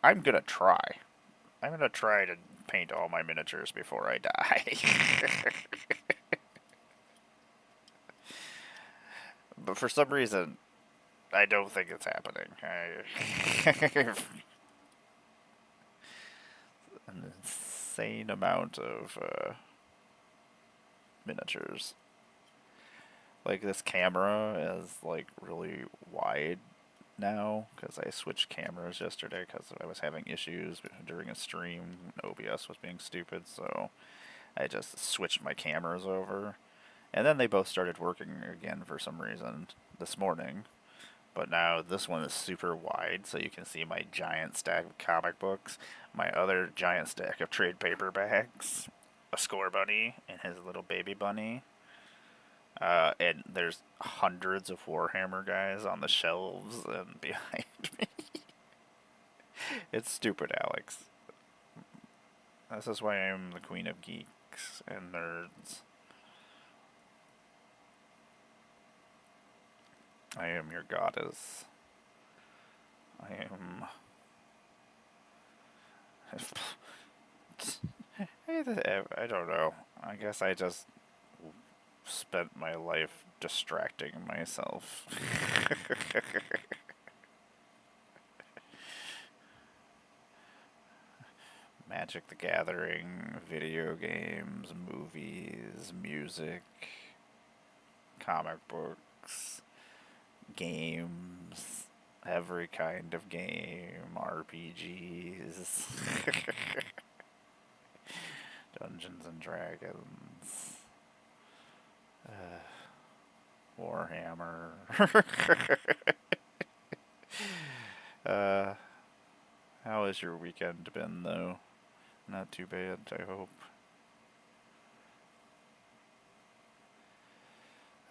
I'm gonna try. I'm gonna try to paint all my miniatures before I die. But for some reason, I don't think it's happening. An insane amount of miniatures. Like, this camera is like really wide now because I switched cameras yesterday because I was having issues during a stream. OBS was being stupid, so I just switched my cameras over. And then they both started working again for some reason this morning. But now this one is super wide, so you can see my giant stack of comic books, my other giant stack of trade paperbacks, a score bunny, and his little baby bunny. And there's hundreds of Warhammer guys on the shelves and behind me. It's stupid, Alex. This is why I'm the queen of geeks and nerds. I am your goddess. I am... I don't know. I guess I just spent my life distracting myself. Magic the Gathering, video games, movies, music, comic books, games, every kind of game, RPGs, Dungeons and Dragons, Warhammer. How has your weekend been, though? Not too bad, I hope.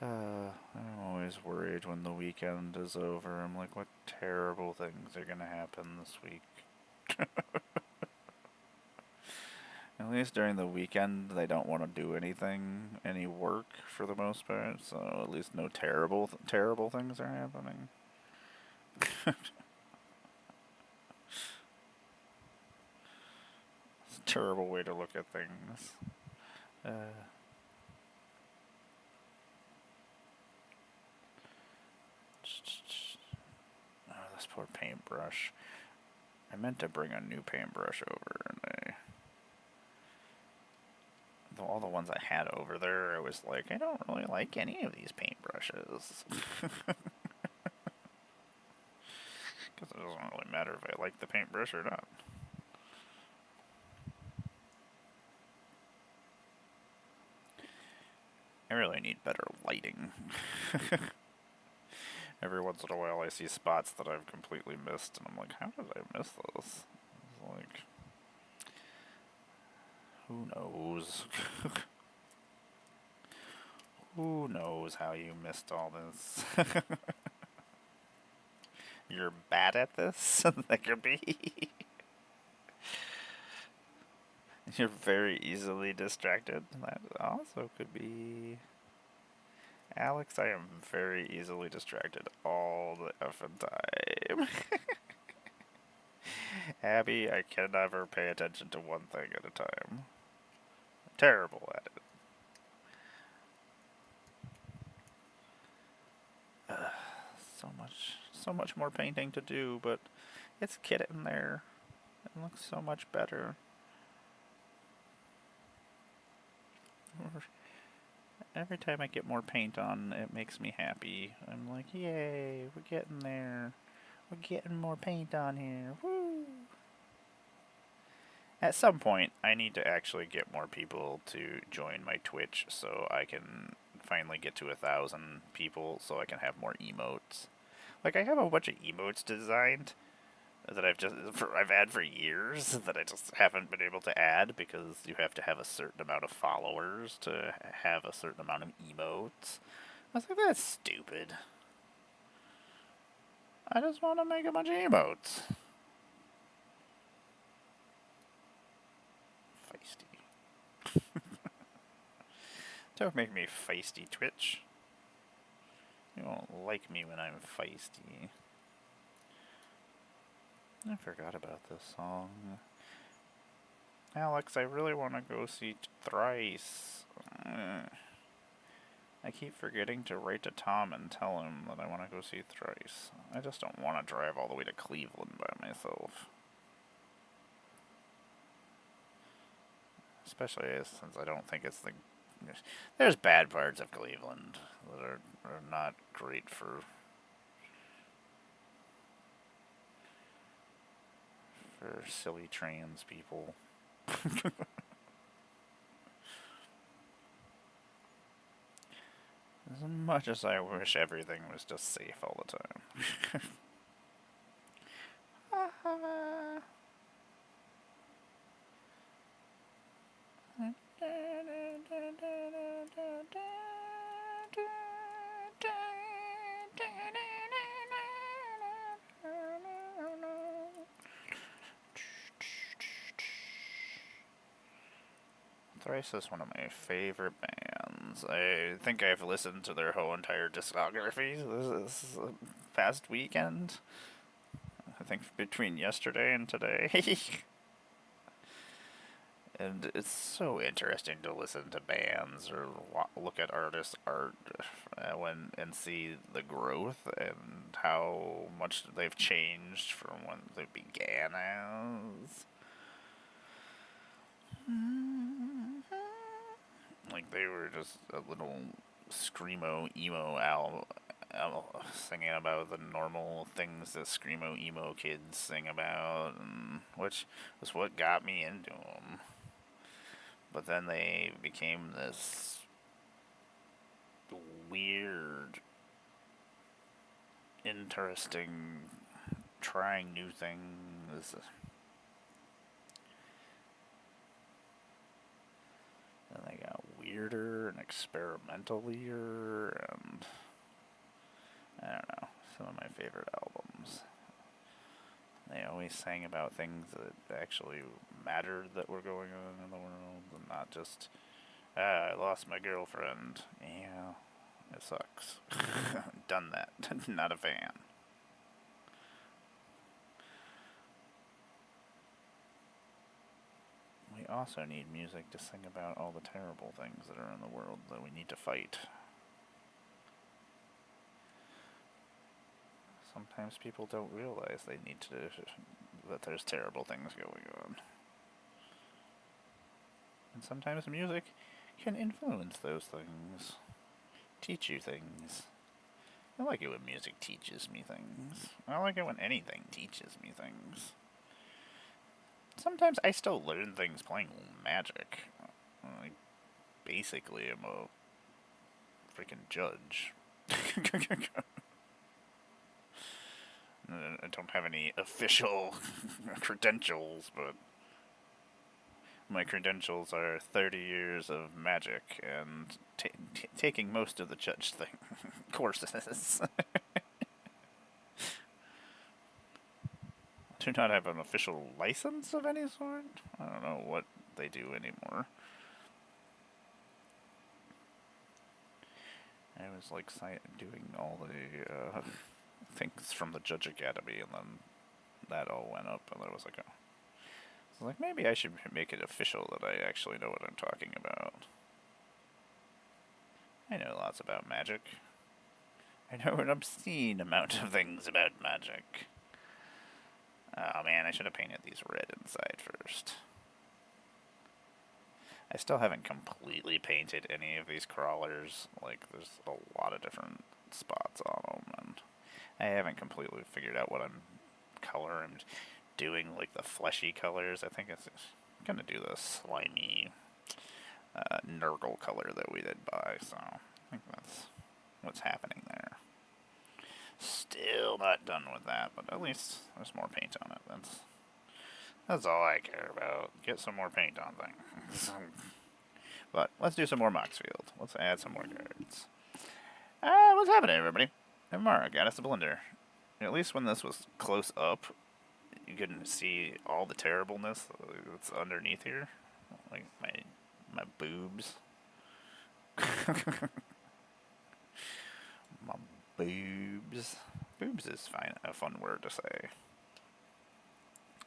I'm always worried when the weekend is over. I'm like, what terrible things are gonna happen this week? At least during the weekend, they don't want to do any work for the most part, so at least no terrible things are happening. It's a terrible way to look at things. Oh, this poor paintbrush. I meant to bring a new paintbrush over, and all the ones I had over there, I was like, I don't really like any of these paintbrushes. Because it doesn't really matter if I like the paintbrush or not. I really need better lighting. Every once in a while I see spots that I've completely missed, and I'm like, how did I miss this? It's like, who knows? Who knows how you missed all this? You're bad at this? That could be. You're very easily distracted. That also could be. Alex, I am very easily distracted all the effing time. Abby, I can never pay attention to one thing at a time. I'm terrible at it. So much more painting to do, but it's getting there. It looks so much better. Every time I get more paint on, it makes me happy. I'm like, yay, we're getting there. We're getting more paint on here. Woo! At some point, I need to actually get more people to join my Twitch so I can finally get to 1,000 people so I can have more emotes. Like, I have a bunch of emotes designed that I've had for years that I just haven't been able to add because you have to have a certain amount of followers to have a certain amount of emotes. I was like, that's stupid. I just want to make a bunch of emotes. Feisty. Don't make me feisty, Twitch. You won't like me when I'm feisty. I forgot about this song. Alex, I really want to go see Thrice. I keep forgetting to write to Tom and tell him that I want to go see Thrice. I just don't want to drive all the way to Cleveland by myself. Especially since I don't think it's the... There's bad parts of Cleveland that are not great for silly trans people. As much as I wish everything was just safe all the time. Thrice is one of my favorite bands. I think I've listened to their whole entire discography this past weekend. I think between yesterday and today. And it's so interesting to listen to bands or look at artists' art and see the growth and how much they've changed from when they began as. Like, they were just a little screamo emo singing about the normal things that screamo emo kids sing about, and which was what got me into them. But then they became this weird, interesting, trying new things. And they got weirder and experimentalier, and I don't know, some of my favorite albums. They always sang about things that actually mattered that were going on in the world, and not just, I lost my girlfriend. Yeah, it sucks. Done that. Not a fan. we also need music to sing about all the terrible things that are in the world that we need to fight. Sometimes people don't realize they need to, that there's terrible things going on. And sometimes music can influence those things, teach you things. I like it when music teaches me things. I like it when anything teaches me things. Sometimes I still learn things playing Magic. I basically am a freaking judge. I don't have any official credentials, but my credentials are 30 years of Magic and taking most of the judge thing courses. Do not have an official license of any sort. I don't know what they do anymore. I was like doing all the things from the Judge Academy, and then that all went up, and I was like, oh. So like, maybe I should make it official that I actually know what I'm talking about. I know lots about Magic. I know an obscene amount of things about Magic. Oh man, I should have painted these red inside first. I still haven't completely painted any of these crawlers. Like, there's a lot of different spots on them, and I haven't completely figured out what color I'm doing, like the fleshy colors. I think it's gonna do the slimy Nurgle color that we did buy, so I think that's what's happening there. Still not done with that, but at least there's more paint on it. That's all I care about. Get some more paint on things. But let's do some more Moxfield. Let's add some more cards. What's happening, everybody? Mara got us a blender. At least when this was close up, you couldn't see all the terribleness that's underneath here. Like my boobs. My boobs. Boobs is fine, a fun word to say.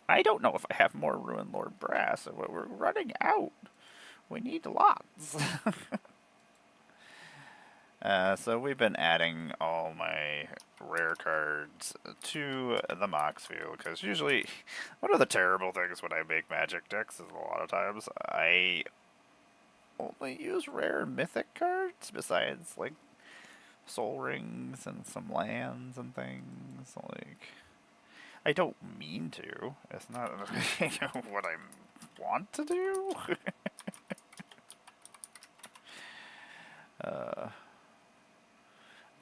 I don't know if I have more Ruin Lord Brass. We're running out. We need lots. So we've been adding all my rare cards to the Moxfield, because usually one of the terrible things when I make Magic decks is a lot of times I only use rare mythic cards besides like Soul Rings and some lands and things. Like, I don't mean to. It's not what I want to do.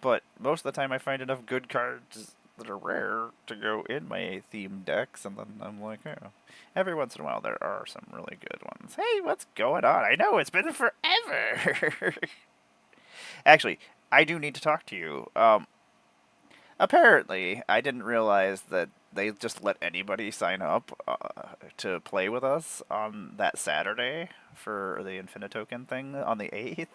But most of the time I find enough good cards that are rare to go in my theme decks, and then I'm like, oh. Every once in a while there are some really good ones. Hey, what's going on? I know, it's been forever! Actually, I do need to talk to you. Apparently, I didn't realize that they just let anybody sign up to play with us on that Saturday for the Infinitoken thing on the 8th.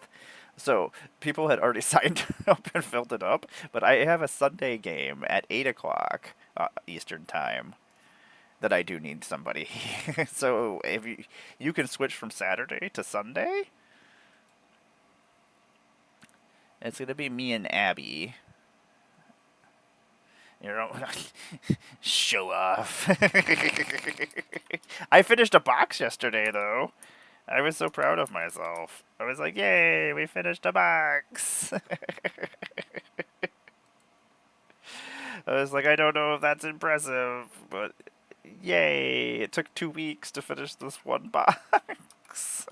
So, people had already signed up and filled it up, but I have a Sunday game at 8 o'clock Eastern Time that I do need somebody. So, if you can switch from Saturday to Sunday, it's going to be me and Abby. You know, show off. I finished a box yesterday, though. I was so proud of myself. I was like, yay, we finished a box. I was like, I don't know if that's impressive, but yay, it took 2 weeks to finish this one box.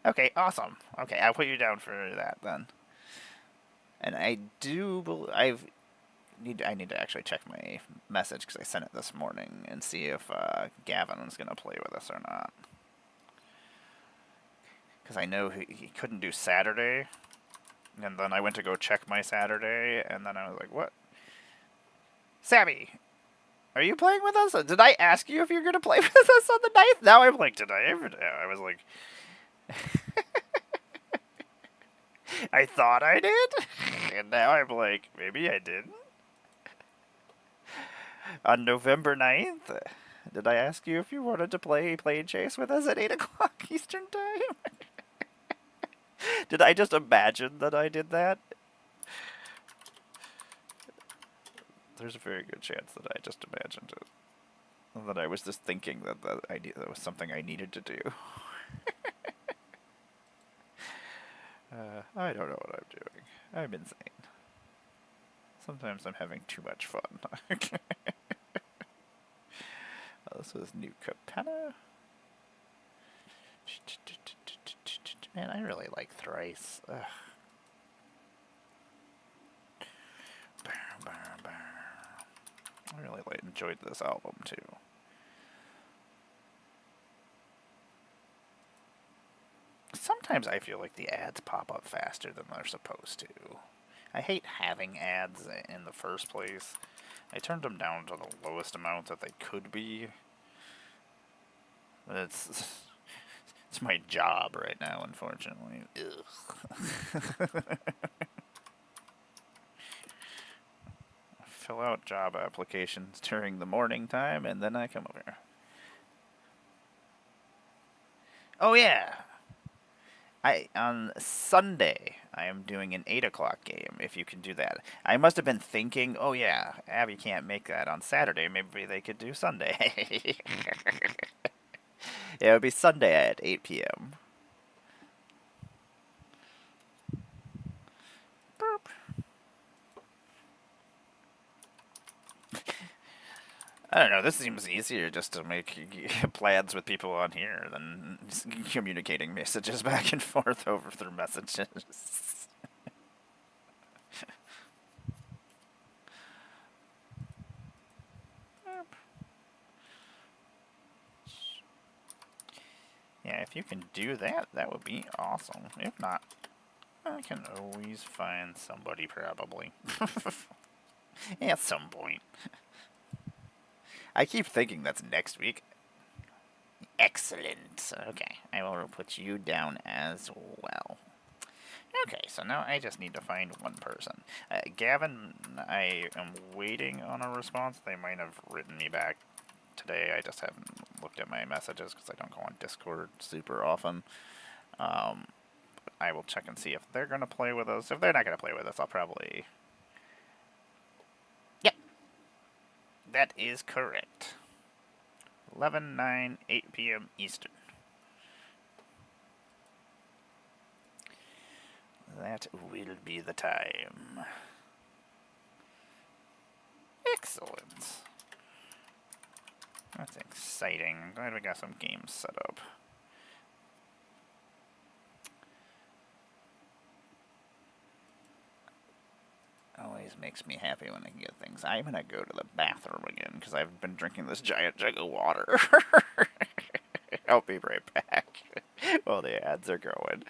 Okay, awesome. Okay, I'll put you down for that then. And I need to actually check my message because I sent it this morning and see if Gavin's going to play with us or not. Because I know he couldn't do Saturday, and then I went to go check my Saturday, and then I was like, what? Sammy, are you playing with us? Did I ask you if you're going to play with us on the 9th? Now I'm like, did I ever? I was like... I thought I did, and now I'm like, maybe I didn't. On November 9th, did I ask you if you wanted to play Plane Chase with us at 8 o'clock Eastern Time? Did I just imagine that I did that? There's a very good chance that I just imagined it. That I was just thinking that was something I needed to do. I don't know what I'm doing. I'm insane. Sometimes I'm having too much fun. Oh, this was New Capenna. Man, I really like Thrice. Ugh. I really enjoyed this album too. Sometimes I feel like the ads pop up faster than they're supposed to. I hate having ads in the first place. I turned them down to the lowest amount that they could be. But it's my job right now, unfortunately. Fill out job applications during the morning time, and then I come over. Oh yeah, on Sunday I am doing an 8 o'clock game. If you can do that, I must have been thinking, oh yeah, Abby can't make that on Saturday. Maybe they could do Sunday. It would be Sunday at 8 p.m. Boop. I don't know, this seems easier just to make plans with people on here than communicating messages back and forth over through messages. Yeah, if you can do that, that would be awesome. If not, I can always find somebody probably. At some point. I keep thinking that's next week. Excellent. Okay, I will put you down as well. Okay, so now I just need to find one person. Gavin, I am waiting on a response. They might have written me back today. I just haven't looked at my messages because I don't go on Discord super often. I will check and see if they're going to play with us. If they're not going to play with us, I'll probably... Yep. That is correct. 11, 9, 8 p.m. Eastern. That will be the time. Excellent. That's exciting. I'm glad we got some games set up. Always makes me happy when I can get things. I'm gonna go to the bathroom again because I've been drinking this giant jug of water. I'll be right back while the ads are going.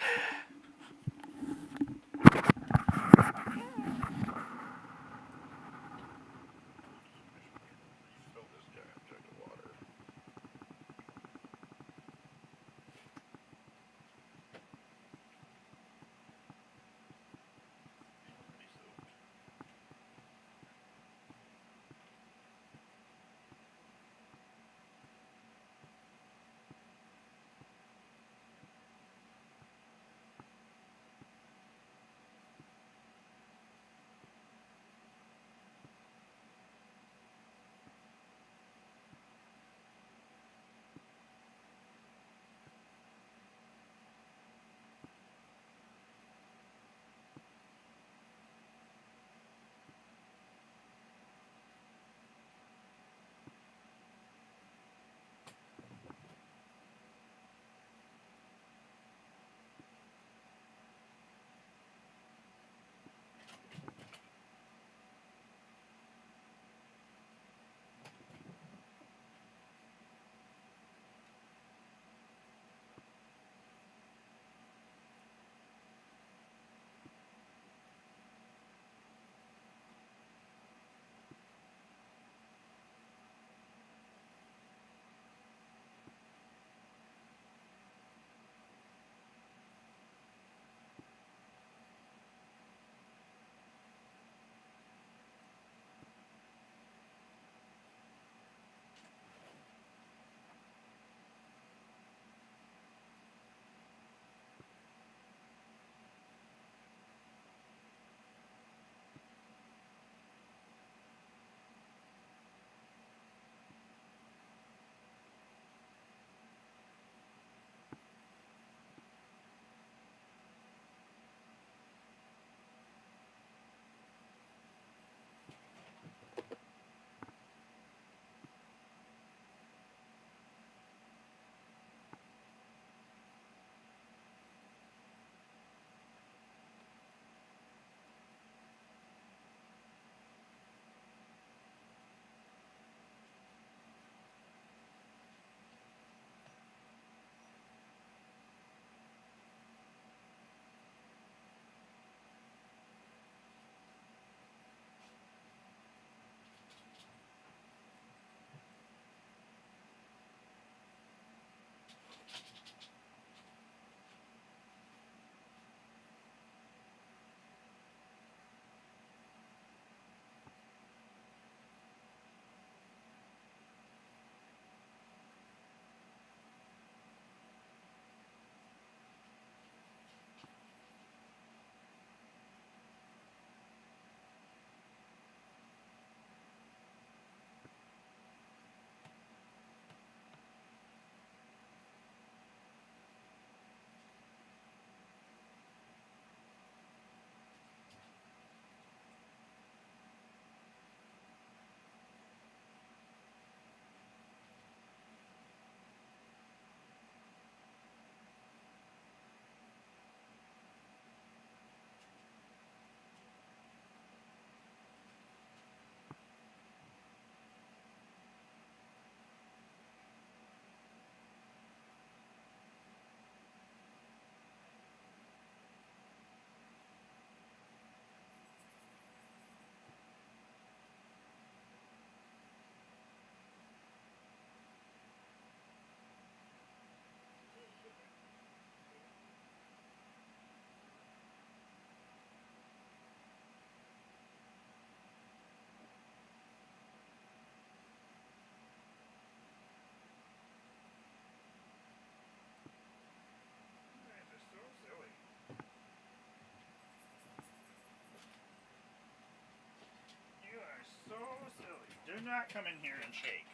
not come in here and shake.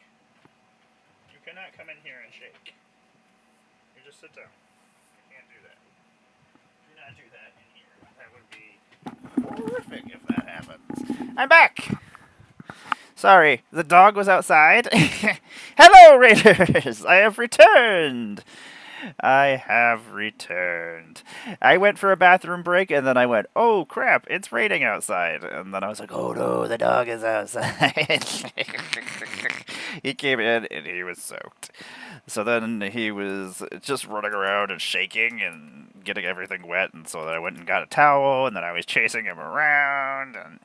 You cannot come in here and shake. You just sit down. You can't do that. Do not do that in here. That would be horrific if that happens. I'm back! Sorry, the dog was outside. Hello, Raiders! I have returned! I have returned. I went for a bathroom break, and then I went, oh crap, it's raining outside. And then I was like, oh no, the dog is outside. He came in, and he was soaked. So then he was just running around and shaking and getting everything wet, and so then I went and got a towel, and then I was chasing him around, and...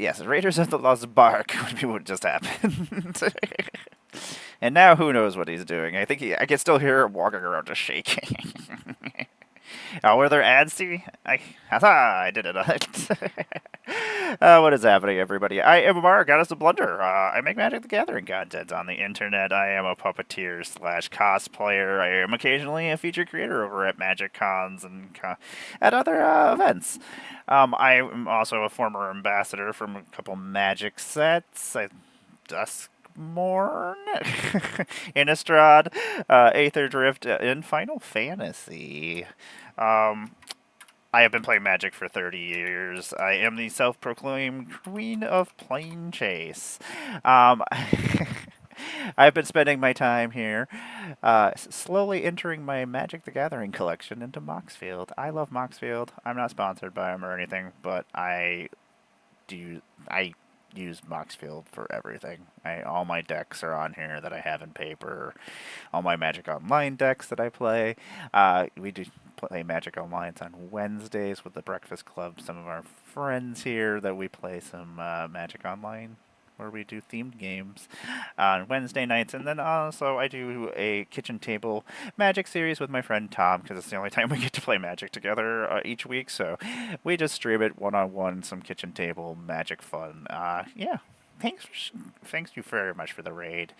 yes, Raiders of the Lost Bark would be what just happened. And now who knows what he's doing. I can still hear him walking around just shaking. Oh, were there ads? See? I did it. What is happening, everybody? I am Amar, Goddess of Blunder. I make Magic the Gathering content on the internet. I am a puppeteer / cosplayer. I am occasionally a featured creator over at Magic Cons and at other events. I am also a former ambassador from a couple Magic sets. Duskmorn, Innistrad, Aether Drift, and Final Fantasy. I have been playing Magic for 30 years. I am the self-proclaimed Queen of Plane Chase. I've been spending my time here, slowly entering my Magic the Gathering collection into Moxfield. I love Moxfield. I'm not sponsored by them or anything, but I use Moxfield for everything. All my decks are on here that I have in paper. All my Magic Online decks that I play. We do play Magic Online on Wednesdays with the Breakfast Club. Some of our friends here that we play some Magic Online where we do themed games on Wednesday nights. And then also I do a kitchen table Magic series with my friend Tom, because it's the only time we get to play Magic together each week. So we just stream it one-on-one, some kitchen table Magic fun. Yeah. Thanks you very much for the raid.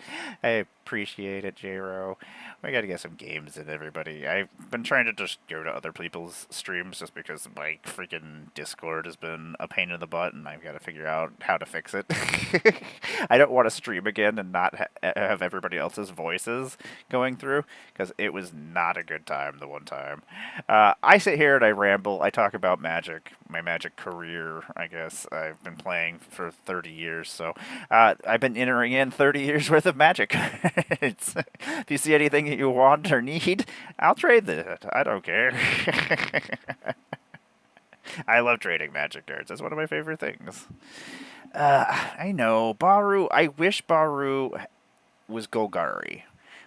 I appreciate it, J-Ro. We gotta get some games in, everybody. I've been trying to just go to other people's streams just because my freaking Discord has been a pain in the butt, and I've got to figure out how to fix it. I don't want to stream again and not have everybody else's voices going through, because it was not a good time the one time. I sit here and I ramble. I talk about Magic, my Magic career, I guess. I've been playing for 30 years, so I've been entering in 30 years worth of Magic. If you see anything that you want or need, I'll trade it. I don't care. I love trading Magic cards. That's one of my favorite things. I know. Baru. I wish Baru was Golgari.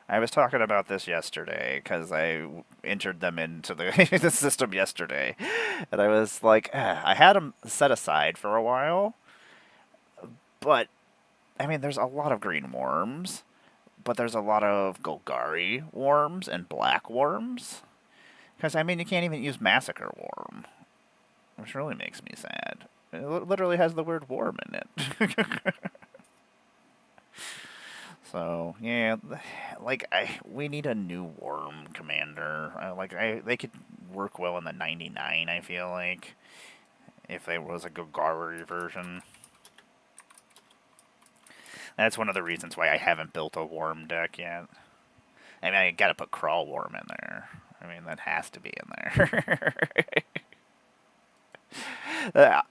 I was talking about this yesterday because I entered them into the system yesterday. And I was like, I had them set aside for a while. But, I mean, there's a lot of green worms, but there's a lot of Golgari worms and black worms. Because, I mean, you can't even use Massacre Worm, which really makes me sad. It literally has the word worm in it. So, yeah, like, we need a new worm commander. They could work well in the 99, I feel like, if there was a Golgari version. That's one of the reasons why I haven't built a worm deck yet. I mean, I gotta put Crawl Worm in there. I mean, that has to be in there.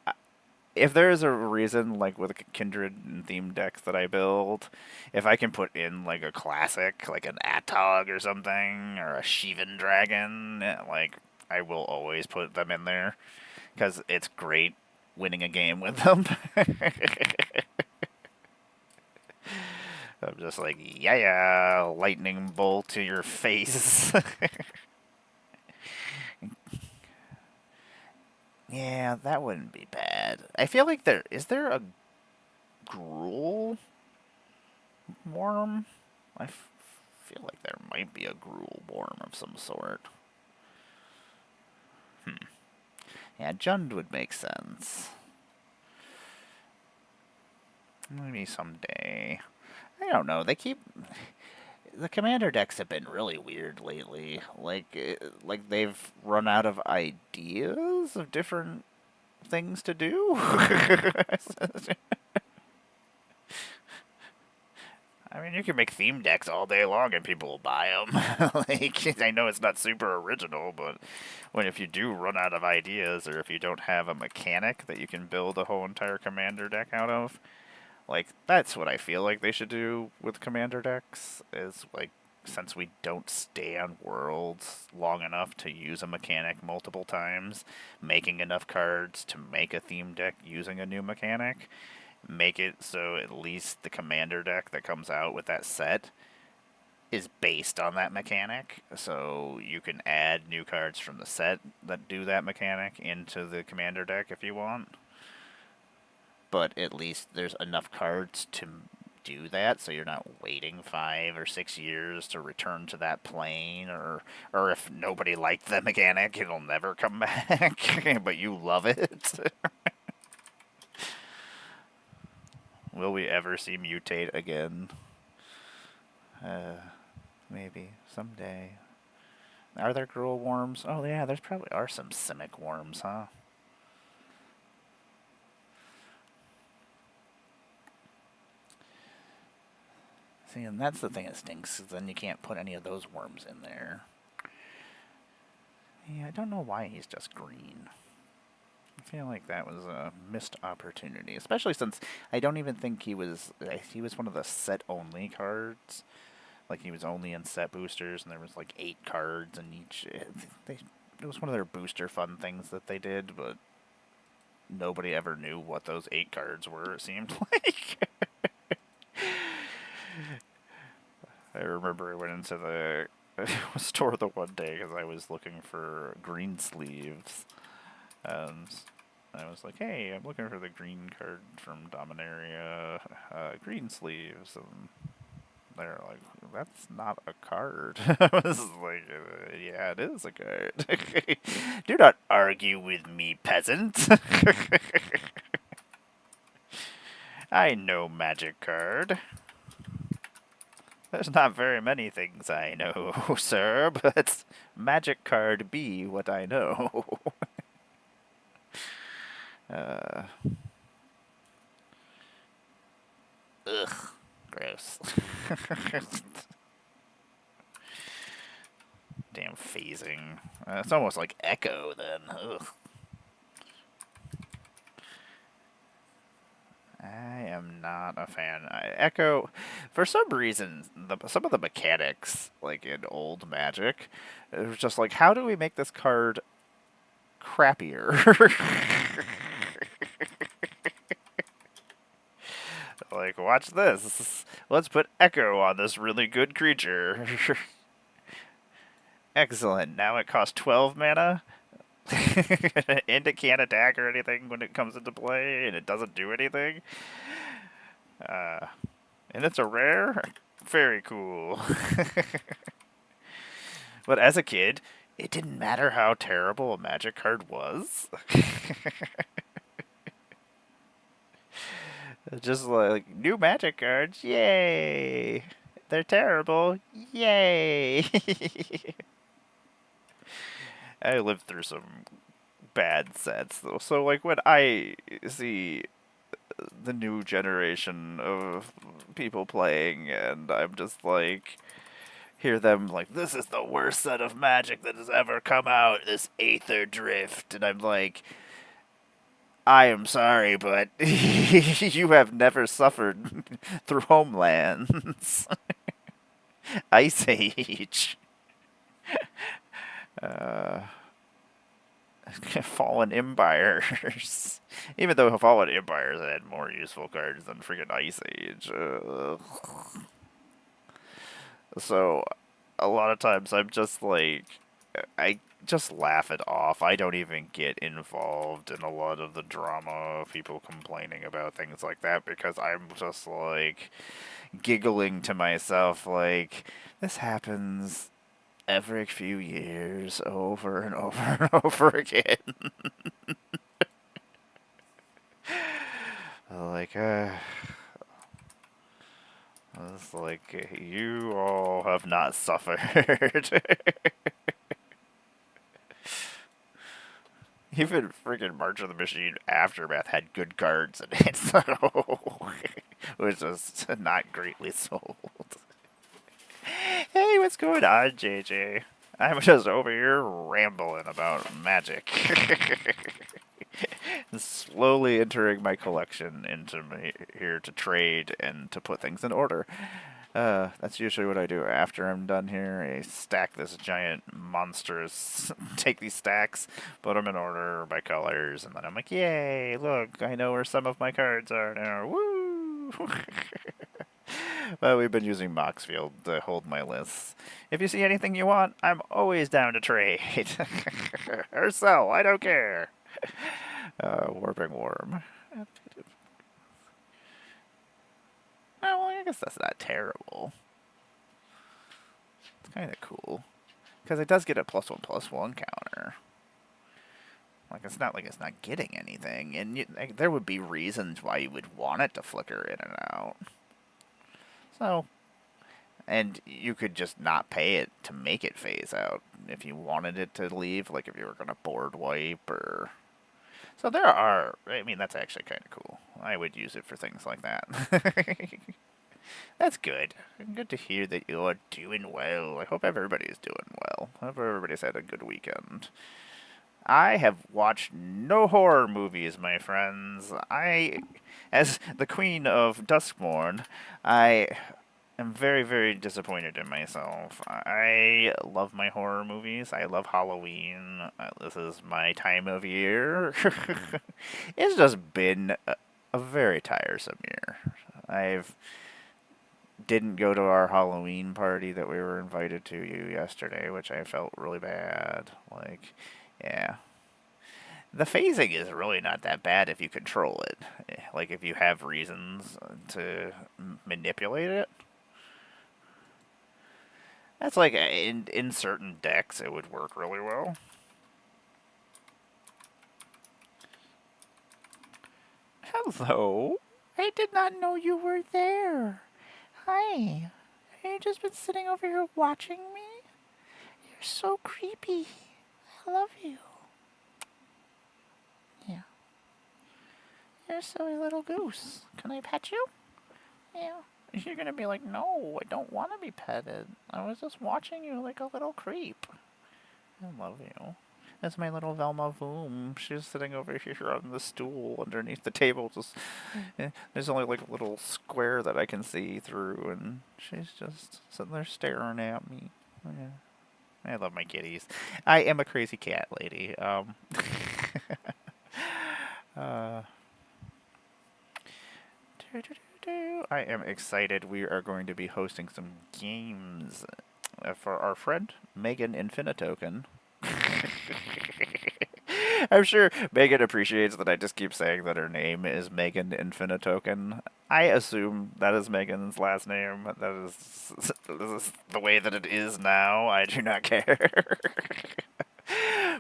If there is a reason, like with Kindred and themed decks that I build, if I can put in like a classic, like an Atog or something, or a Shivan Dragon, like, I will always put them in there, because it's great winning a game with them. I'm just like, yeah, lightning bolt to your face. Yeah, that wouldn't be bad. I feel like is there a Gruul worm? I feel like there might be a Gruul worm of some sort. Yeah, Jund would make sense. Maybe someday. I don't know. The commander decks have been really weird lately. Like they've run out of ideas of different things to do. I mean, you can make theme decks all day long and people will buy them. Like, I know it's not super original, but if you do run out of ideas, or if you don't have a mechanic that you can build a whole entire commander deck out of, like, that's what I feel like they should do with commander decks, is, like, since we don't stay on worlds long enough to use a mechanic multiple times, making enough cards to make a theme deck using a new mechanic, make it so at least the commander deck that comes out with that set is based on that mechanic, so you can add new cards from the set that do that mechanic into the commander deck if you want. But at least there's enough cards to do that, so you're not waiting 5 or 6 years to return to that plane, or if nobody liked the mechanic, it'll never come back, but you love it. Will we ever see mutate again? Maybe someday. Are there gruel worms? Oh yeah, there's probably are some simic worms, huh? See, and that's the thing that stinks, is then you can't put any of those worms in there. Yeah, I don't know why he's just green. I feel like that was a missed opportunity, especially since I don't even think he was one of the set-only cards. Like, he was only in set boosters, and there was like 8 cards in each. It was one of their booster fun things that they did, but nobody ever knew what those 8 cards were, it seemed like. I remember I went into the store the one day because I was looking for green sleeves, and I was like, hey, I'm looking for the green card from Dominaria, green sleeves, and they're like, that's not a card. I was like, yeah, it is a card. Do not argue with me, peasant. I know magic card. There's not very many things I know, sir, but magic card be what I know. Ugh, gross. Damn phasing. It's almost like Echo then. Ugh. I am not a fan. Echo, for some reason, some of the mechanics, like in old Magic, it was just like, how do we make this card crappier? Like, watch this. Let's put Echo on this really good creature. Excellent. Now it costs 12 mana. And it can't attack or anything when it comes into play, and it doesn't do anything. And it's a rare? Very cool. But as a kid, it didn't matter how terrible a magic card was. Just like, new magic cards, yay! They're terrible, yay! I lived through some bad sets, though. So, like, when I see the new generation of people playing, and I'm just like, hear them like, this is the worst set of Magic that has ever come out, this Aether Drift, and I'm like, I am sorry, but you have never suffered through Homelands. Ice Age. Fallen Empires. Even though Fallen Empires had more useful cards than freaking Ice Age. So, a lot of times I'm just like, I just laugh it off. I don't even get involved in a lot of the drama of people complaining about things like that because I'm just like giggling to myself like, this happens every few years over and over and over again. Like, it's like, you all have not suffered. Even freaking March of the Machine Aftermath had good cards in it, so which was not greatly sold. Hey, what's going on, JJ? I'm just over here rambling about magic. Slowly entering my collection into here to trade and to put things in order. That's usually what I do after I'm done here. I stack this giant monstrous, take these stacks, put them in order by colors, and then I'm like, yay, look, I know where some of my cards are now. Woo! Well, we've been using Moxfield to hold my lists. If you see anything you want, I'm always down to trade. Or sell, I don't care. Warping Worm. Oh, well, I guess that's not terrible. It's kind of cool. Because it does get a +1/+1 counter. Like, it's not like it's not getting anything. And like, there would be reasons why you would want it to flicker in and out. So, and you could just not pay it to make it phase out if you wanted it to leave, like if you were going to board wipe or... So there are... I mean, that's actually kind of cool. I would use it for things like that. That's good. Good to hear that you're doing well. I hope everybody's doing well. I hope everybody's had a good weekend. I have watched no horror movies, my friends. As the queen of Duskmorn, I am very, very disappointed in myself. I love my horror movies. I love Halloween. This is my time of year. It's just been a very tiresome year. I've didn't go to our Halloween party that we were invited to yesterday, which I felt really bad. Like, yeah. The phasing is really not that bad if you control it. Like, if you have reasons to manipulate it. That's like, in certain decks, it would work really well. Hello. I did not know you were there. Hi. Have you just been sitting over here watching me? You're so creepy. I love you. Yeah. You're a silly little goose. Can I pet you? Yeah. You're gonna be like, no, I don't want to be petted. I was just watching you like a little creep. I love you. That's my little Velma Voom. She's sitting over here on the stool underneath the table. Just there's only like a little square that I can see through, and she's just sitting there staring at me. Yeah. I love my kitties. I am a crazy cat lady. I am excited. We are going to be hosting some games for our friend Megan Infinitoken. I'm sure Megan appreciates that I just keep saying that her name is Megan Infinitoken. I assume that is Megan's last name. This is the way that it is now. I do not care.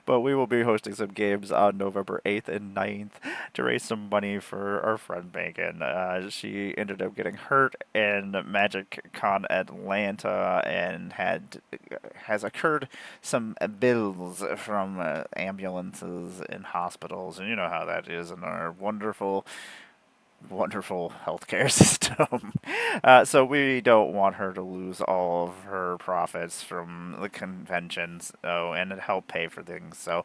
But we will be hosting some games on November 8th and 9th to raise some money for our friend Megan. She ended up getting hurt in Magic Con Atlanta and has incurred some bills from ambulances in hospitals, and you know how that is in our wonderful healthcare system. So we don't want her to lose all of her profits from the conventions, and help pay for things. So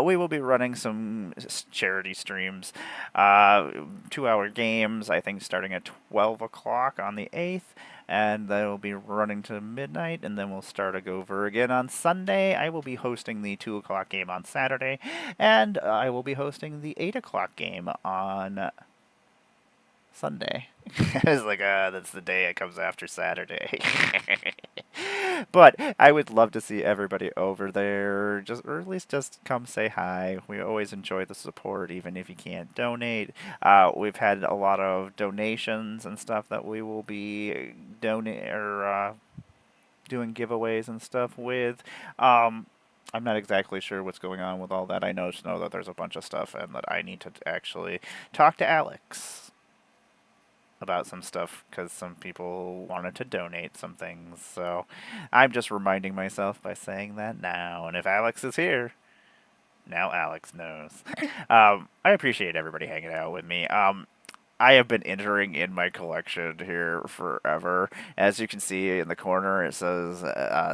we will be running some charity streams, 2-hour games, I think starting at 12 o'clock on the 8th. And they will be running to midnight, and then we'll start over again on Sunday. I will be hosting the 2 o'clock game on Saturday, and I will be hosting the 8 o'clock game on Sunday. It's like, that's the day it comes after Saturday. But I would love to see everybody over there, or at least just come say hi. We always enjoy the support, even if you can't donate. We've had a lot of donations and stuff that we will be doing giveaways and stuff with. I'm not exactly sure what's going on with all that. I just know that there's a bunch of stuff and that I need to actually talk to Alex about some stuff because some people wanted to donate some things. So I'm just reminding myself by saying that now. And if Alex is here, Now Alex knows. I appreciate everybody hanging out with me. I have been entering in my collection here forever. As you can see in the corner, it says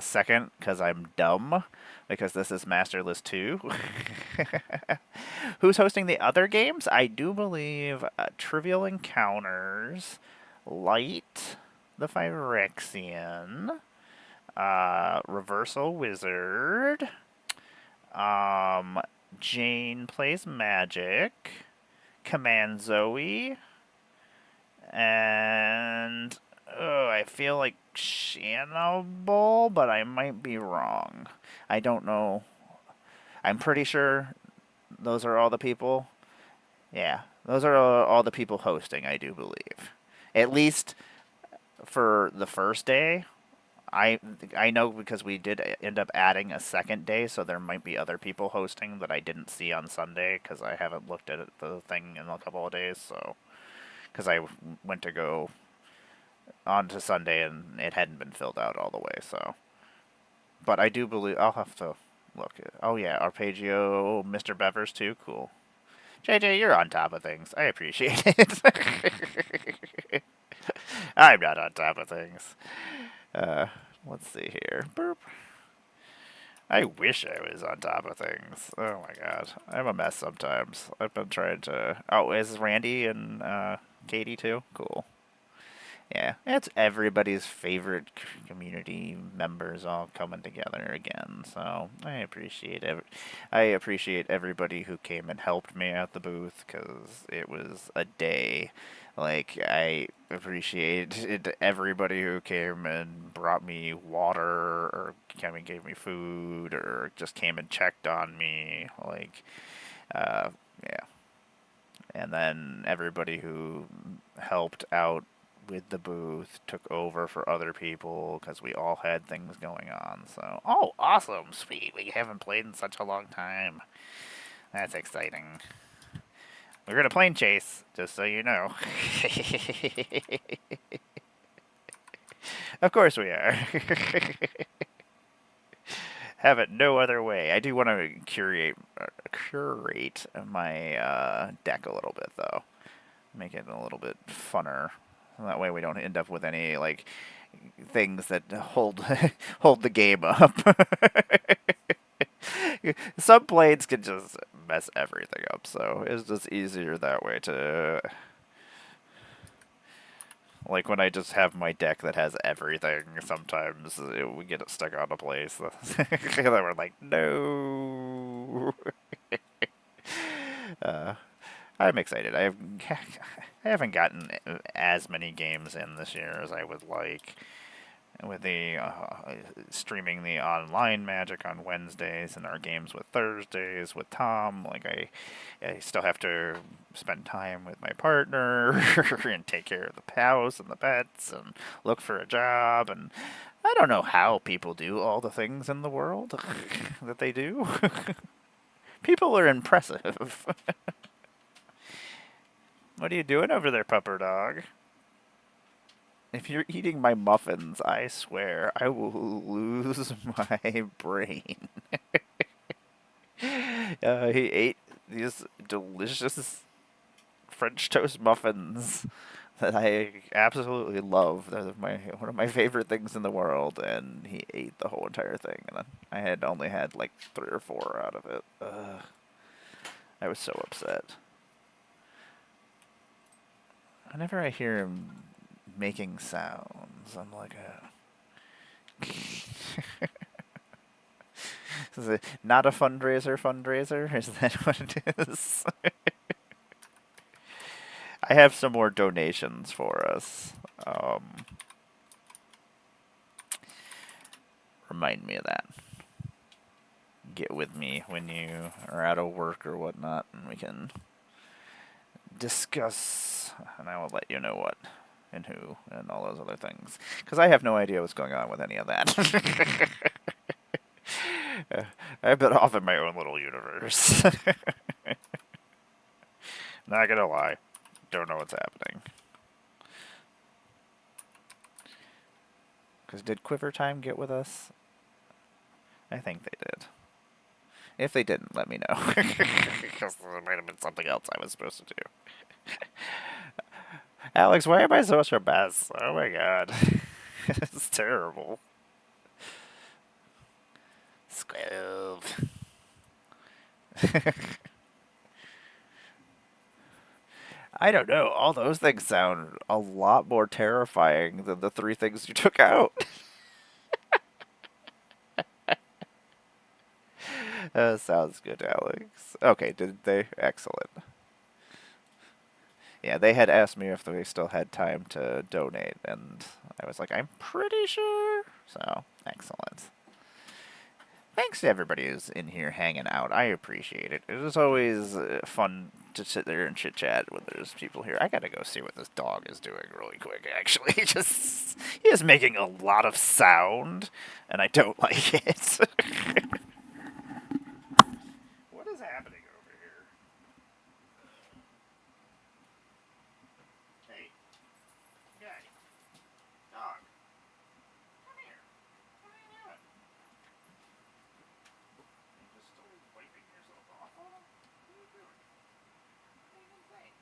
second because I'm dumb. Because this is Master List 2. Who's hosting the other games? I do believe Trivial Encounters, Light, the Phyrexian, Reversal Wizard, um, Jane Plays Magic, Command Zoe, and I feel like Shannibal, but I might be wrong. I don't know. I'm pretty sure those are all the people. Yeah, those are all the people hosting, I do believe. At least for the first day. I I know because we did end up adding a second day, so there might be other people hosting that I didn't see on Sunday because I haven't looked at the thing in a couple of days. So because I went to go on to Sunday and it hadn't been filled out all the way. So, but I do believe I'll have to look. Oh yeah, Arpeggio, Mr. Bevers too. Cool. JJ, you're on top of things. I appreciate it. I'm not on top of things. Uh, let's see here. Burp. I wish I was on top of things. Oh my god. I'm a mess sometimes. I've been trying to. Oh, is Randy and Katie too? Cool. Yeah, it's everybody's favorite community members all coming together again. So I appreciate everybody who came and helped me at the booth because it was a day. Like I appreciated everybody who came and brought me water or came and gave me food or just came and checked on me. Like, yeah, and then everybody who helped out with the booth took over for other people because we all had things going on. So, oh, awesome, sweet. We haven't played in such a long time. That's exciting. We're gonna plane chase, just so you know. Of course we are. Have it no other way. I do want to curate my deck a little bit though, make it a little bit funner. That way we don't end up with any like things that hold hold the game up. Some blades can just mess everything up, so it's just easier that way to like when I just have my deck that has everything. Sometimes we get it stuck out of place. Then we're like, no. uh, I'm excited. I haven't gotten as many games in this year as I would like. With the streaming the online Magic on Wednesdays and our games with Thursdays with Tom, like I still have to spend time with my partner and take care of the house and the pets and look for a job, and I don't know how people do all the things in the world that they do. People are impressive. What are you doing over there, pupper dog? If you're eating my muffins, I swear I will lose my brain. He ate these delicious French toast muffins that I absolutely love. They're one of my favorite things in the world, and he ate the whole entire thing, and I had only had like 3 or 4 out of it. I was so upset. Whenever I hear him making sounds, I'm like, is it not a fundraiser? Is that what it is? I have some more donations for us. Remind me of that. Get with me when you are out of work or whatnot, and we can discuss, and I will let you know what and who and all those other things. Because I have no idea what's going on with any of that. I've been off in my own little universe. Not gonna lie. Don't know what's happening. Because did Quiver Time get with us? I think they did. If they didn't, let me know. Because there might have been something else I was supposed to do. Alex, why am I so much a mess? Oh my god. It's terrible. Squove. I don't know. All those things sound a lot more terrifying than the three things you took out. Sounds good, Alex. Okay, did they? Excellent. Yeah, they had asked me if they still had time to donate, and I was like, I'm pretty sure. So, excellent. Thanks to everybody who's in here hanging out. I appreciate it. It is always fun to sit there and chit chat when there's people here. I gotta go see what this dog is doing really quick, actually. He is making a lot of sound, and I don't like it. What is happening over here? Hey, guy, dog, come here. What are you doing? You just still wiping yourself off on him? What are you doing? What are you doing?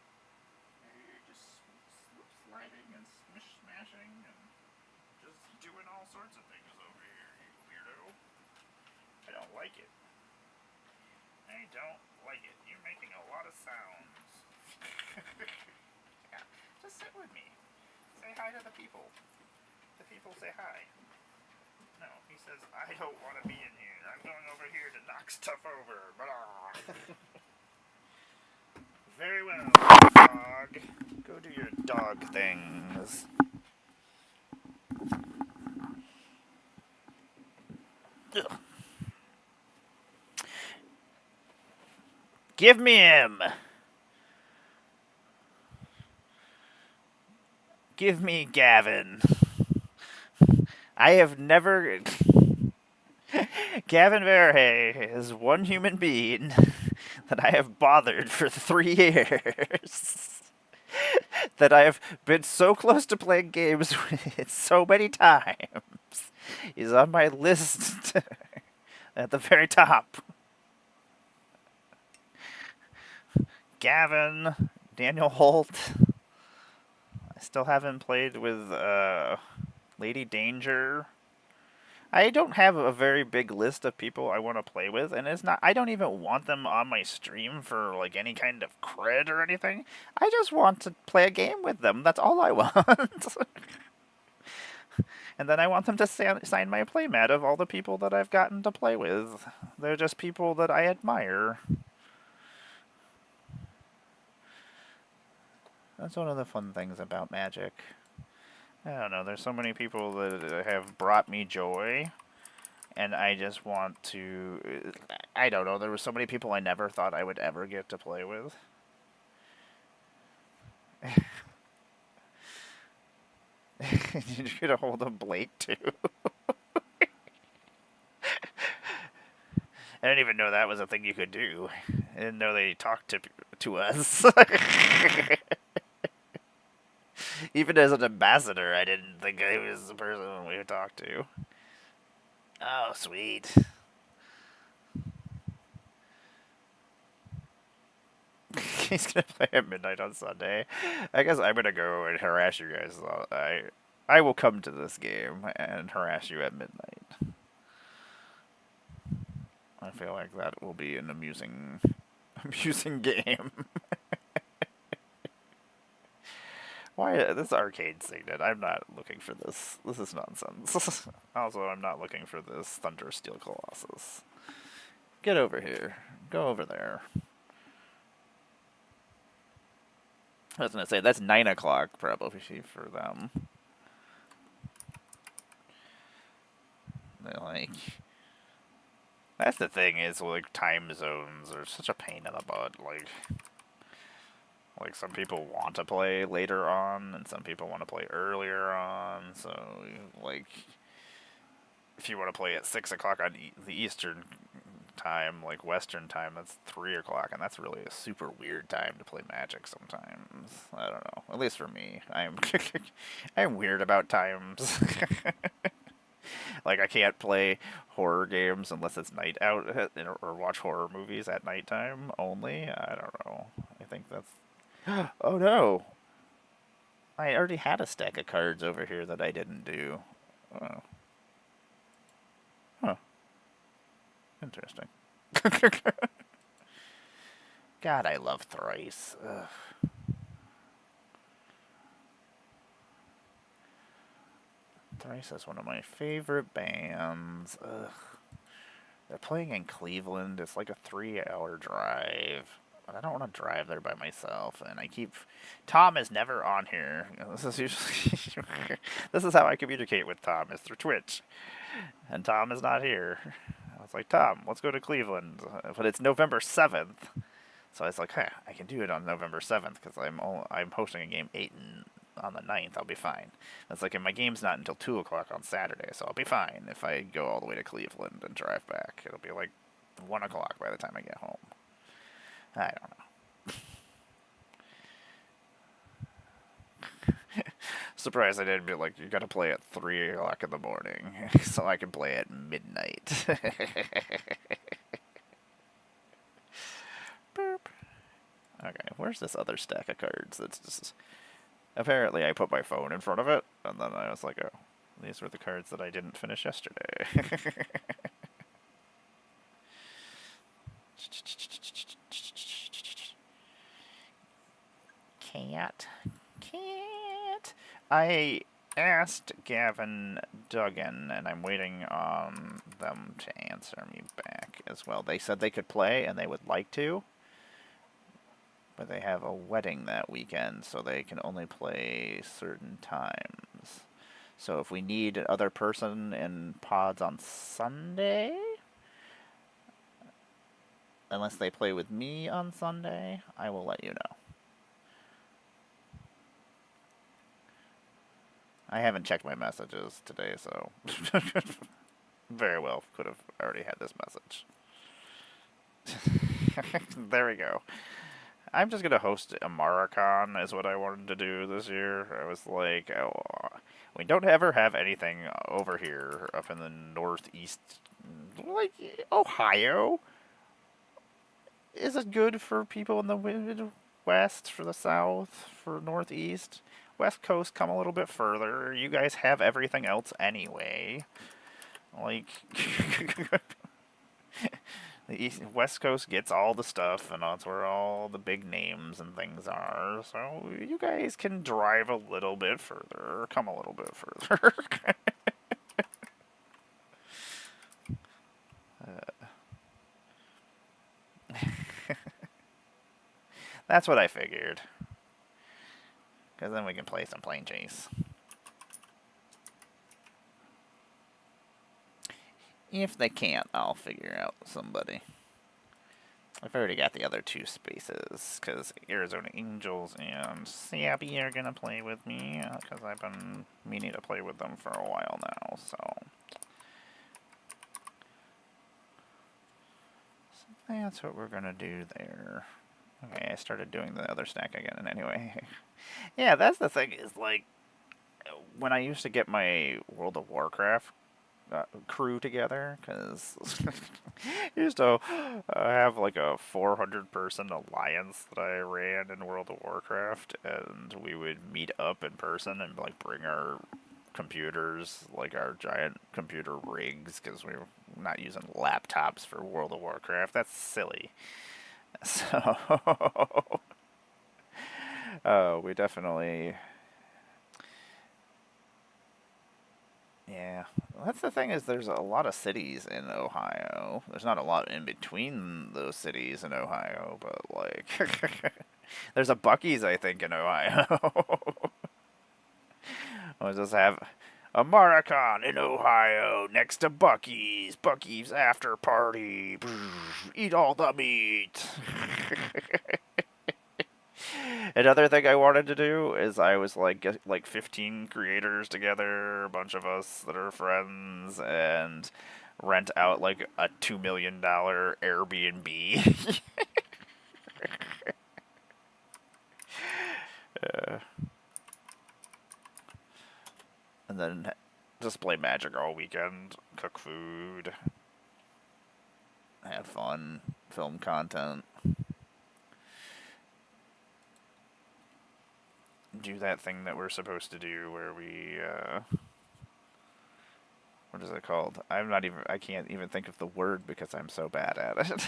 You're just slip sliding and smish smashing and just doing all sorts of things over here, you weirdo. I don't like it. I don't like it. You're making a lot of sounds. Yeah, just sit with me. Say hi to the people. The people say hi. No, he says, I don't want to be in here. I'm going over here to knock stuff over. Very well, dog. Go do your dog things. Ugh. Give me him! Give me Gavin. I have never... Gavin Verhey is one human being that I have bothered for 3 years. That I have been so close to playing games with so many times. He's on my list at the very top. Gavin, Daniel Holt. I still haven't played with Lady Danger. I don't have a very big list of people I want to play with, and it's not. I don't even want them on my stream for like any kind of cred or anything. I just want to play a game with them. That's all I want. And then I want them to sign my playmat of all the people that I've gotten to play with. They're just people that I admire. That's one of the fun things about Magic. I don't know, there's so many people that have brought me joy, and I just want to... I don't know, there were so many people I never thought I would ever get to play with. You're gonna hold a Blake, too? I didn't even know that was a thing you could do. I didn't know they talked to us. Even as an ambassador, I didn't think I was the person we would talk to. Oh, sweet. He's gonna play at midnight on Sunday. I guess I'm gonna go and harass you guys. I will come to this game and harass you at midnight. I feel like that will be an amusing game. Why this arcade signet? I'm not looking for this. This is nonsense. Also, I'm not looking for this Thunder Steel Colossus. Get over here. Go over there. I was gonna say that's 9 o'clock probably for them. They're like, that's the thing is like time zones are such a pain in the butt. Like some people want to play later on, and some people want to play earlier on. So like, if you want to play at 6 o'clock on the Eastern time, like Western time, that's 3 o'clock, and that's really a super weird time to play Magic sometimes. I don't know. At least for me, I'm I'm weird about times. Like, I can't play horror games unless it's night out, or watch horror movies at nighttime only. I don't know. I think that's... Oh no! I already had a stack of cards over here that I didn't do. Oh. Huh. Interesting. God, I love Thrice. Ugh. Thrice is one of my favorite bands. Ugh. They're playing in Cleveland. It's like a 3-hour drive. I don't want to drive there by myself, and I keep... Tom is never on here. This is usually... This is how I communicate with Tom, is through Twitch. And Tom is not here. I was like, Tom, let's go to Cleveland. But it's November 7th. So I was like, hey, I can do it on November 7th, because I'm hosting a game 8 on the 9th. I'll be fine. It's like, and my game's not until 2 o'clock on Saturday, so I'll be fine if I go all the way to Cleveland and drive back. It'll be like 1 o'clock by the time I get home. I don't know. Surprised I didn't be like, you gotta play at 3 o'clock in the morning, so I can play at midnight. Boop. Okay, where's this other stack of cards that's just... Apparently I put my phone in front of it, and then I was like, oh, these were the cards that I didn't finish yesterday. Can't. I asked Gavin Duggan, and I'm waiting on them to answer me back as well. They said they could play, and they would like to, but they have a wedding that weekend, so they can only play certain times. So if we need another person in pods on Sunday, unless they play with me on Sunday, I will let you know. I haven't checked my messages today, so very well could have already had this message. There we go. I'm just going to host a Maricon is what I wanted to do this year. I was like, oh, we don't ever have anything over here up in the northeast. Like, Ohio. Is it good for people in the Midwest, for the South, for Northeast? West Coast, come a little bit further. You guys have everything else anyway. Like, the West Coast gets all the stuff, and that's where all the big names and things are. So you guys can drive a little bit further, or come a little bit further. That's what I figured. Because then we can play some plane chase. If they can't, I'll figure out somebody. I've already got the other 2 spaces, because Arizona Angels and Sabby are going to play with me, because I've been meaning to play with them for a while now, so that's what we're going to do there. Okay, I started doing the other stack again, and anyway. Yeah, that's the thing, is like, when I used to get my World of Warcraft crew together, because I used to have like a 400-person alliance that I ran in World of Warcraft, and we would meet up in person and like bring our computers, like our giant computer rigs, because we were not using laptops for World of Warcraft. That's silly. So we definitely... Yeah, that's the thing, is there's a lot of cities in Ohio. There's not a lot in between those cities in Ohio, but like there's a Buc-ee's, I think, in Ohio. We'll just have a Maricon in Ohio next to Buc-ee's. Buc-ee's after party. Eat all the meat. Another thing I wanted to do is I was like, get like 15 creators together, a bunch of us that are friends, and rent out like a $2 million Airbnb. And then Just play Magic all weekend, cook food, have fun, film content. Do that thing that we're supposed to do where we, what is it called? I can't even think of the word because I'm so bad at it.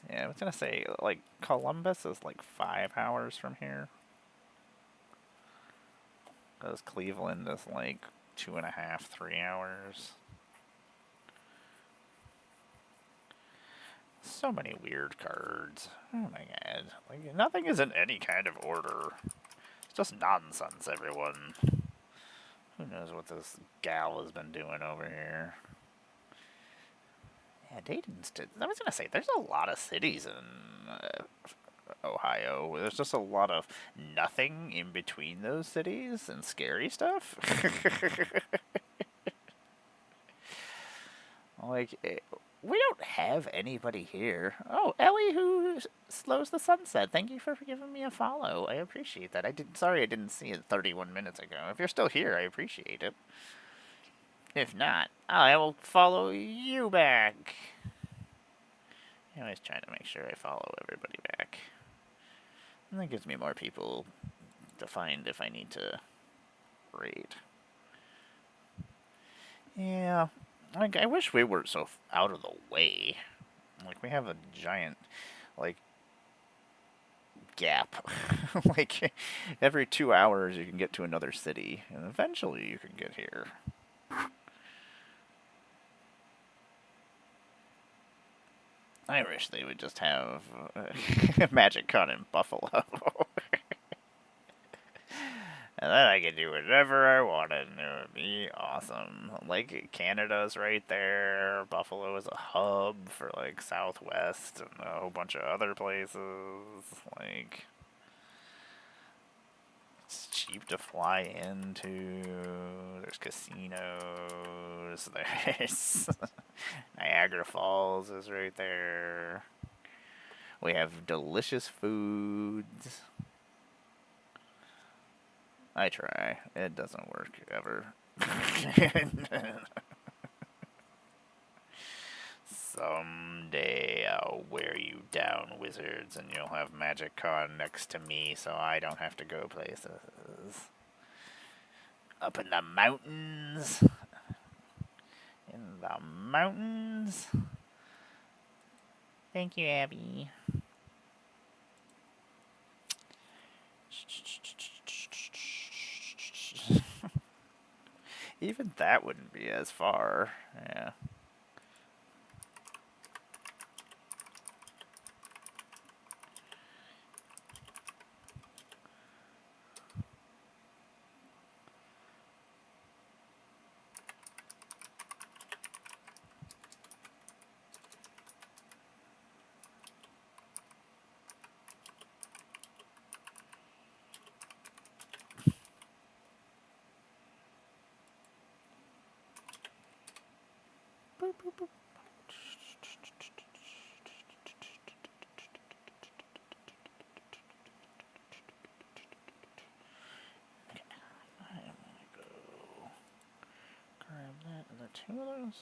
Yeah, I was gonna say, like, Columbus is like 5 hours from here. Because Cleveland is like 2.5, 3 hours. So many weird cards. Oh my god. Like, nothing is in any kind of order. It's just nonsense, everyone. Who knows what this gal has been doing over here. Yeah, Dayton's... I was gonna say, there's a lot of cities in Ohio. There's just a lot of nothing in between those cities and scary stuff. Like, we don't have anybody here. Oh, Ellie, who slows the sunset. Thank you for giving me a follow. I appreciate that. Sorry I didn't see it 31 minutes ago. If you're still here, I appreciate it. If not, I will follow you back. I always try to make sure I follow everybody back. And that gives me more people to find if I need to raid. Yeah, like, I wish we weren't so out of the way. Like, we have a giant, like, gap. Like, every 2 hours you can get to another city, and eventually you can get here. I wish they would just have Magic Con in Buffalo. And then I could do whatever I wanted, and it would be awesome. Like, Canada's right there. Buffalo is a hub for, like, Southwest and a whole bunch of other places. Like, it's cheap to fly into. There's casinos. There's Niagara Falls is right there. We have delicious foods. I try. It doesn't work ever. Someday I'll wear you down, wizards, and you'll have Magic Con next to me so I don't have to go places. Up in the mountains. In the mountains. Thank you, Abby. Even that wouldn't be as far. Yeah. Boop, boop, boop. Grab that. Are there 2 of those?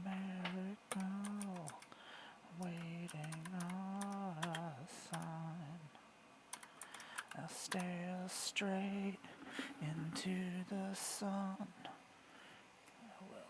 America, waiting on a sign. I'll stare straight into the sun. I will.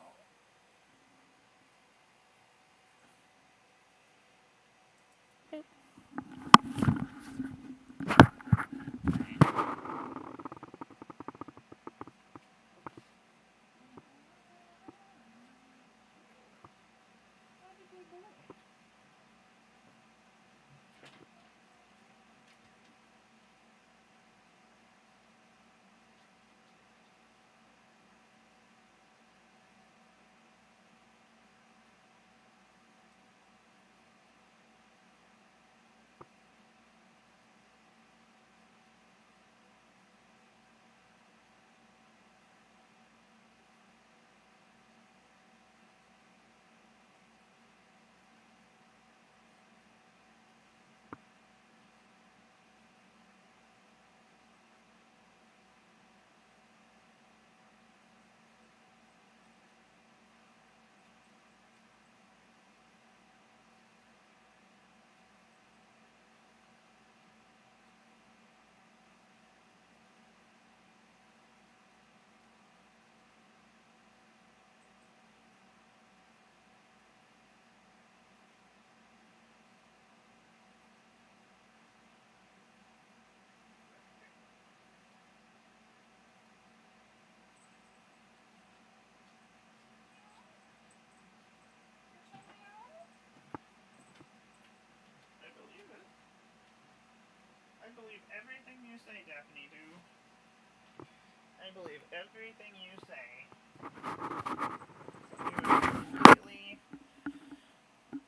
you say, Daphne, do. I believe everything you say. You are completely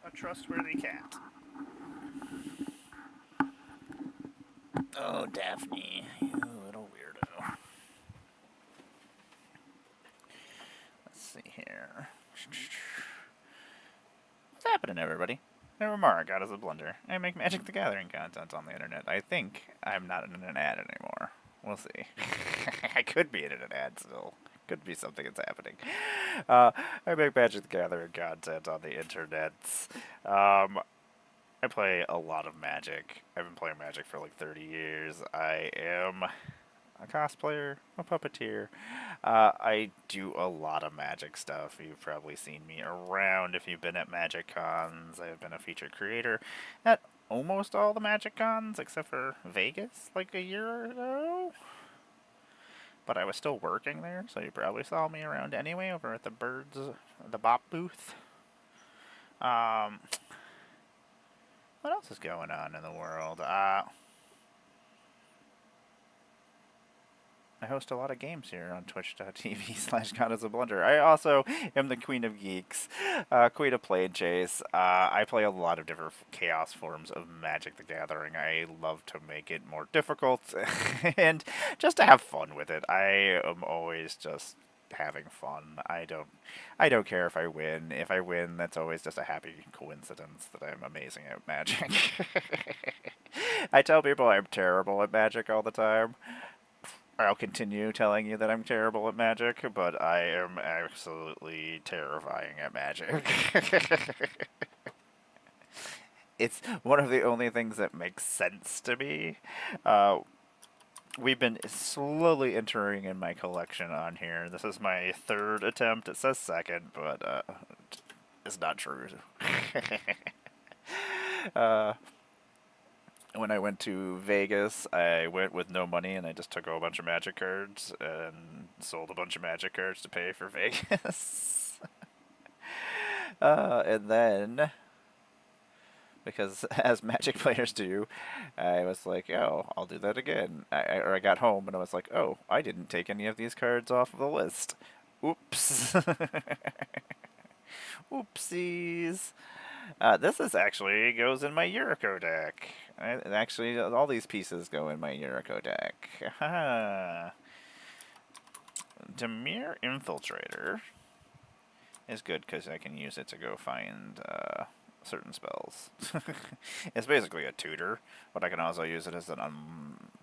a trustworthy cat. Oh, Daphne, you little weirdo. Let's see here. What's happening, everybody? I'm Amara, God is a Blender. I make Magic the Gathering content on the internet. I think I'm not in an ad anymore. We'll see. I could be in an ad still. Could be something that's happening. I make Magic the Gathering content on the internet. I play a lot of Magic. I've been playing Magic for like 30 years. I am a cosplayer, a puppeteer. I do a lot of Magic stuff. You've probably seen me around if you've been at Magic Cons. I've been a featured creator at almost all the Magic Cons, except for Vegas, like a year ago. But I was still working there, so you probably saw me around anyway over at the Bop booth. What else is going on in the world? I host a lot of games here on twitch.tv/GodIsABlunder. I also am the Queen of Geeks, Queen of Plane Chase. I play a lot of different chaos forms of Magic the Gathering. I love to make it more difficult and just to have fun with it. I am always just having fun. I don't care if I win. If I win, that's always just a happy coincidence that I'm amazing at Magic. I tell people I'm terrible at Magic all the time. I'll continue telling you that I'm terrible at Magic, but I am absolutely terrifying at Magic. It's one of the only things that makes sense to me. We've been slowly entering in my collection on here. This is my third attempt. It says second, but it's not true. When I went to Vegas, I went with no money and I just took a whole bunch of Magic cards and sold a bunch of Magic cards to pay for Vegas. And then, because as Magic players do, I was like, oh, I'll do that again. I got home and I was like, oh, I didn't take any of these cards off of the list. Oops. Oopsies. This actually goes in my Yuriko deck. Actually, all these pieces go in my Yuriko deck. Dimir Infiltrator is good because I can use it to go find certain spells. It's basically a tutor, but I can also use it as an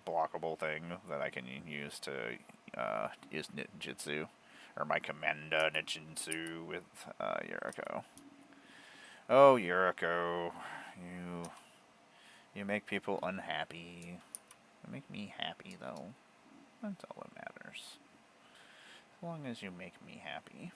unblockable thing that I can use to use ninjutsu, or my Commander ninjutsu with Yuriko. Oh, Yuriko, you make people unhappy. You make me happy, though. That's all that matters. As long as you make me happy.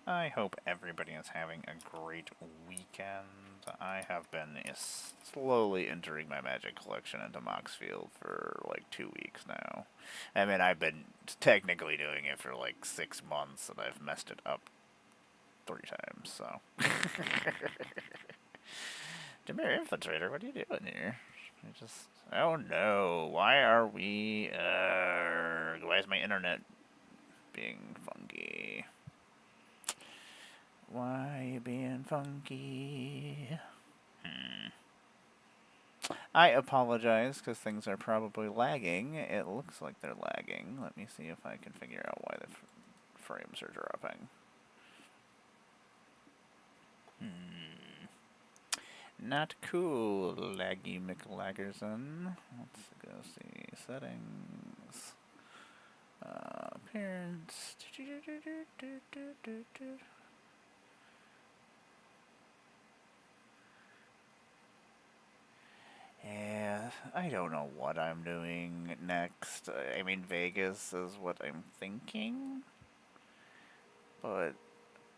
I hope everybody is having a great weekend. I have been slowly entering my Magic collection into Moxfield for like 2 weeks now. I mean, I've been technically doing it for like 6 months, and I've messed it up 3 times, so. Dimir Infiltrator, what are you doing here? Oh no, why are we, why is my internet being funky? Why are you being funky? I apologize, because things are probably lagging. It looks like they're lagging. Let me see if I can figure out why the frames are dropping. Not cool, Laggy McLaggerson. Let's go see settings. Appearance. Yeah, I don't know what I'm doing next. I mean, Vegas is what I'm thinking. But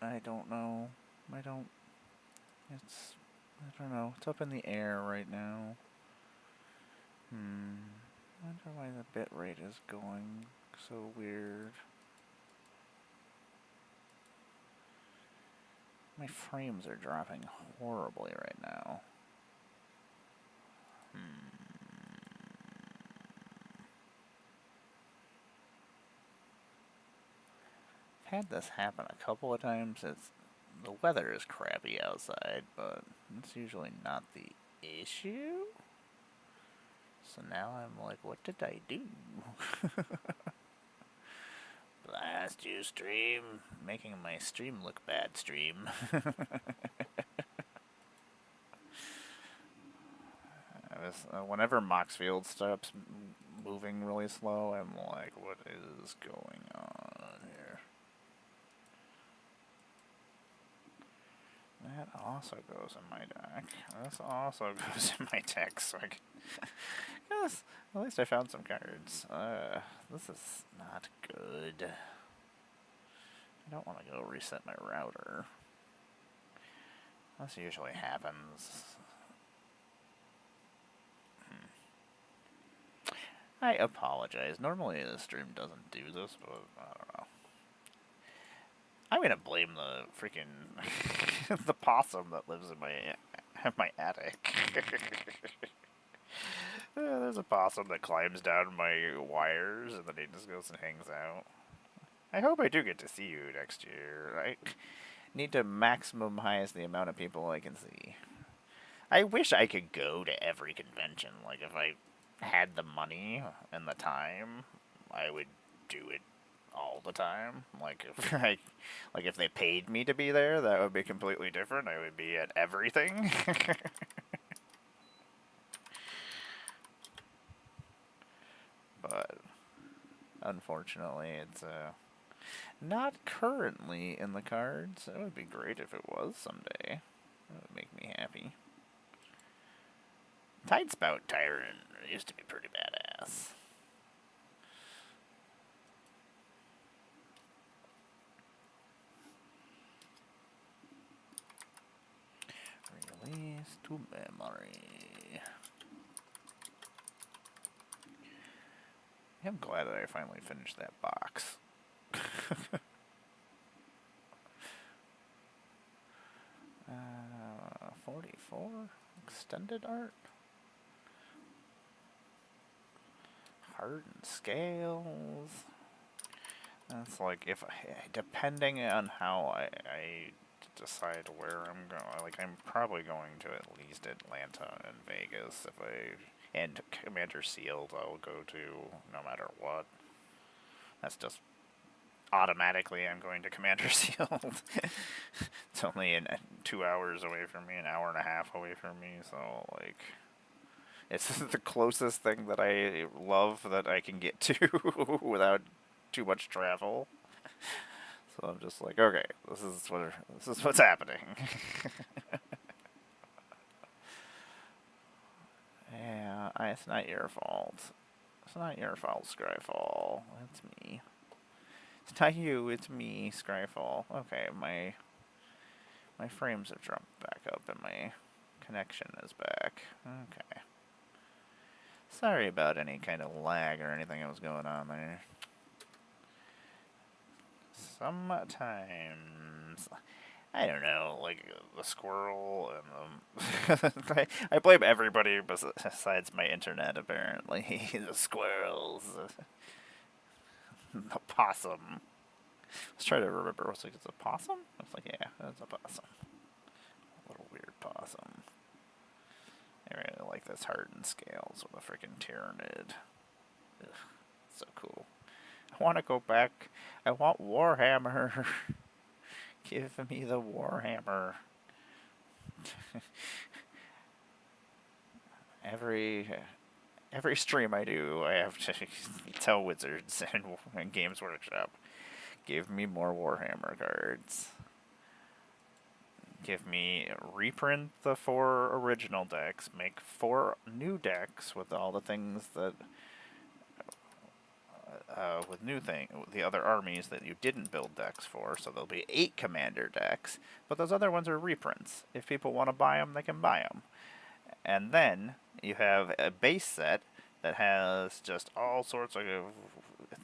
I don't know. I don't know. It's up in the air right now. I wonder why the bitrate is going so weird. My frames are dropping horribly right now. had this happen a couple of times. The weather is crappy outside, but it's usually not the issue. So now I'm like, what did I do? Blast you, stream. Making my stream look bad, stream. Whenever Moxfield stops moving really slow, I'm like, what is going on here? That also goes in my deck. This also goes in my deck, so I can... Yes, at least I found some cards. This is not good. I don't want to go reset my router. This usually happens. I apologize. Normally the stream doesn't do this, but I don't know. I'm gonna blame the freaking the possum that lives in my attic. There's a possum that climbs down my wires and then he just goes and hangs out. I hope I do get to see you next year. I need to maximize the amount of people I can see. I wish I could go to every convention. Like, if I had the money and the time, I would do it all the time. Like, if they paid me to be there, that would be completely different. I would be at everything. But unfortunately, it's not currently in the cards. It would be great if it was someday. That would make me happy. Tidespout Tyrant used to be pretty badass. Release to memory. I'm glad that I finally finished that box. 44 extended art. Hardened scales. That's like, if depending on how I decide where I'm going, like, I'm probably going to at least Atlanta and Vegas and Commander Sealed I'll go to no matter what. That's just automatically I'm going to Commander Sealed. It's only 2 hours away from me, an hour and a half away from me, so, like, it's the closest thing that I love that I can get to without too much travel. So I'm just like, okay, this is what's happening. Yeah, it's not your fault. It's not your fault, Scryfall. It's me. It's not you, it's me, Scryfall. Okay, my frames have jumped back up and my connection is back. Okay. Sorry about any kind of lag or anything that was going on there. Sometimes, I don't know, like the squirrel and the... I blame everybody besides my internet, apparently. The squirrels, the possum. Let's try to remember. What's like, it's a possum? It's like, yeah, it's a possum. A little weird possum. I really like this hardened scales with a freaking Tyrannid. Ugh, so cool. I want to go back. I want Warhammer. Give me the Warhammer. Every stream I do, I have to tell Wizards and Games Workshop, give me more Warhammer cards. Give me, reprint the 4 original decks, make 4 new decks with all the things that, the other armies that you didn't build decks for, so there'll be 8 commander decks, but those other ones are reprints. If people want to buy them, they can buy them. And then you have a base set that has just all sorts of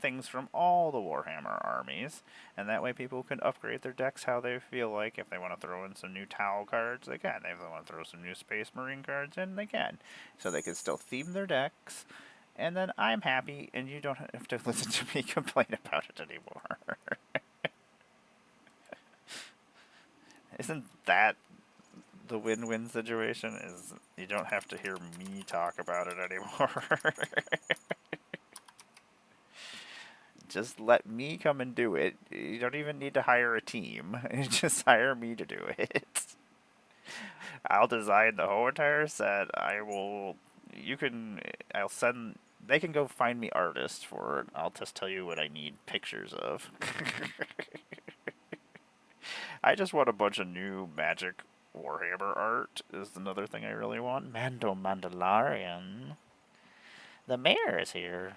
things from all the Warhammer armies, and that way people can upgrade their decks how they feel like. If they want to throw in some new Tau cards, they can. If they want to throw some new Space Marine cards in, they can. So they can still theme their decks, and then I'm happy, and you don't have to listen to me complain about it anymore. Isn't that the win-win situation? Is you don't have to hear me talk about it anymore. Just let me come and do it. You don't even need to hire a team. Just hire me to do it. I'll design the whole entire set. I will. You can. I'll send. They can go find me artists for it. I'll just tell you what I need pictures of. I just want a bunch of new Magic Warhammer art. Is another thing I really want. Mando Mandalorian. The mayor is here.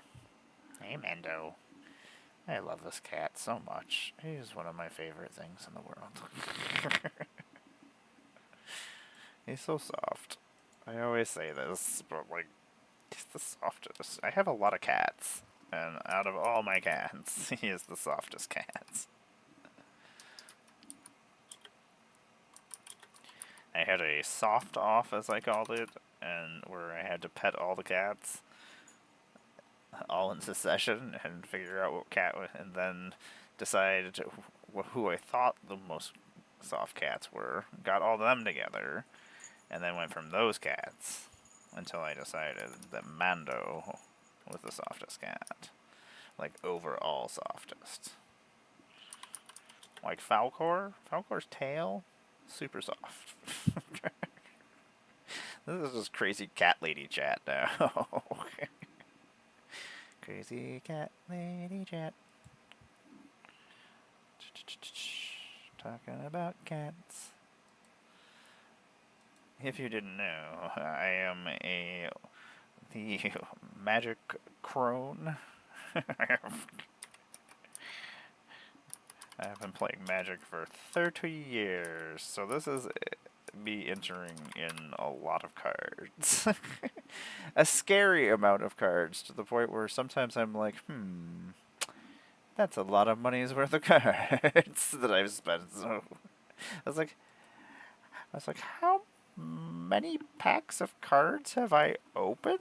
Hey, Mando. I love this cat so much. He's one of my favorite things in the world. He's so soft. I always say this, but like, he's the softest. I have a lot of cats, and out of all my cats, he is the softest cat. I had a soft off, as I called it, and where I had to pet all the cats, all in succession, and figure out what cat, and then decide who I thought the most soft cats were. Got all of them together, and then went from those cats until I decided that Mando was the softest cat. Like, overall softest. Like Falcor? Falcor's tail? Super soft. This is just crazy cat lady chat now. Crazy cat lady chat. Talking about cats. If you didn't know, I am the magic crone. I have been playing Magic for 30 years, so this is me entering in a lot of cards. A scary amount of cards, to the point where sometimes I'm like, that's a lot of money's worth of cards that I've spent. So I was like, how many packs of cards have I opened?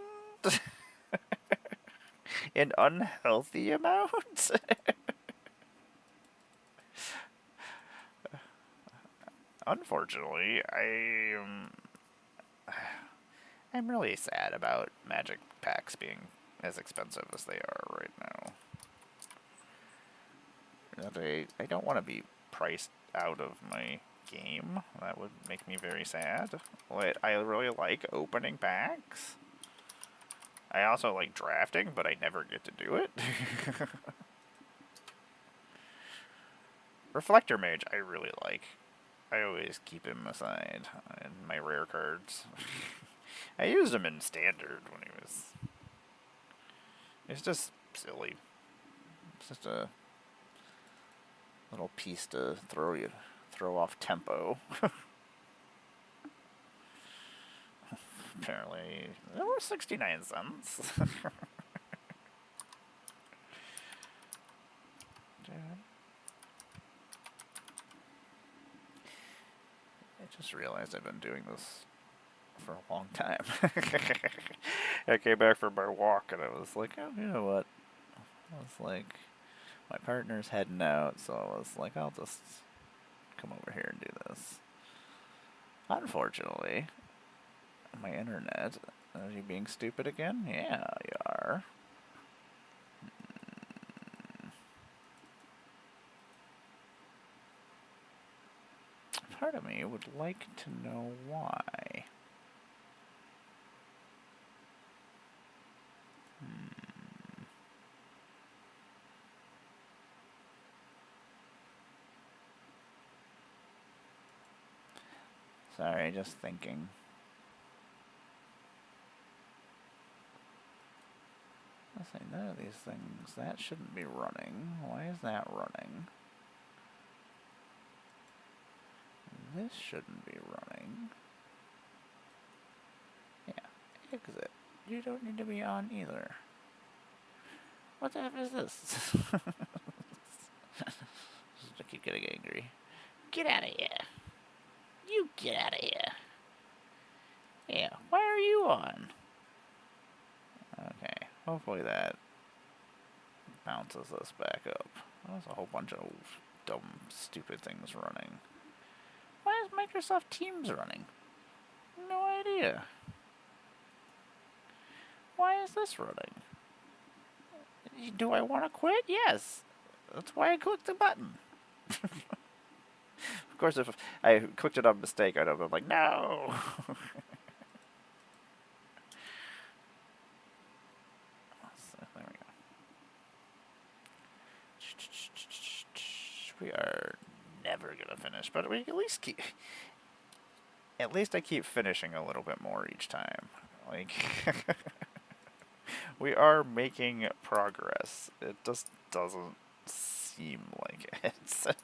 In unhealthy amounts? Unfortunately, I'm really sad about Magic packs being as expensive as they are right now. I don't want to be priced out of my game. That would make me very sad. I really like opening packs. I also like drafting, but I never get to do it. Reflector Mage I really like. I always keep him aside in my rare cards. I used him in Standard when he was... It's just silly. It's just a little piece to throw off tempo. Apparently, there were 69 cents. I just realized I've been doing this for a long time. I came back from my walk and I was like, oh, you know what? I was like, my partner's heading out, so I was like, I'll just come over here and do this. Unfortunately, my internet, are you being stupid again? Yeah, you are. Part of me would like to know why. Sorry, just thinking. Let's say none of these things. That shouldn't be running. Why is that running? This shouldn't be running. Yeah, exit. You don't need to be on either. What the F is this? I keep getting angry. Get out of here. You get out of here. Yeah, why are you on? Okay, hopefully that bounces us back up. There's a whole bunch of dumb, stupid things running. Why is Microsoft Teams running? No idea. Why is this running? Do I want to quit? Yes. That's why I clicked the button. Of course, if I clicked it on mistake, I'd have been like, no! So, there we go. We are never going to finish, but we at least keep... At least I keep finishing a little bit more each time. Like... We are making progress. It just doesn't seem like it.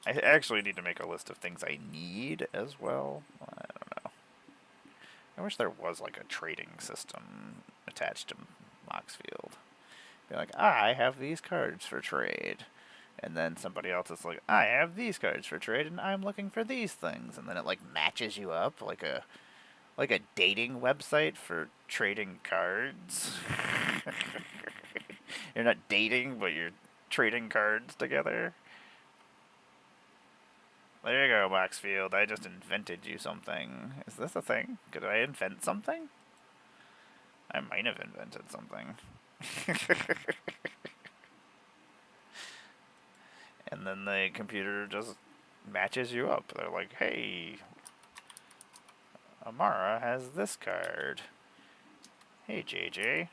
I actually need to make a list of things I need as well. I don't know. I wish there was like a trading system attached to Moxfield. Be like, I have these cards for trade. And then somebody else is like, I have these cards for trade and I'm looking for these things. And then it like matches you up like a dating website for trading cards. You're not dating, but you're trading cards together. There you go, Moxfield. I just invented you something. Is this a thing? Could I invent something? I might have invented something. And then the computer just matches you up. They're like, hey, Amara has this card. Hey, JJ.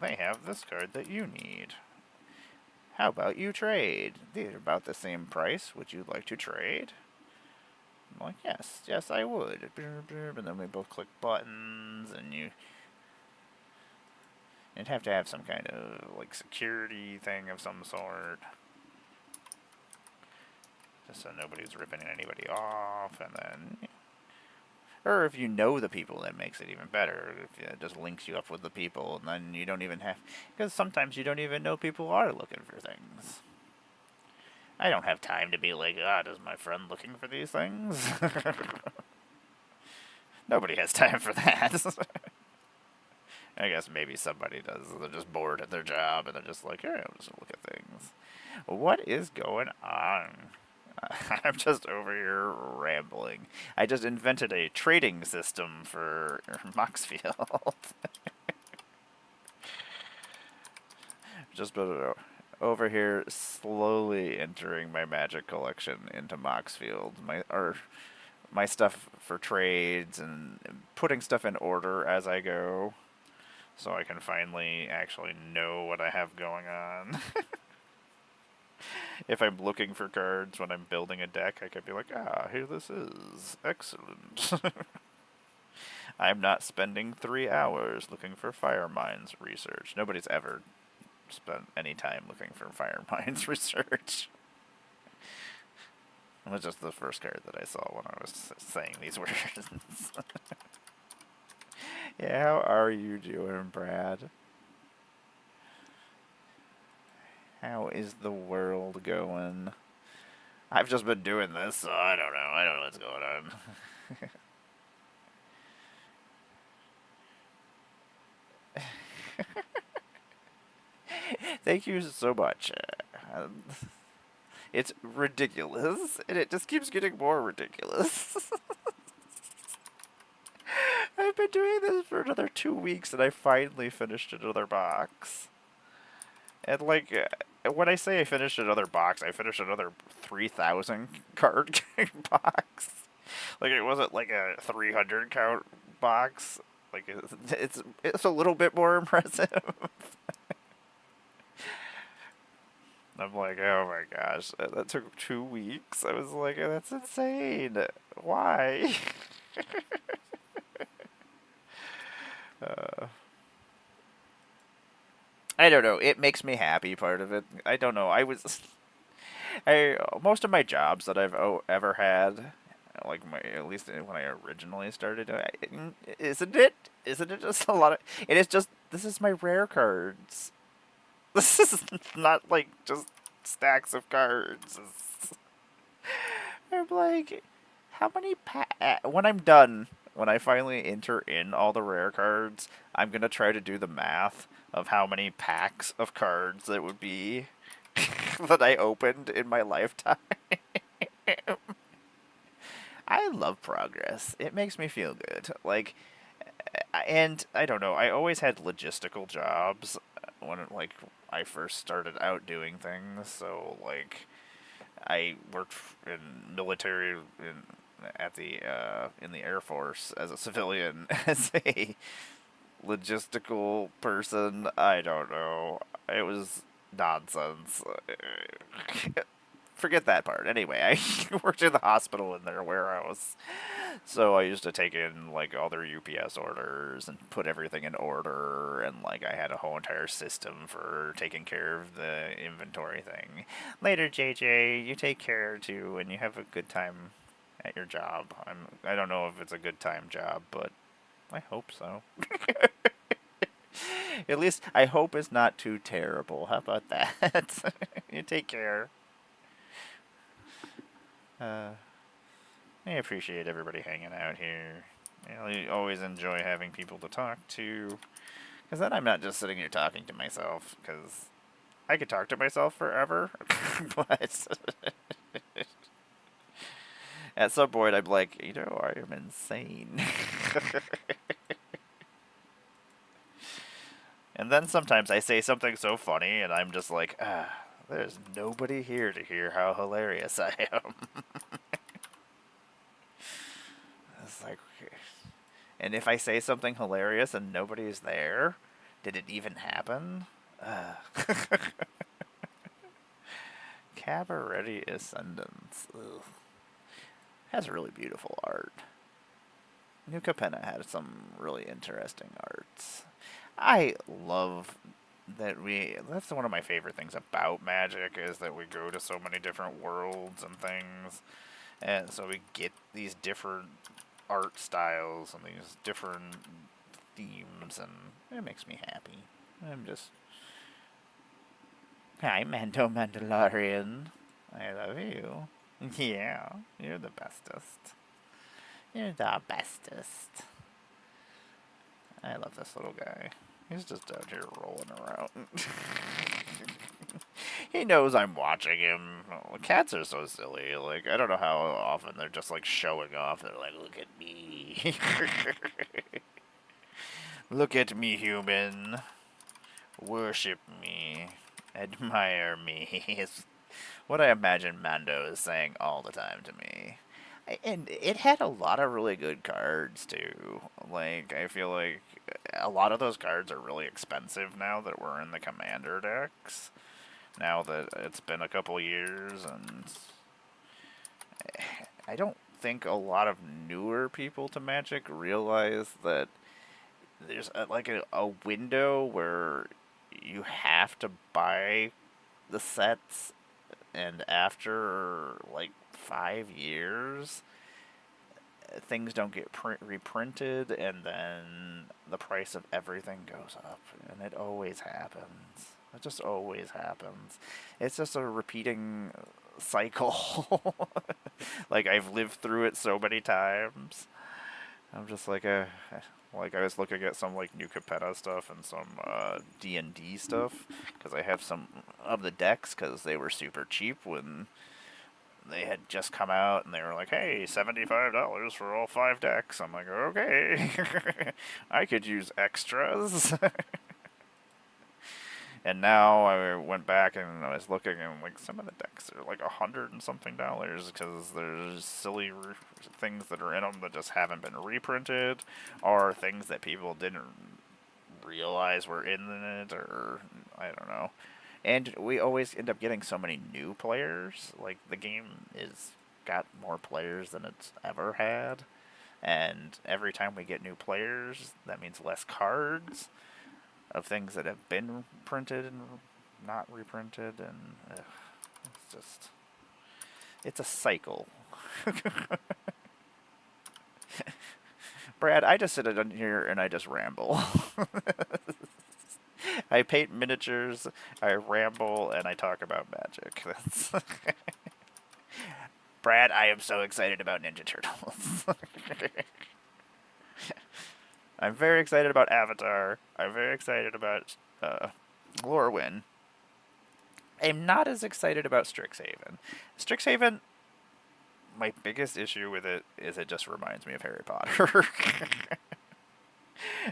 They have this card that you need. How about you trade? These are about the same price. Would you like to trade? I'm like, yes, I would. And then we both click buttons, and you'd have to have some kind of like security thing of some sort. Just so nobody's ripping anybody off, and then... Or if you know the people, that makes it even better. If it just links you up with the people, and then you don't even have... Because sometimes you don't even know people are looking for things. I don't have time to be like, is my friend looking for these things? Nobody has time for that. I guess maybe somebody does. They're just bored at their job, and they're just like, hey, I'm just going to look at things. What is going on? I'm just over here rambling. I just invented a trading system for Moxfield. Just over here slowly entering my magic collection into Moxfield. My stuff for trades and putting stuff in order as I go. So I can finally actually know what I have going on. If I'm looking for cards when I'm building a deck, I could be like, here this is. Excellent. I'm not spending 3 hours looking for fire mines research. Nobody's ever spent any time looking for fire mines research. It was just the first card that I saw when I was saying these words. Yeah, how are you doing, Brad? How is the world going? I've just been doing this, so I don't know. I don't know what's going on. Thank you so much. It's ridiculous, and it just keeps getting more ridiculous. I've been doing this for another 2 weeks, and I finally finished another box. And, like, when I say I finished another box, I finished another 3,000 card box. Like, it wasn't like a 300 count box. Like, it's a little bit more impressive. I'm like, oh my gosh, that took 2 weeks. I was like, that's insane. Why? I don't know. It makes me happy, part of it. I don't know. Most of my jobs that I've ever had, like at least when I originally started, isn't it just a lot of, this is my rare cards. This is not like just stacks of cards. I'm like, how many when I'm done, when I finally enter in all the rare cards, I'm going to try to do the math of how many packs of cards it would be that I opened in my lifetime. I love progress. It makes me feel good. Like, and I don't know. I always had logistical jobs when I first started out doing things. So like I worked in military at the in the Air Force as a civilian as a logistical person. I don't know. It was nonsense. Forget that part. Anyway, I worked in the hospital in their warehouse. So I used to take in like all their UPS orders and put everything in order, and like I had a whole entire system for taking care of the inventory thing. Later, JJ, you take care too, and you have a good time at your job. I don't know if it's a good time job, but I hope so. At least I hope it's not too terrible. How about that? You take care. Uh, I appreciate everybody hanging out here. I always enjoy having people to talk to. Because then I'm not just sitting here talking to myself. Because I could talk to myself forever. But at some point I'm like, I am insane. And then sometimes I say something so funny and I'm just like, there's nobody here to hear how hilarious I am. It's like, and if I say something hilarious and nobody's there, did it even happen? Cabaret Ascendance. Ugh. Has really beautiful art. New Capenna had some really interesting arts. I love that that's one of my favorite things about Magic is that we go to so many different worlds and things. And so we get these different art styles and these different themes, and it makes me happy. I'm just... Hi, Mando Mandalorian. I love you. Yeah, you're the bestest. You're the bestest. I love this little guy. He's just out here rolling around. He knows I'm watching him. Oh, cats are so silly. Like, I don't know how often they're just, like, showing off. They're like, look at me. Look at me, human. Worship me. Admire me. It's what I imagine Mando is saying all the time to me. And it had a lot of really good cards, too. Like, I feel like a lot of those cards are really expensive now that we're in the Commander decks. Now that it's been a couple years, and I don't think a lot of newer people to Magic realize that there's a window where you have to buy the sets, and after like 5 years, things don't get reprinted, and then the price of everything goes up, and it always happens. It just always happens. It's just a repeating cycle. Like, I've lived through it so many times. I'm just like like I was looking at some like new Capetta stuff and some D&D stuff because I have some of the decks because they were super cheap when they had just come out, and they were like, hey, $75 for all 5 decks. I'm like, okay. I could use extras. And now I went back and I was looking, and like some of the decks are like $100 and something because there's silly things that are in them that just haven't been reprinted, or things that people didn't realize were in it, or I don't know. And we always end up getting so many new players. Like, the game is got more players than it's ever had. And every time we get new players, that means less cards of things that have been printed and not reprinted. And it's just... it's a cycle. Brad, I just sit in here and I just ramble. I paint miniatures, I ramble, and I talk about Magic. That's Brad, I am so excited about Ninja Turtles. I'm very excited about Avatar. I'm very excited about Lorwyn. am not as excited about Strixhaven. Strixhaven, my biggest issue with it is it just reminds me of Harry Potter.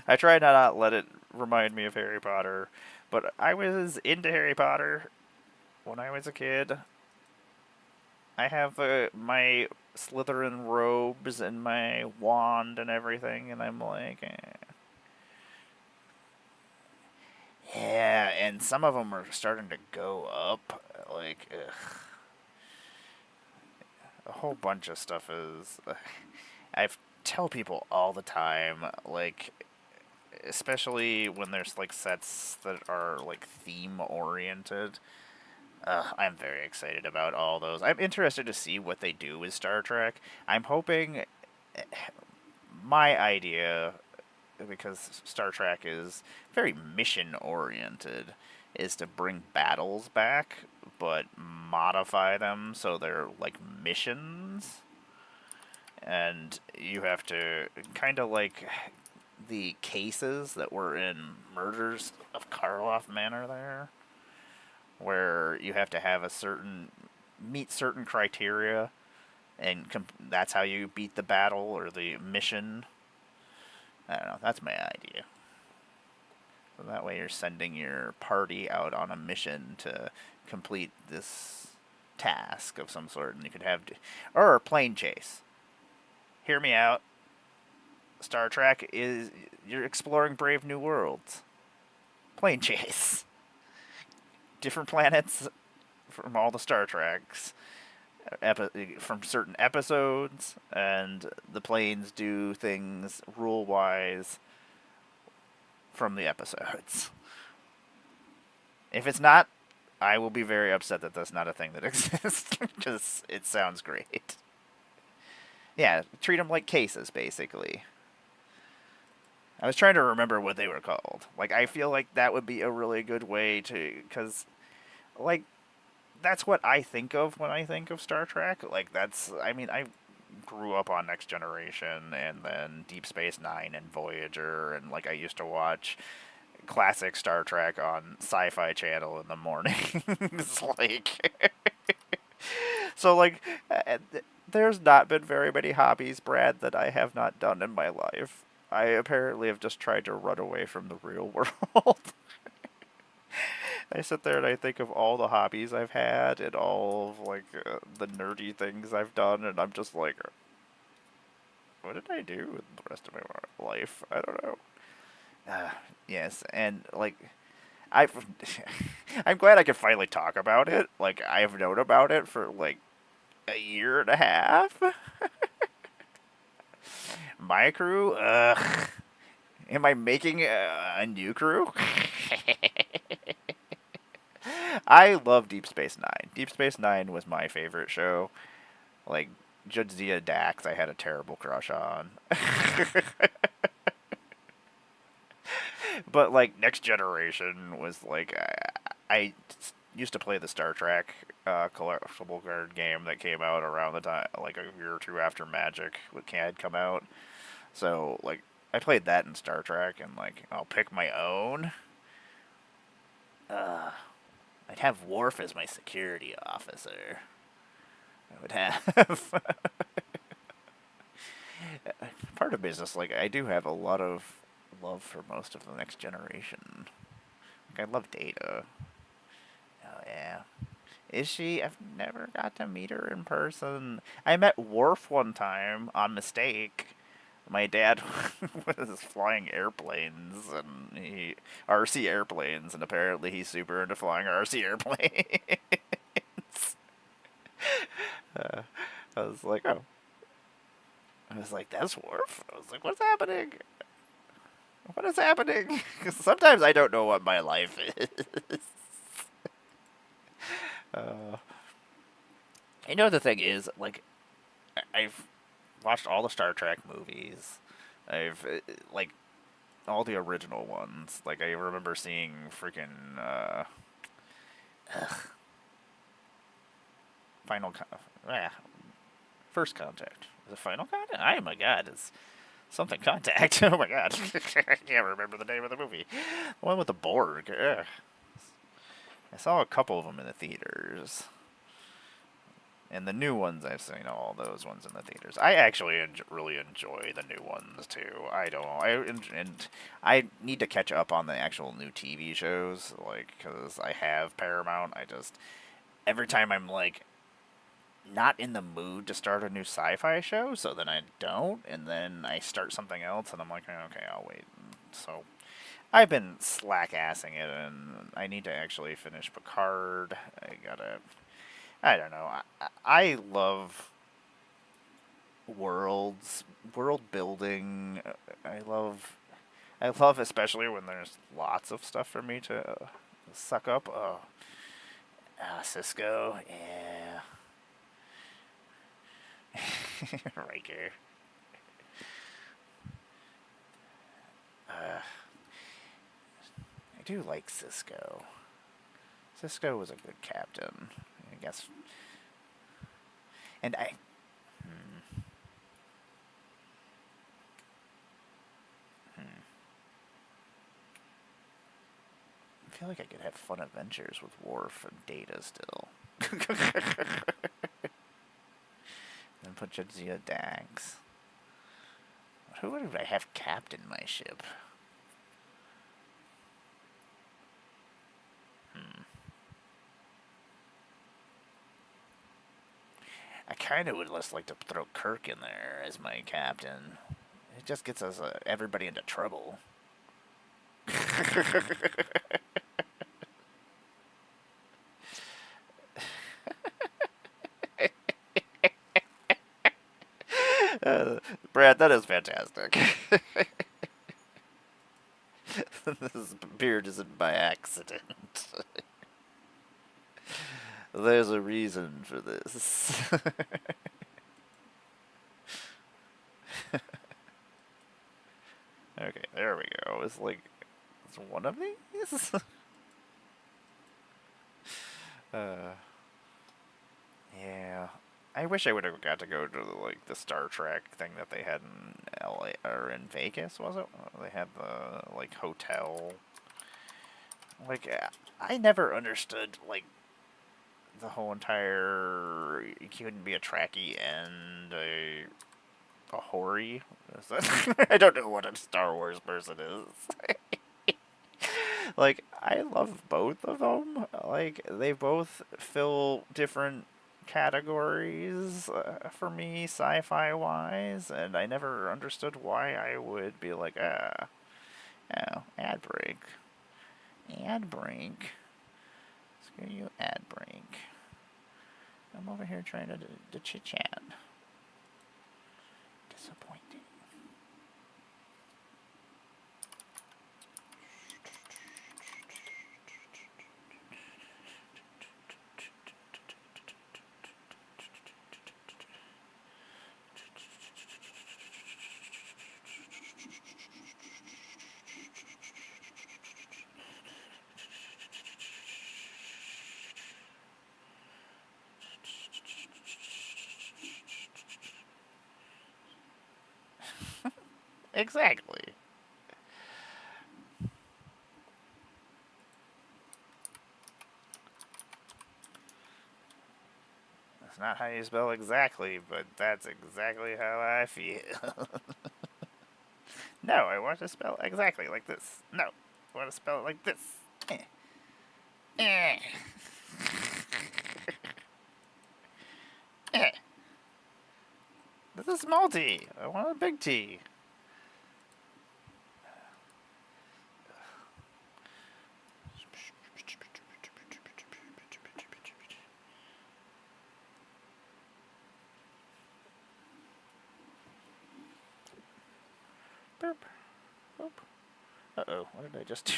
I try to not let it remind me of Harry Potter, but I was into Harry Potter when I was a kid. I have my Slytherin robes and my wand and everything, and I'm like, yeah, and some of them are starting to go up. Like, ugh, a whole bunch of stuff is. I tell people all the time, like, especially when there's like sets that are like theme oriented. I'm very excited about all those. I'm interested to see what they do with Star Trek. I'm hoping my idea, because Star Trek is very mission oriented, is to bring battles back, but modify them so they're like missions. And you have to kind of like the cases that were in Murders of Karloff Manor there, where you have to have a certain meet certain criteria, and that's how you beat the battle or the mission. I don't know. That's my idea. So that way you're sending your party out on a mission to complete this task of some sort, and you could have, or a plane chase. Hear me out. Star Trek is you're exploring brave new worlds. Plane chase. Different planets from all the Star Treks, from certain episodes, and the planes do things rule-wise from the episodes. If it's not, I will be very upset that that's not a thing that exists, because it sounds great. Yeah, treat them like cases, basically. I was trying to remember what they were called. Like, I feel like that would be a really good way to, because, like, that's what I think of when I think of Star Trek. Like, that's, I mean, I grew up on Next Generation and then Deep Space Nine and Voyager, and, like, I used to watch classic Star Trek on Sci-Fi Channel in the mornings. Like, so, like, there's not been very many hobbies, Brad, that I have not done in my life. I apparently have just tried to run away from the real world. I sit there and I think of all the hobbies I've had and all of like the nerdy things I've done, and I'm just like, what did I do with the rest of my life? I don't know. Yes, and like I, I'm glad I can finally talk about it. Like I've known about it for like a year and a half. My crew, am I making a new crew? I love Deep Space Nine. Deep Space Nine was my favorite show. Like, Jadzia Dax, I had a terrible crush on. But, like, Next Generation was, like, I used to play the Star Trek collectible card game that came out around the time, like, a year or two after Magic had come out. So, like, I played that in Star Trek, and, like, I'll pick my own. I'd have Worf as my security officer. I would have. Part of business, like, I do have a lot of love for most of the Next Generation. Like, I love Data. Oh, yeah. Is she? I've never got to meet her in person. I met Worf one time on mistake. My dad was flying airplanes, and RC airplanes, and apparently he's super into flying RC airplanes. uh, I was like, oh. I was like, that's Worf? I was like, what's happening? What is happening? Because sometimes I don't know what my life is. uh, you know, the thing is, like, I've watched all the Star Trek movies. I've, like, all the original ones. Like, I remember seeing freaking, Final, First Contact. Is it Final Contact? Oh my god, it's something Contact. Oh my god. I can't remember the name of the movie. The one with the Borg. Ugh. I saw a couple of them in the theaters. And the new ones, I've seen all those ones in the theaters. I actually really enjoy the new ones too. And I need to catch up on the actual new TV shows, like, because I have Paramount. I just every time I'm like not in the mood to start a new sci-fi show, so then I don't, and then I start something else, and I'm like, okay, I'll wait. So I've been slack-assing it, and I need to actually finish Picard. I don't know. I love world building. I love especially when there's lots of stuff for me to suck up. Cisco, yeah. Riker. I do like Cisco. Cisco was a good captain, I guess. And I feel like I could have fun adventures with Worf and Data still. And put Jadzia Dax. Who would I have captain my ship? I kind of would just like to throw Kirk in there as my captain. It just gets us everybody into trouble. Brad, that is fantastic. This beard isn't by accident. There's a reason for this. Okay, there we go. It's one of these? Yeah. I wish I would have got to go to the Star Trek thing that they had in LA or in Vegas, was it? They had the hotel. I never understood the whole entire you couldn't be a Trekkie and a Hori. I don't know what a Star Wars person is. I love both of them. They both fill different categories for me, sci-fi wise, and I never understood why I would be like, oh, ad break. Ad break. Screw you, ad break. I'm over here trying to chit-chat. Disappointing. Exactly. That's not how you spell exactly, but that's exactly how I feel. No, I want to spell exactly like this. No, I want to spell it like this. Eh. Eh. Eh. This is a small T. I want a big T. Boop. Boop. Uh-oh, what did I just do?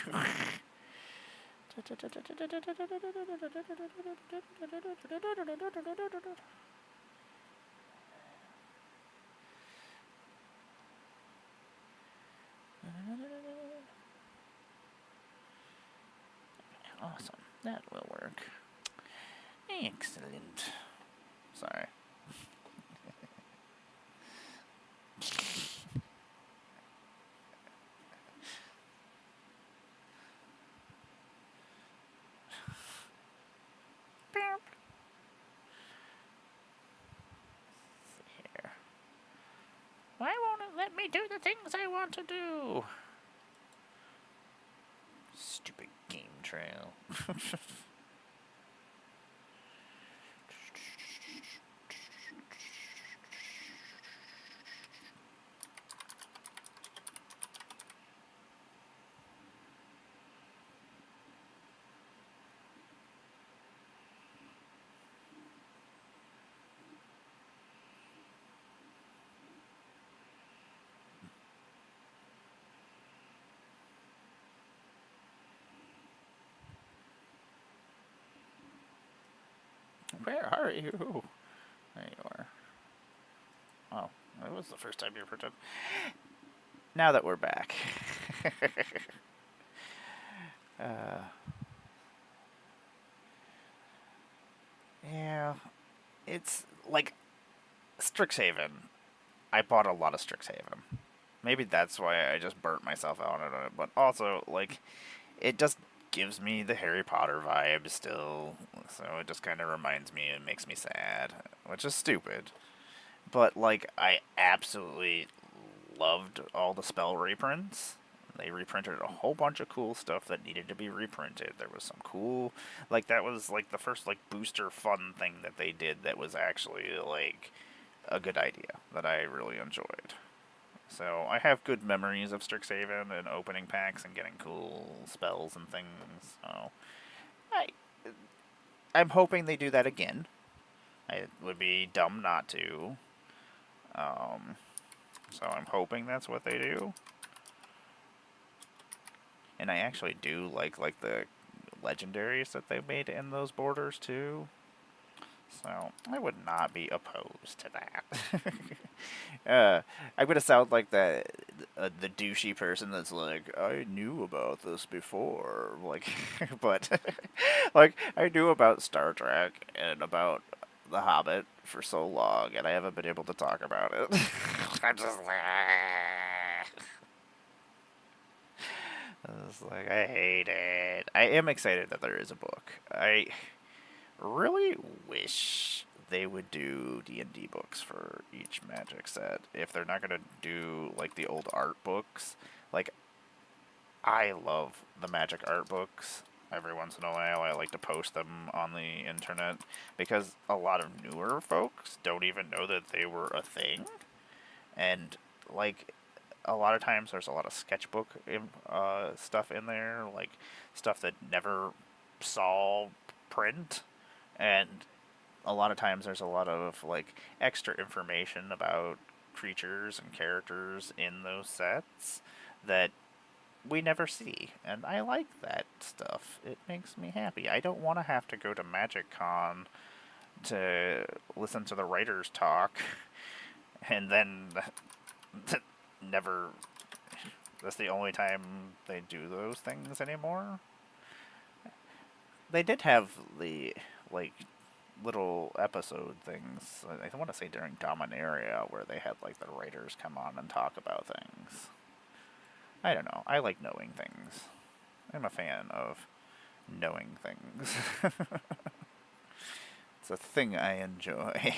Awesome. That will work. Excellent. Sorry. Let me do the things I want to do. Stupid game trail. Where are you? There you are. Oh, that was the first time you ever done. Now that we're back. uh, yeah, it's like Strixhaven. I bought a lot of Strixhaven. Maybe that's why I just burnt myself out on it. But also, like, it just gives me the Harry Potter vibe still. So it just kind of reminds me and makes me sad, which is stupid. But, like, I absolutely loved all the spell reprints. They reprinted a whole bunch of cool stuff that needed to be reprinted. There was some cool, like, that was like the first like booster fun thing that they did that was actually like a good idea that I really enjoyed. So I have good memories of Strixhaven and opening packs and getting cool spells and things. So I I'm hoping they do that again. It would be dumb not to. Um, so I'm hoping that's what they do. And I actually do like the legendaries that they made in those borders too. So I would not be opposed to that. I'm gonna sound like the douchey person that's like, I knew about this before, like, but like I knew about Star Trek and about The Hobbit for so long, and I haven't been able to talk about it. I'm just like, I hate it. I am excited that there is a book. I really wish they would do D&D books for each Magic set. If they're not going to do like the old art books, like I love the Magic art books. Every once in a while I like to post them on the internet because a lot of newer folks don't even know that they were a thing. And like a lot of times there's a lot of sketchbook stuff in there, like stuff that never saw print, and a lot of times there's a lot of like extra information about creatures and characters in those sets that we never see, and I like that stuff. It makes me happy. I don't want to have to go to Magic Con to listen to the writers talk and then never that's the only time they do those things anymore. They did have the like little episode things. I want to say during Dominaria where they had like the writers come on and talk about things. I don't know. I like knowing things. I'm a fan of knowing things. It's a thing I enjoy.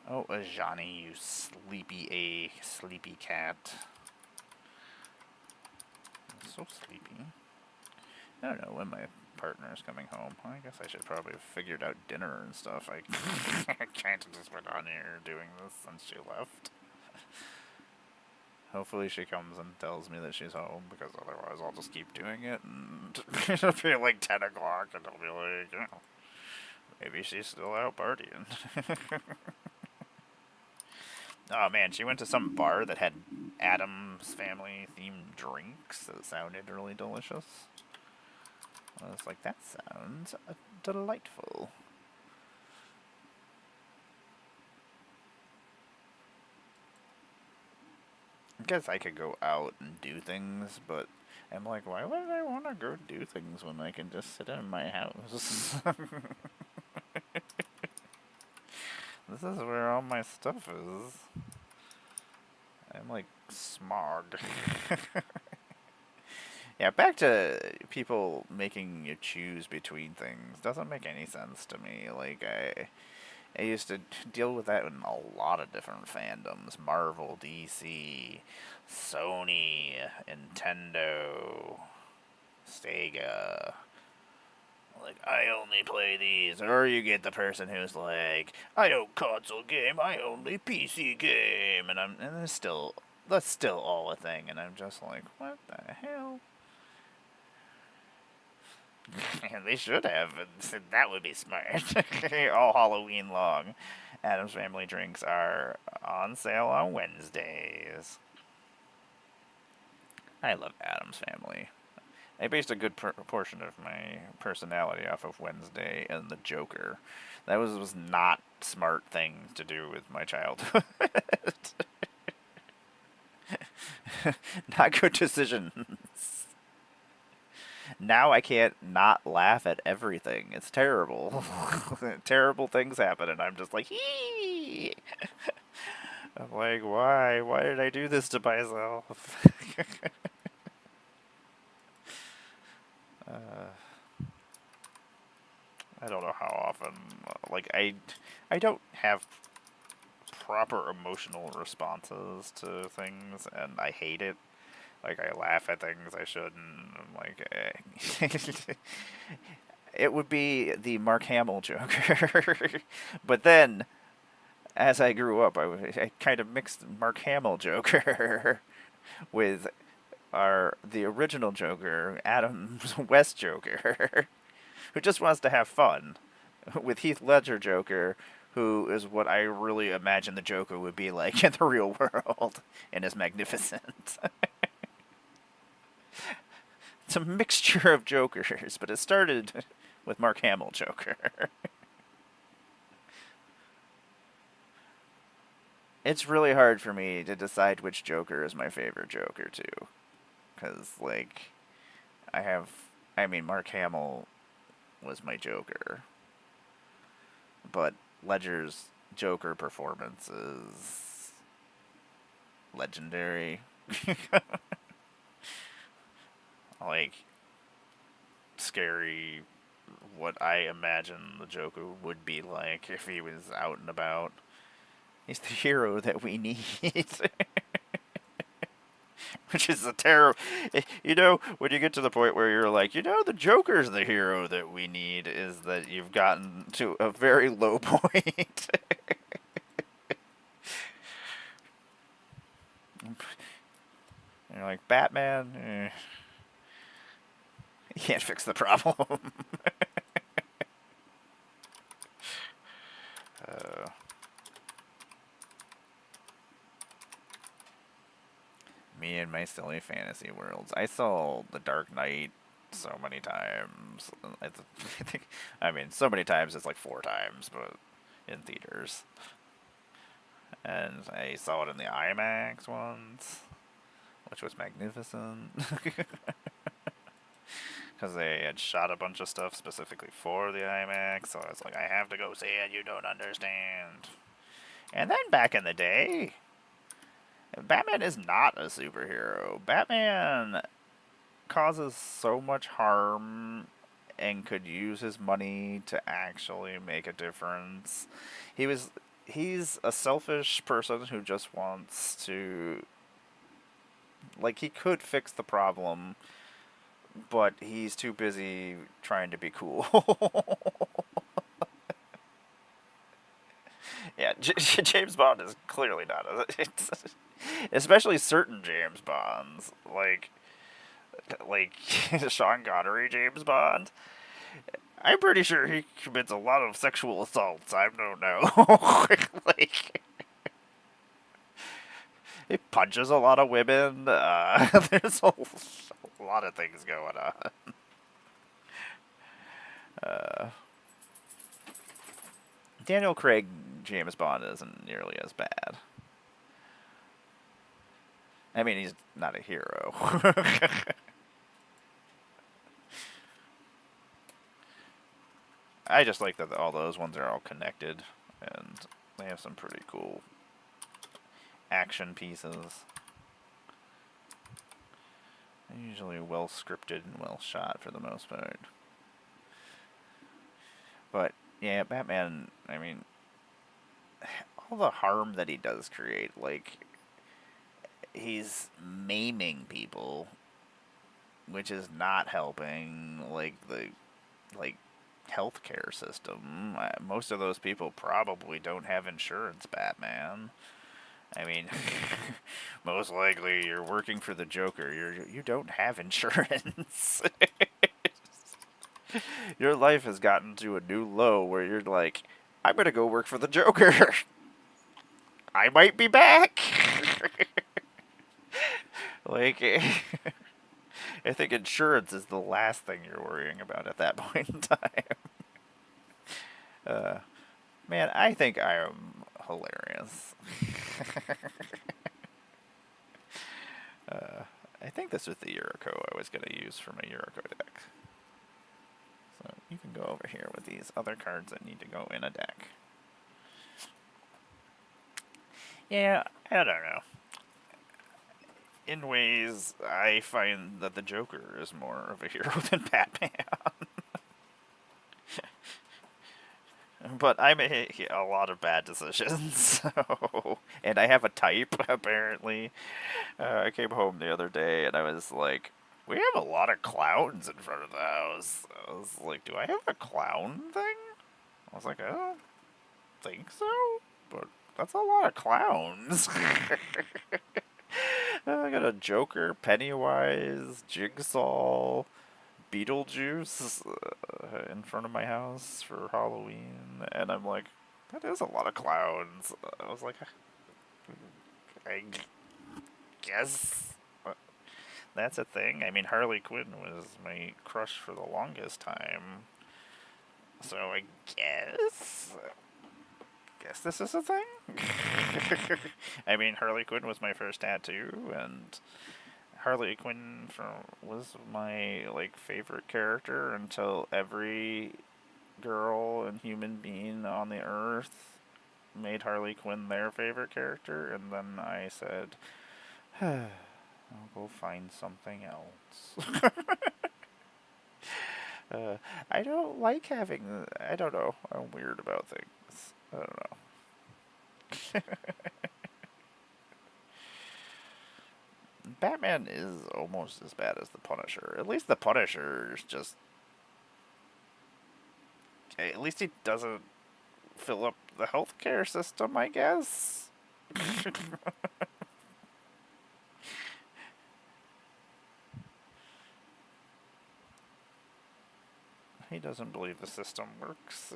Oh, Johnny, you sleepy cat. I'm so sleepy. I don't know when my partner's coming home. I guess I should probably have figured out dinner and stuff. I can't just been on here doing this since she left. Hopefully she comes and tells me that she's home, because otherwise I'll just keep doing it, and it'll be like 10 o'clock, and I'll be like, oh, maybe she's still out partying. Oh man, she went to some bar that had Addams Family themed drinks that sounded really delicious. I was like, that sounds delightful. I guess I could go out and do things, but I'm like, why would I want to go do things when I can just sit in my house? This is where all my stuff is. I'm like smog. Yeah, back to people making you choose between things doesn't make any sense to me. Like, I used to deal with that in a lot of different fandoms: Marvel, DC, Sony, Nintendo, Sega. Like, I only play these. Or you get the person who's like, I don't console game, I only PC game. And that's still all a thing. And I'm just like, what the hell? And they should have. That would be smart. All Halloween long. Adam's Family drinks are on sale on Wednesdays. I love Adam's Family. I based a good portion of my personality off of Wednesday and the Joker. That was not smart thing to do with my childhood. Not good decisions. Now I can't not laugh at everything. It's terrible. Terrible things happen, and I'm just like, hee. I'm like, why? Why did I do this to myself? I don't know how often. Like, I don't have proper emotional responses to things, and I hate it. Like, I laugh at things I shouldn't. I'm like, it would be the Mark Hamill Joker. But then, as I grew up, I kind of mixed Mark Hamill Joker with the original Joker, Adam West Joker, who just wants to have fun, with Heath Ledger Joker, who is what I really imagine the Joker would be like in the real world, and is magnificent. It's a mixture of Jokers, but it started with Mark Hamill Joker. It's really hard for me to decide which Joker is my favorite Joker, too. Because, like, Mark Hamill was my Joker. But Ledger's Joker performance is legendary. Like, scary, what I imagine the Joker would be like if he was out and about. He's the hero that we need. Which is a terrible... You know, when you get to the point where you're like, the Joker's the hero that we need, is that you've gotten to a very low point. You're like, Batman? You can't fix the problem. Me and my silly fantasy worlds. I saw The Dark Knight so many times. I think, so many times, it's like 4 times, but in theaters. And I saw it in the IMAX once, which was magnificent. Because they had shot a bunch of stuff specifically for the IMAX, so I was like, I have to go see it, you don't understand. And then back in the day, Batman is not a superhero. Batman causes so much harm and could use his money to actually make a difference. He's a selfish person who just wants to... Like, he could fix the problem, but he's too busy trying to be cool. Yeah, James Bond is clearly not especially certain James Bonds, like Sean Connery James Bond. I'm pretty sure he commits a lot of sexual assaults. I don't know. Like, he punches a lot of women. There's a lot of things going on. Daniel Craig James Bond isn't nearly as bad. He's not a hero. I just like that all those ones are all connected, and they have some pretty cool action pieces. They're usually well scripted and well shot for the most part. But yeah, Batman, all the harm that he does create, like he's maiming people, which is not helping, like the like healthcare system. Most of those people probably don't have insurance, Batman. I mean, most likely you're working for the Joker. You don't have insurance. Your life has gotten to a new low where you're like, I'm gonna go work for the Joker. I might be back. Like, I think insurance is the last thing you're worrying about at that point in time. Uh, Man, I think I am hilarious. I think this was the Yuriko I was going to use for my Yuriko deck. So you can go over here with these other cards that need to go in a deck. Yeah, I don't know. In ways, I find that the Joker is more of a hero than Batman. But I make a lot of bad decisions, so... And I have a type, apparently. I came home the other day, and I was like, we have a lot of clowns in front of the house. I was like, do I have a clown thing? I was like, I don't think so, but that's a lot of clowns. I got a Joker, Pennywise, Jigsaw, Beetlejuice in front of my house for Halloween, and I'm like, that is a lot of clowns. I was like, I guess that's a thing. I mean, Harley Quinn was my crush for the longest time, so I guess this is a thing. I mean, Harley Quinn was my first tattoo, and Harley Quinn was my like favorite character until every girl and human being on the earth made Harley Quinn their favorite character, and then I said, I'll go find something else. I don't like having, I don't know, I'm weird about things. I don't know. Batman is almost as bad as the Punisher. At least the Punisher is just, at least he doesn't fill up the healthcare system, I guess. He doesn't believe the system works.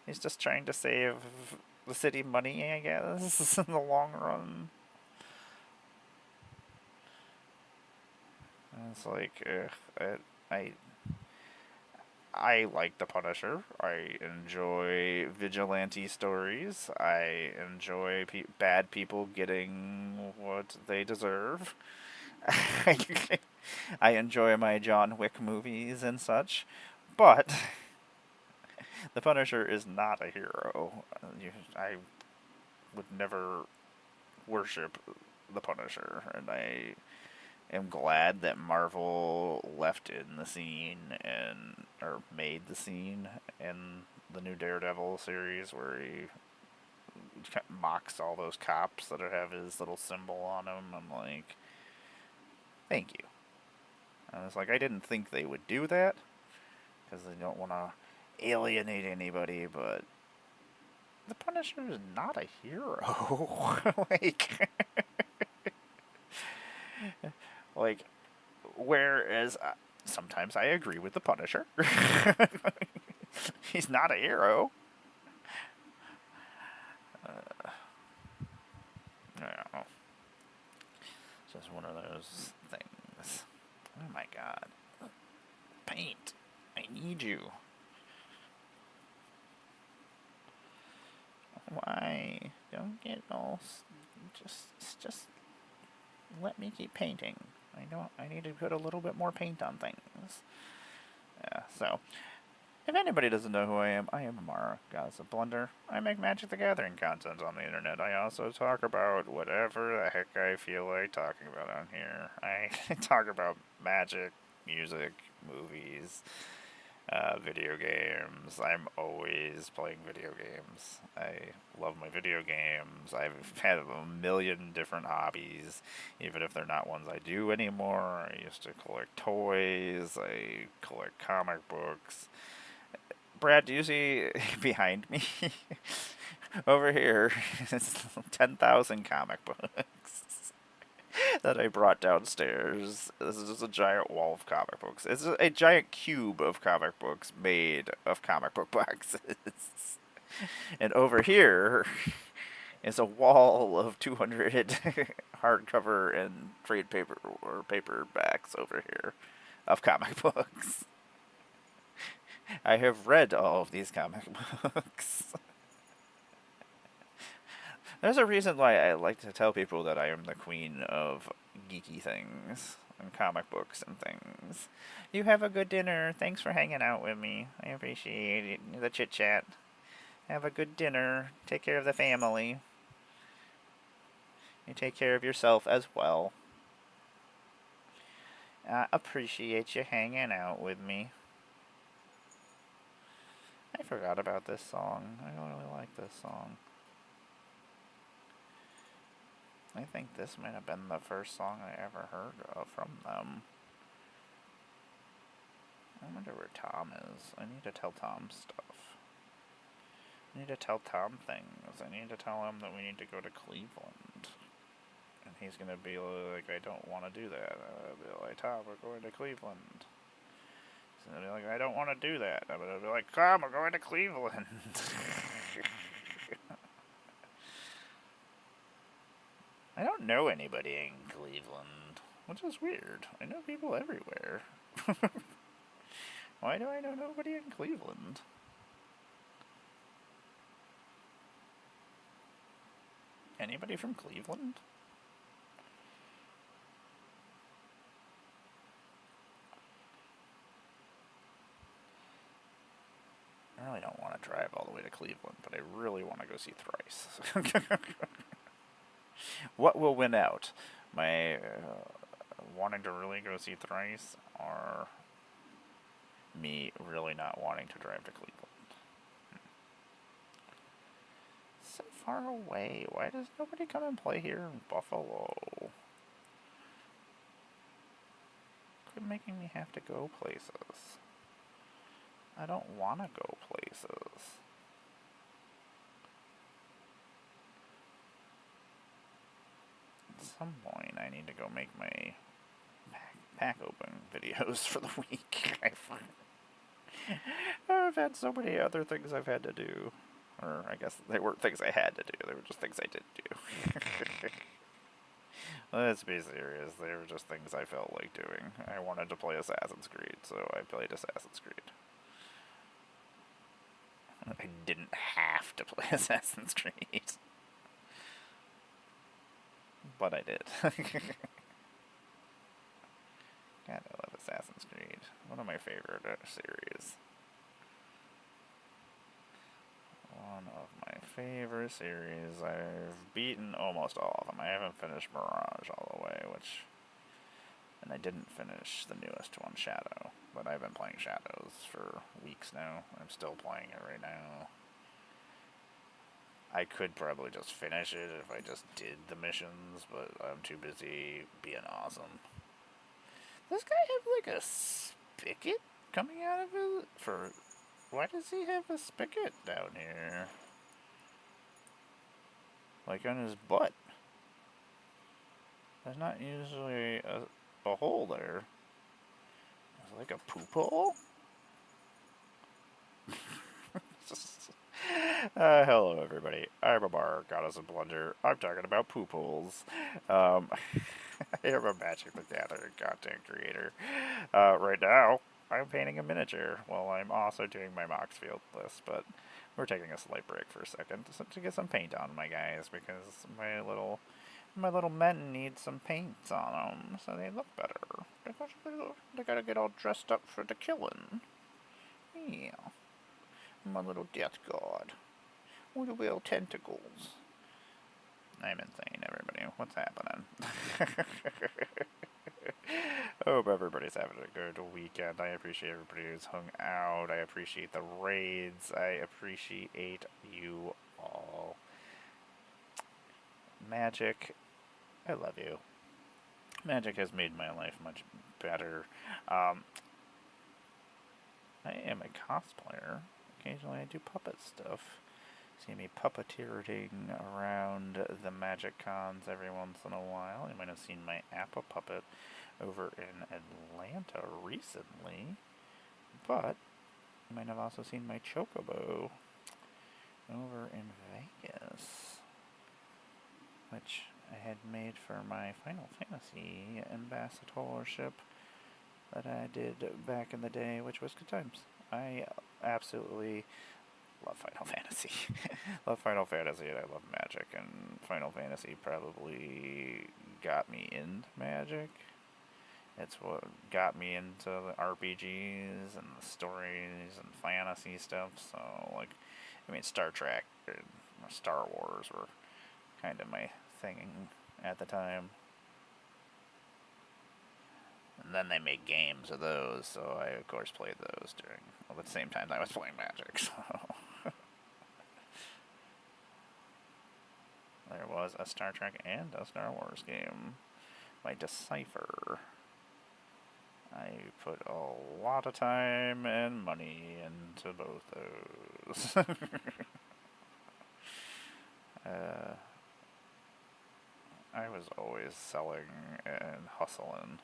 He's just trying to save the city money, I guess, in the long run. And it's like, I, I like the Punisher. I enjoy vigilante stories. I enjoy bad people getting what they deserve. I enjoy my John Wick movies and such. But the Punisher is not a hero. I would never worship the Punisher, and I am glad that Marvel left in the scene or made the scene in the new Daredevil series where he mocks all those cops that have his little symbol on him. I'm like, thank you. And it's like, I didn't think they would do that because they don't want to alienate anybody, but the Punisher is not a hero. like, like, whereas sometimes I agree with the Punisher. He's not a hero. No. It's just one of those things. Oh my god. Paint. I need you. Why? Don't get all... Just let me keep painting. I need to put a little bit more paint on things. Yeah, so... If anybody doesn't know who I am Amara, Goddess of Blunder. I make Magic the Gathering content on the internet. I also talk about whatever the heck I feel like talking about on here. I talk about magic, music, movies, Video games. I'm always playing video games. I love my video games. I've had a million different hobbies, even if they're not ones I do anymore. I used to collect toys. I collect comic books. Brad, do you see behind me? Over here, it's 10,000 comic books that I brought downstairs. This is just a giant wall of comic books. It's a giant cube of comic books made of comic book boxes. And over here is a wall of 200 hardcover and trade paper or paperbacks over here of comic books. I have read all of these comic books. There's a reason why I like to tell people that I am the queen of geeky things and comic books and things. You have a good dinner. Thanks for hanging out with me. I appreciate the chit chat. Have a good dinner. Take care of the family. You take care of yourself as well. I appreciate you hanging out with me. I forgot about this song. I don't really like this song. I think this might have been the first song I ever heard from them. I wonder where Tom is. I need to tell Tom stuff. I need to tell Tom things. I need to tell him that we need to go to Cleveland. And he's going to be like, I don't want to do that. I'll be like, Tom, we're going to Cleveland. He's going to be like, I don't want to do that. I'm going to be like, Tom, we're going to Cleveland. I don't know anybody in Cleveland, which is weird. I know people everywhere. Why do I know nobody in Cleveland? Anybody from Cleveland? I really don't want to drive all the way to Cleveland, but I really want to go see Thrice. What will win out? My wanting to really go see Thrice, or me really not wanting to drive to Cleveland? So far away. Why does nobody come and play here in Buffalo? Quit making me have to go places. I don't want to go places. At some point, I need to go make my pack open videos for the week. I've had so many other things I've had to do. Or I guess they weren't things I had to do, they were just things I did do. Let's be serious, they were just things I felt like doing. I wanted to play Assassin's Creed, so I played Assassin's Creed. I didn't have to play Assassin's Creed. But I did. God, I love Assassin's Creed. One of my favorite series. One of my favorite series. I've beaten almost all of them. I haven't finished Mirage all the way, and I didn't finish the newest one, Shadow. But I've been playing Shadows for weeks now. I'm still playing it right now. I could probably just finish it if I just did the missions, but I'm too busy being awesome. Does this guy have like a spigot coming out of it? Why does he have a spigot down here? Like on his butt. There's not usually a hole there. It's like a poop hole? Hello everybody, I'm Amar, Goddess of Blunder. I'm talking about poop holes. I am a Magic the Gathering content creator. Right now, I'm painting a miniature while I'm also doing my Moxfield list, but we're taking a slight break for a second to get some paint on my guys, because my little men need some paints on them so they look better. They gotta get all dressed up for the killing. Yeah. My little death god. With the whale tentacles. I'm insane, everybody. What's happening? Hope everybody's having a good weekend. I appreciate everybody who's hung out. I appreciate the raids. I appreciate you all. Magic, I love you. Magic has made my life much better. Um, I am a cosplayer. Occasionally I do puppet stuff. See me puppeteering around the Magic Cons every once in a while. You might have seen my Appa puppet over in Atlanta recently, but you might have also seen my Chocobo over in Vegas, which I had made for my Final Fantasy ambassadorship that I did back in the day, which was good times. I absolutely love Final Fantasy. Love Final Fantasy and I love Magic, and Final Fantasy probably got me into Magic. It's what got me into the RPGs and the stories and fantasy stuff. So, like, I mean, Star Trek and Star Wars were kind of my thing at the time. And then they made games of those, so I, of course, played those during, well, at the same time I was playing Magic, so. There was a Star Trek and a Star Wars game by Decipher. I put a lot of time and money into both those. I was always selling and hustling.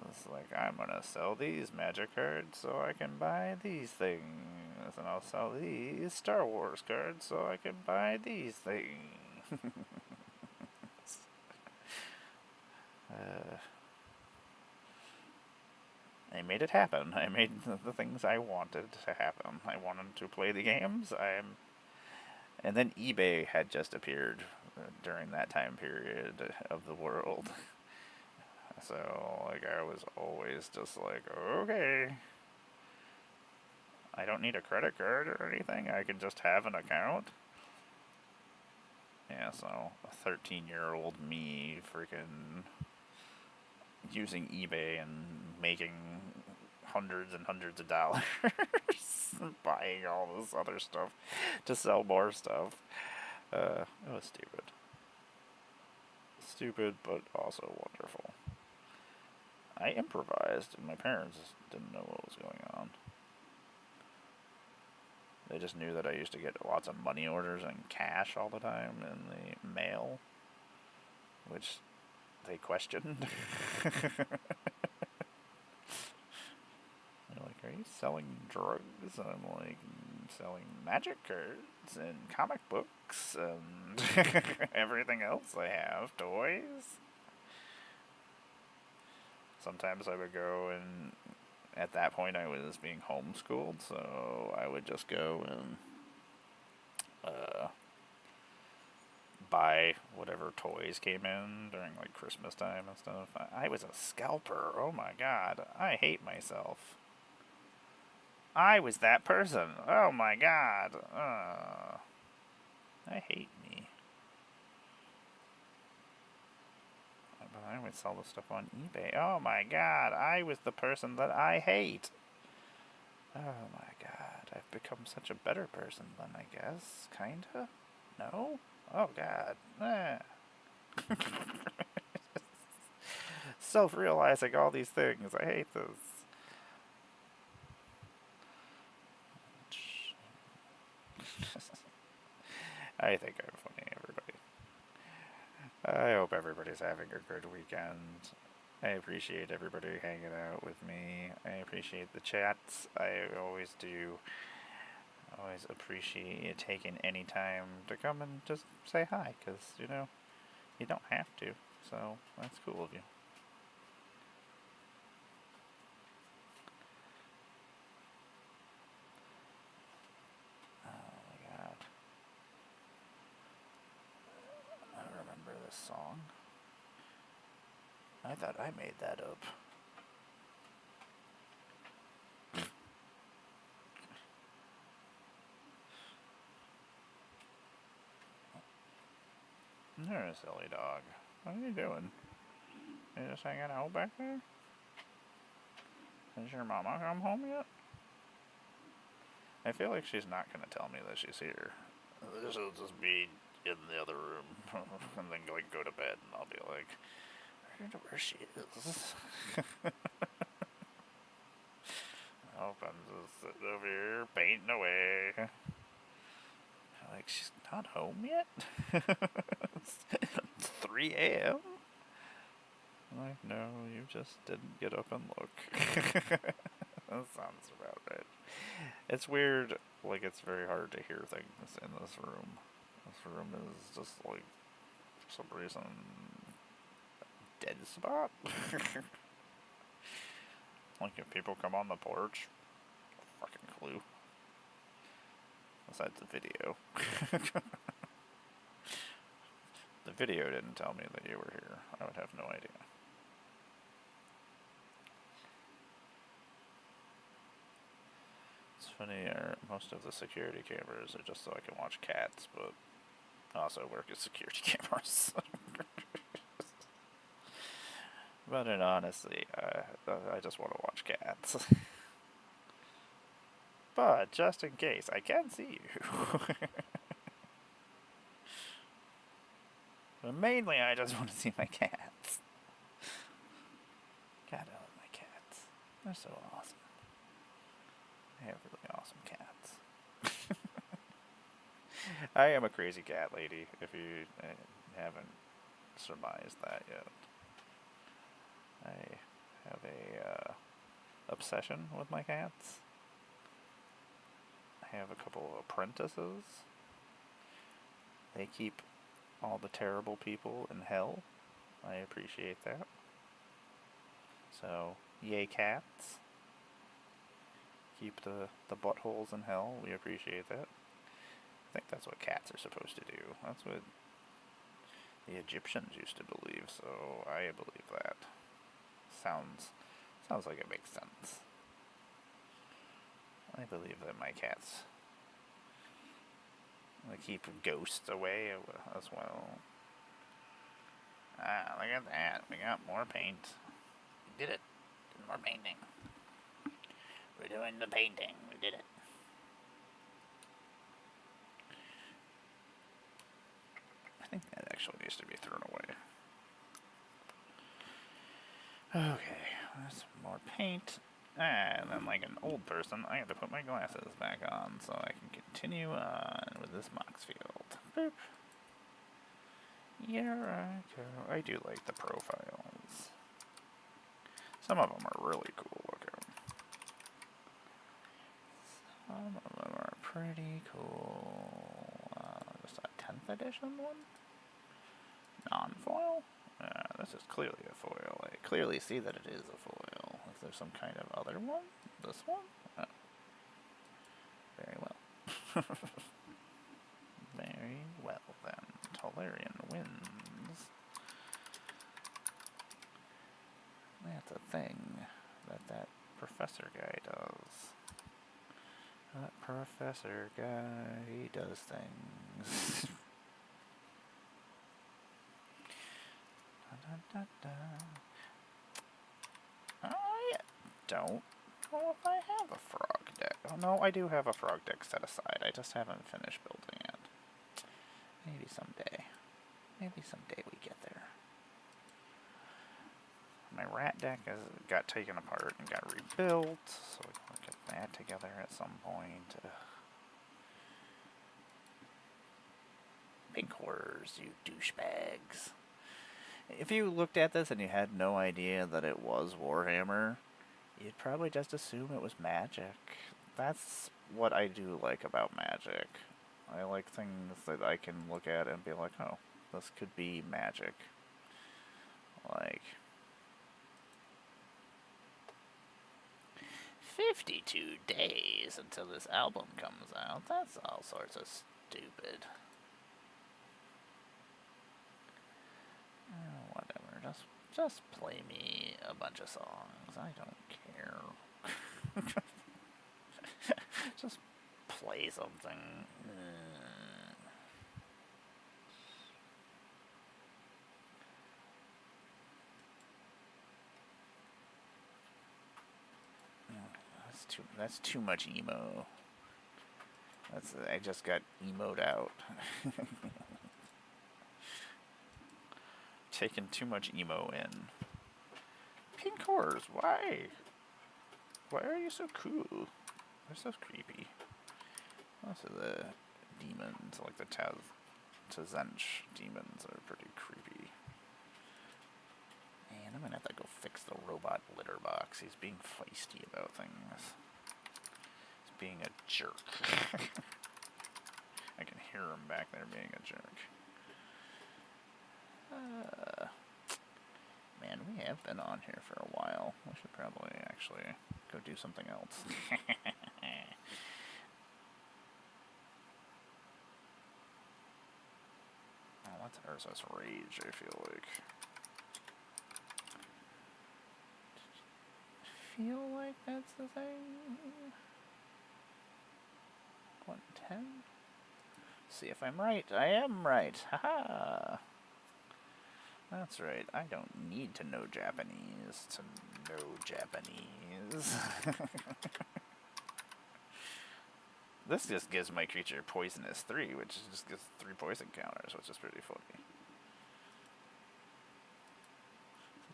It's like, I'm gonna sell these Magic cards so I can buy these things, and I'll sell these Star Wars cards so I can buy these things. I made it happen. I made the things I wanted to happen. I wanted to play the games. And then eBay had just appeared during that time period of the world. So, like, I was always just like, okay, I don't need a credit card or anything. I can just have an account. Yeah, so a 13-year-old me freaking using eBay and making hundreds and hundreds of dollars buying all this other stuff to sell more stuff. It was stupid. Stupid, but also wonderful. I improvised, and my parents didn't know what was going on. They just knew that I used to get lots of money orders and cash all the time in the mail, which they questioned. They're like, are you selling drugs? And I'm like, selling magic cards and comic books and everything else I have, toys. Sometimes I would go, and at that point I was being homeschooled, so I would just go and buy whatever toys came in during like Christmas time and stuff. I was a scalper. Oh my god, I hate myself. I was that person. Oh my god. I hate me. But I would sell the stuff on eBay. Oh my god, I was the person that I hate. Oh my god, I've become such a better person then, I guess. Kinda? No? Oh god. Self-realizing all these things. I hate this. I think I'm funny, everybody. I hope everybody's having a good weekend. I appreciate everybody hanging out with me. I appreciate the chats. I always do. I always appreciate you taking any time to come and just say hi, because, you know, you don't have to. So, that's cool of you. Oh my god. I remember this song. I thought I made that up. You're a silly dog. What are you doing? You just hanging out back there? Has your mama come home yet? I feel like she's not gonna tell me that she's here. She'll just be in the other room and then like go to bed, and I'll be like, I don't know where she is. Opens sitting over here painting away. Like, she's not home yet? It's 3 a.m.? Like, no, you just didn't get up and look. That sounds about right. It's weird, like, it's very hard to hear things in this room. This room is just, like, for some reason, dead spot. Like, if people come on the porch, fucking clue. Besides the video. The video didn't tell me that you were here. I would have no idea. It's funny, most of the security cameras are just so I can watch cats, but I also work as security cameras. But in honesty, I just want to watch cats. But just in case, I can see you. But mainly, I just want to see my cats. God, I love my cats. They're so awesome. I have really awesome cats. I am a crazy cat lady, if you haven't surmised that yet. I have a obsession with my cats. I have a couple of apprentices. They keep all the terrible people in hell. I appreciate that. So, yay cats. Keep the buttholes in hell. We appreciate that. I think that's what cats are supposed to do. That's what the Egyptians used to believe, so I believe that. Sounds like it makes sense. I believe that my cats keep ghosts away as well. Ah, look at that. We got more paint. We did it. More painting. We're doing the painting. We did it. I think that actually needs to be thrown away. Okay, there's some more paint. And then, like an old person, I have to put my glasses back on so I can continue on with this Moxfield. Boop. Here I go. I do like the profiles. Some of them are really cool looking. Some of them are pretty cool. Just a 10th edition one? Non-foil? This is clearly a foil. I clearly see that it is a foil. Is there some kind of other one? This one? Oh. Very well. Very well then. Tolarian wins. That's a thing that professor guy does. That professor guy, he does things. I don't know if I have a frog deck. Oh no, I do have a frog deck set aside. I just haven't finished building it. Maybe someday. Maybe someday we get there. My rat deck got taken apart and got rebuilt, so we'll get that together at some point. Pink horrors, you douchebags. If you looked at this and you had no idea that it was Warhammer, you'd probably just assume it was Magic. That's what I do like about Magic. I like things that I can look at and be like, oh, this could be Magic. Like 52 days until this album comes out. That's all sorts of stupid. Whatever, just play me a bunch of songs. I don't care. Just play something. That's too much emo. I just got emoed out. Taking too much emo in. Pink horrors, why? Why are you so cool? They're so creepy. Most of the demons, like the Tazench demons, are pretty creepy. Man, I'm gonna have to go fix the robot litter box. He's being feisty about things. He's being a jerk. I can hear him back there being a jerk. Man, we have been on here for a while. We should probably actually go do something else. Oh, what's Urza's Rage, I feel like. Feel like that's the thing. 110? See if I'm right. I am right. Haha. That's right. I don't need to know Japanese to know Japanese. This just gives my creature poisonous 3, which just gives 3 poison counters, which is pretty funny.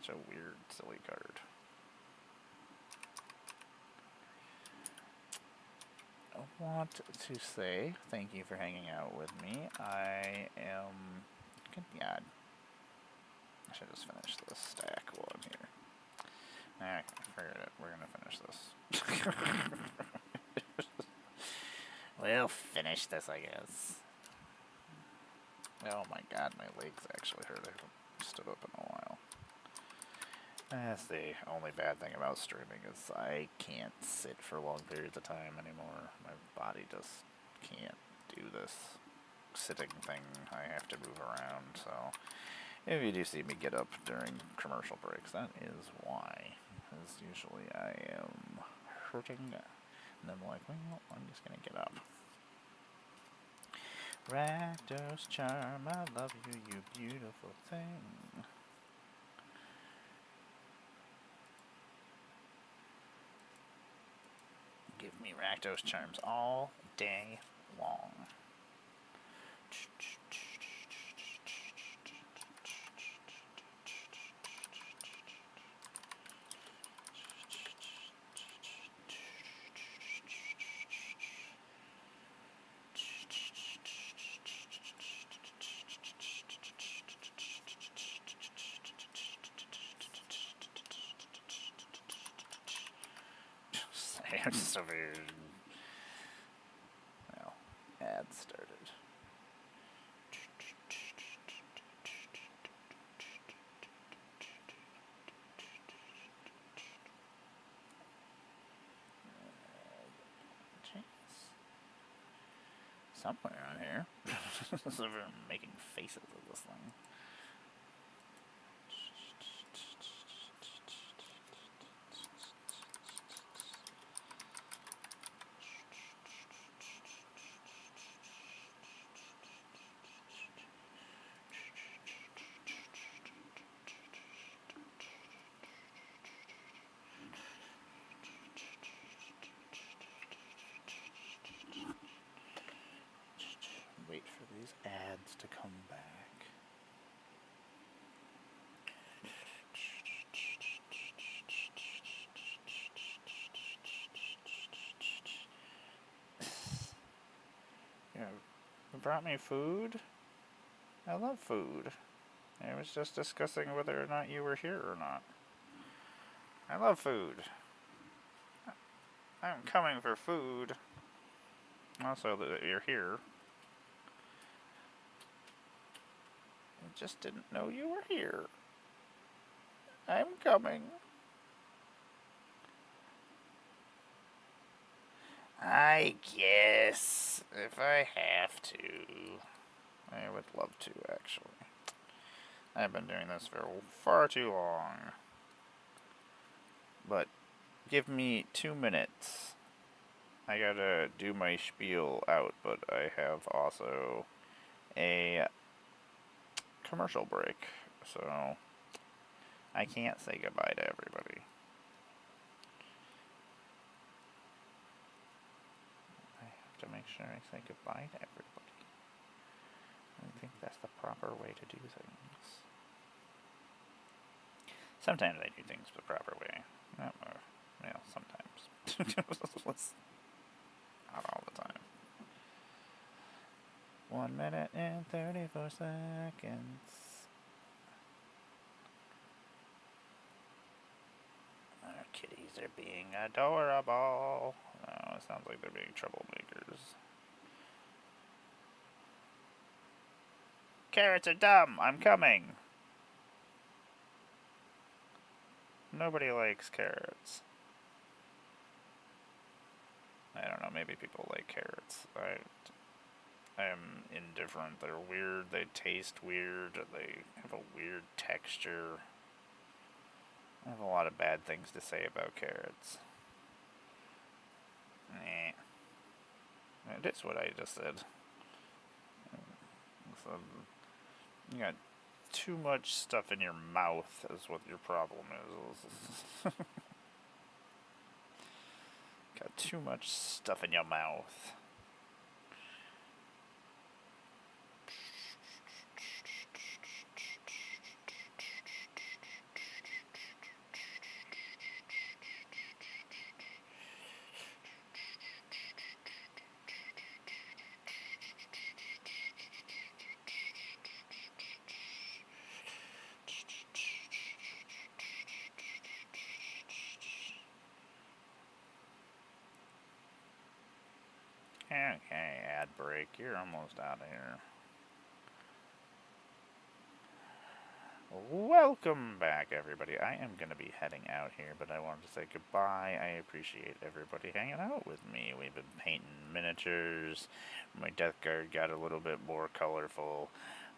Such a weird, silly card. I want to say thank you for hanging out with me. I am... Good God. I should just finish this stack while I'm here. Alright, forget it. We're gonna finish this. We'll finish this, I guess. Oh my God, my legs actually hurt. I haven't stood up in a while. That's the only bad thing about streaming is I can't sit for long periods of time anymore. My body just can't do this sitting thing. I have to move around, so if you do see me get up during commercial breaks, that is why. Because usually I am hurting, and I'm like, well, I'm just gonna get up. Rakdos Charm, I love you, you beautiful thing. Give me Rakdos Charms all day long. I'm just over here. Well, ad started. Somewhere on here. So I'm making faces of this thing. Wait for these ads to come back. You brought me food? I love food. I was just discussing whether or not you were here or not. I love food. I'm coming for food. Also, that you're here. I just didn't know you were here. I'm coming. I guess if I have to. I would love to, actually. I've been doing this for far too long. But give me 2 minutes. I gotta do my spiel out, but I have also a commercial break, so I can't say goodbye to everybody. make sure I say goodbye to everybody. I think that's the proper way to do things. Sometimes I do things the proper way. Well, sometimes. Not all the time. 1 minute and 34 seconds. Our kitties are being adorable. Oh, it sounds like they're being troublemakers. Carrots are dumb. I'm coming. Nobody likes carrots. I don't know. Maybe people like carrots. I am indifferent. They're weird. They taste weird. They have a weird texture. I have a lot of bad things to say about carrots. It is what I just said. So, you got too much stuff in your mouth is what your problem is. Got too much stuff in your mouth. Okay, ad break. You're almost out of here. Welcome back, everybody. I am going to be heading out here, but I wanted to say goodbye. I appreciate everybody hanging out with me. We've been painting miniatures. My Death Guard got a little bit more colorful.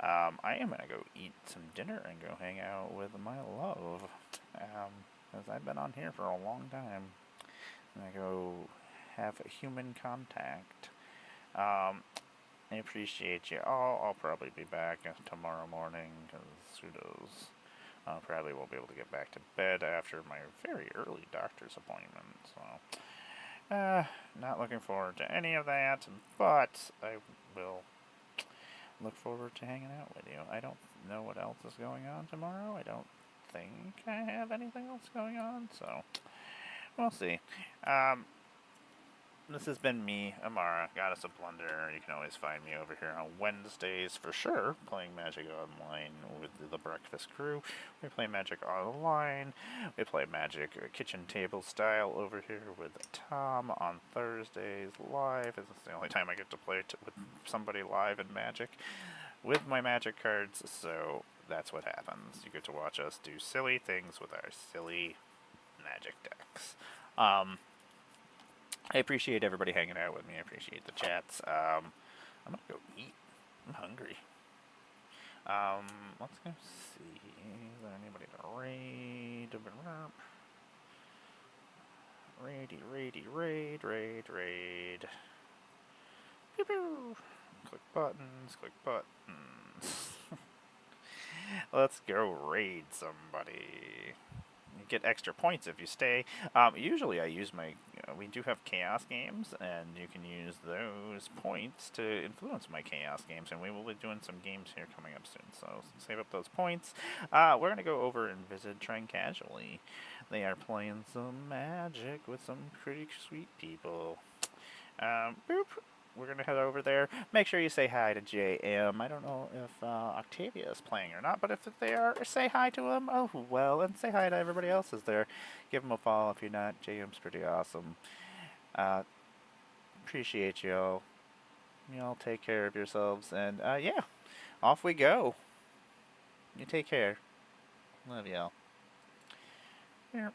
I am going to go eat some dinner and go hang out with my love. Because I've been on here for a long time. I'm going to go have a human contact. I appreciate you all. I'll probably be back tomorrow morning, because who knows. I probably won't be able to get back to bed after my very early doctor's appointment, so not looking forward to any of that, but I will look forward to hanging out with you. I don't know what else is going on tomorrow. I don't think I have anything else going on, so we'll see. This has been me, Amara, Goddess of Plunder. You can always find me over here on Wednesdays for sure, playing Magic Online with the Breakfast Crew. We play Magic Online. We play Magic kitchen table style over here with Tom on Thursdays live. This is the only time I get to play with somebody live in Magic with my Magic cards, so that's what happens. You get to watch us do silly things with our silly Magic decks. I appreciate everybody hanging out with me. I appreciate the chats. I'm gonna go eat. I'm hungry. Let's go see. Is there anybody to raid? Raid. Pew pew. Click buttons. Let's go raid somebody. You get extra points if you stay. Usually I use my, we do have chaos games, and you can use those points to influence my chaos games, and we will be doing some games here coming up soon, so save up those points. We're going to go over and visit Trend Casually. They are playing some Magic with some pretty sweet people. Boop. We're going to head over there. Make sure you say hi to JM. I don't know if Octavia is playing or not, but if they are, say hi to him. Oh, well, and say hi to everybody else is there. Give him a follow if you're not. JM's pretty awesome. Appreciate y'all. Y'all take care of yourselves. And, yeah, off we go. You take care. Love y'all. Here.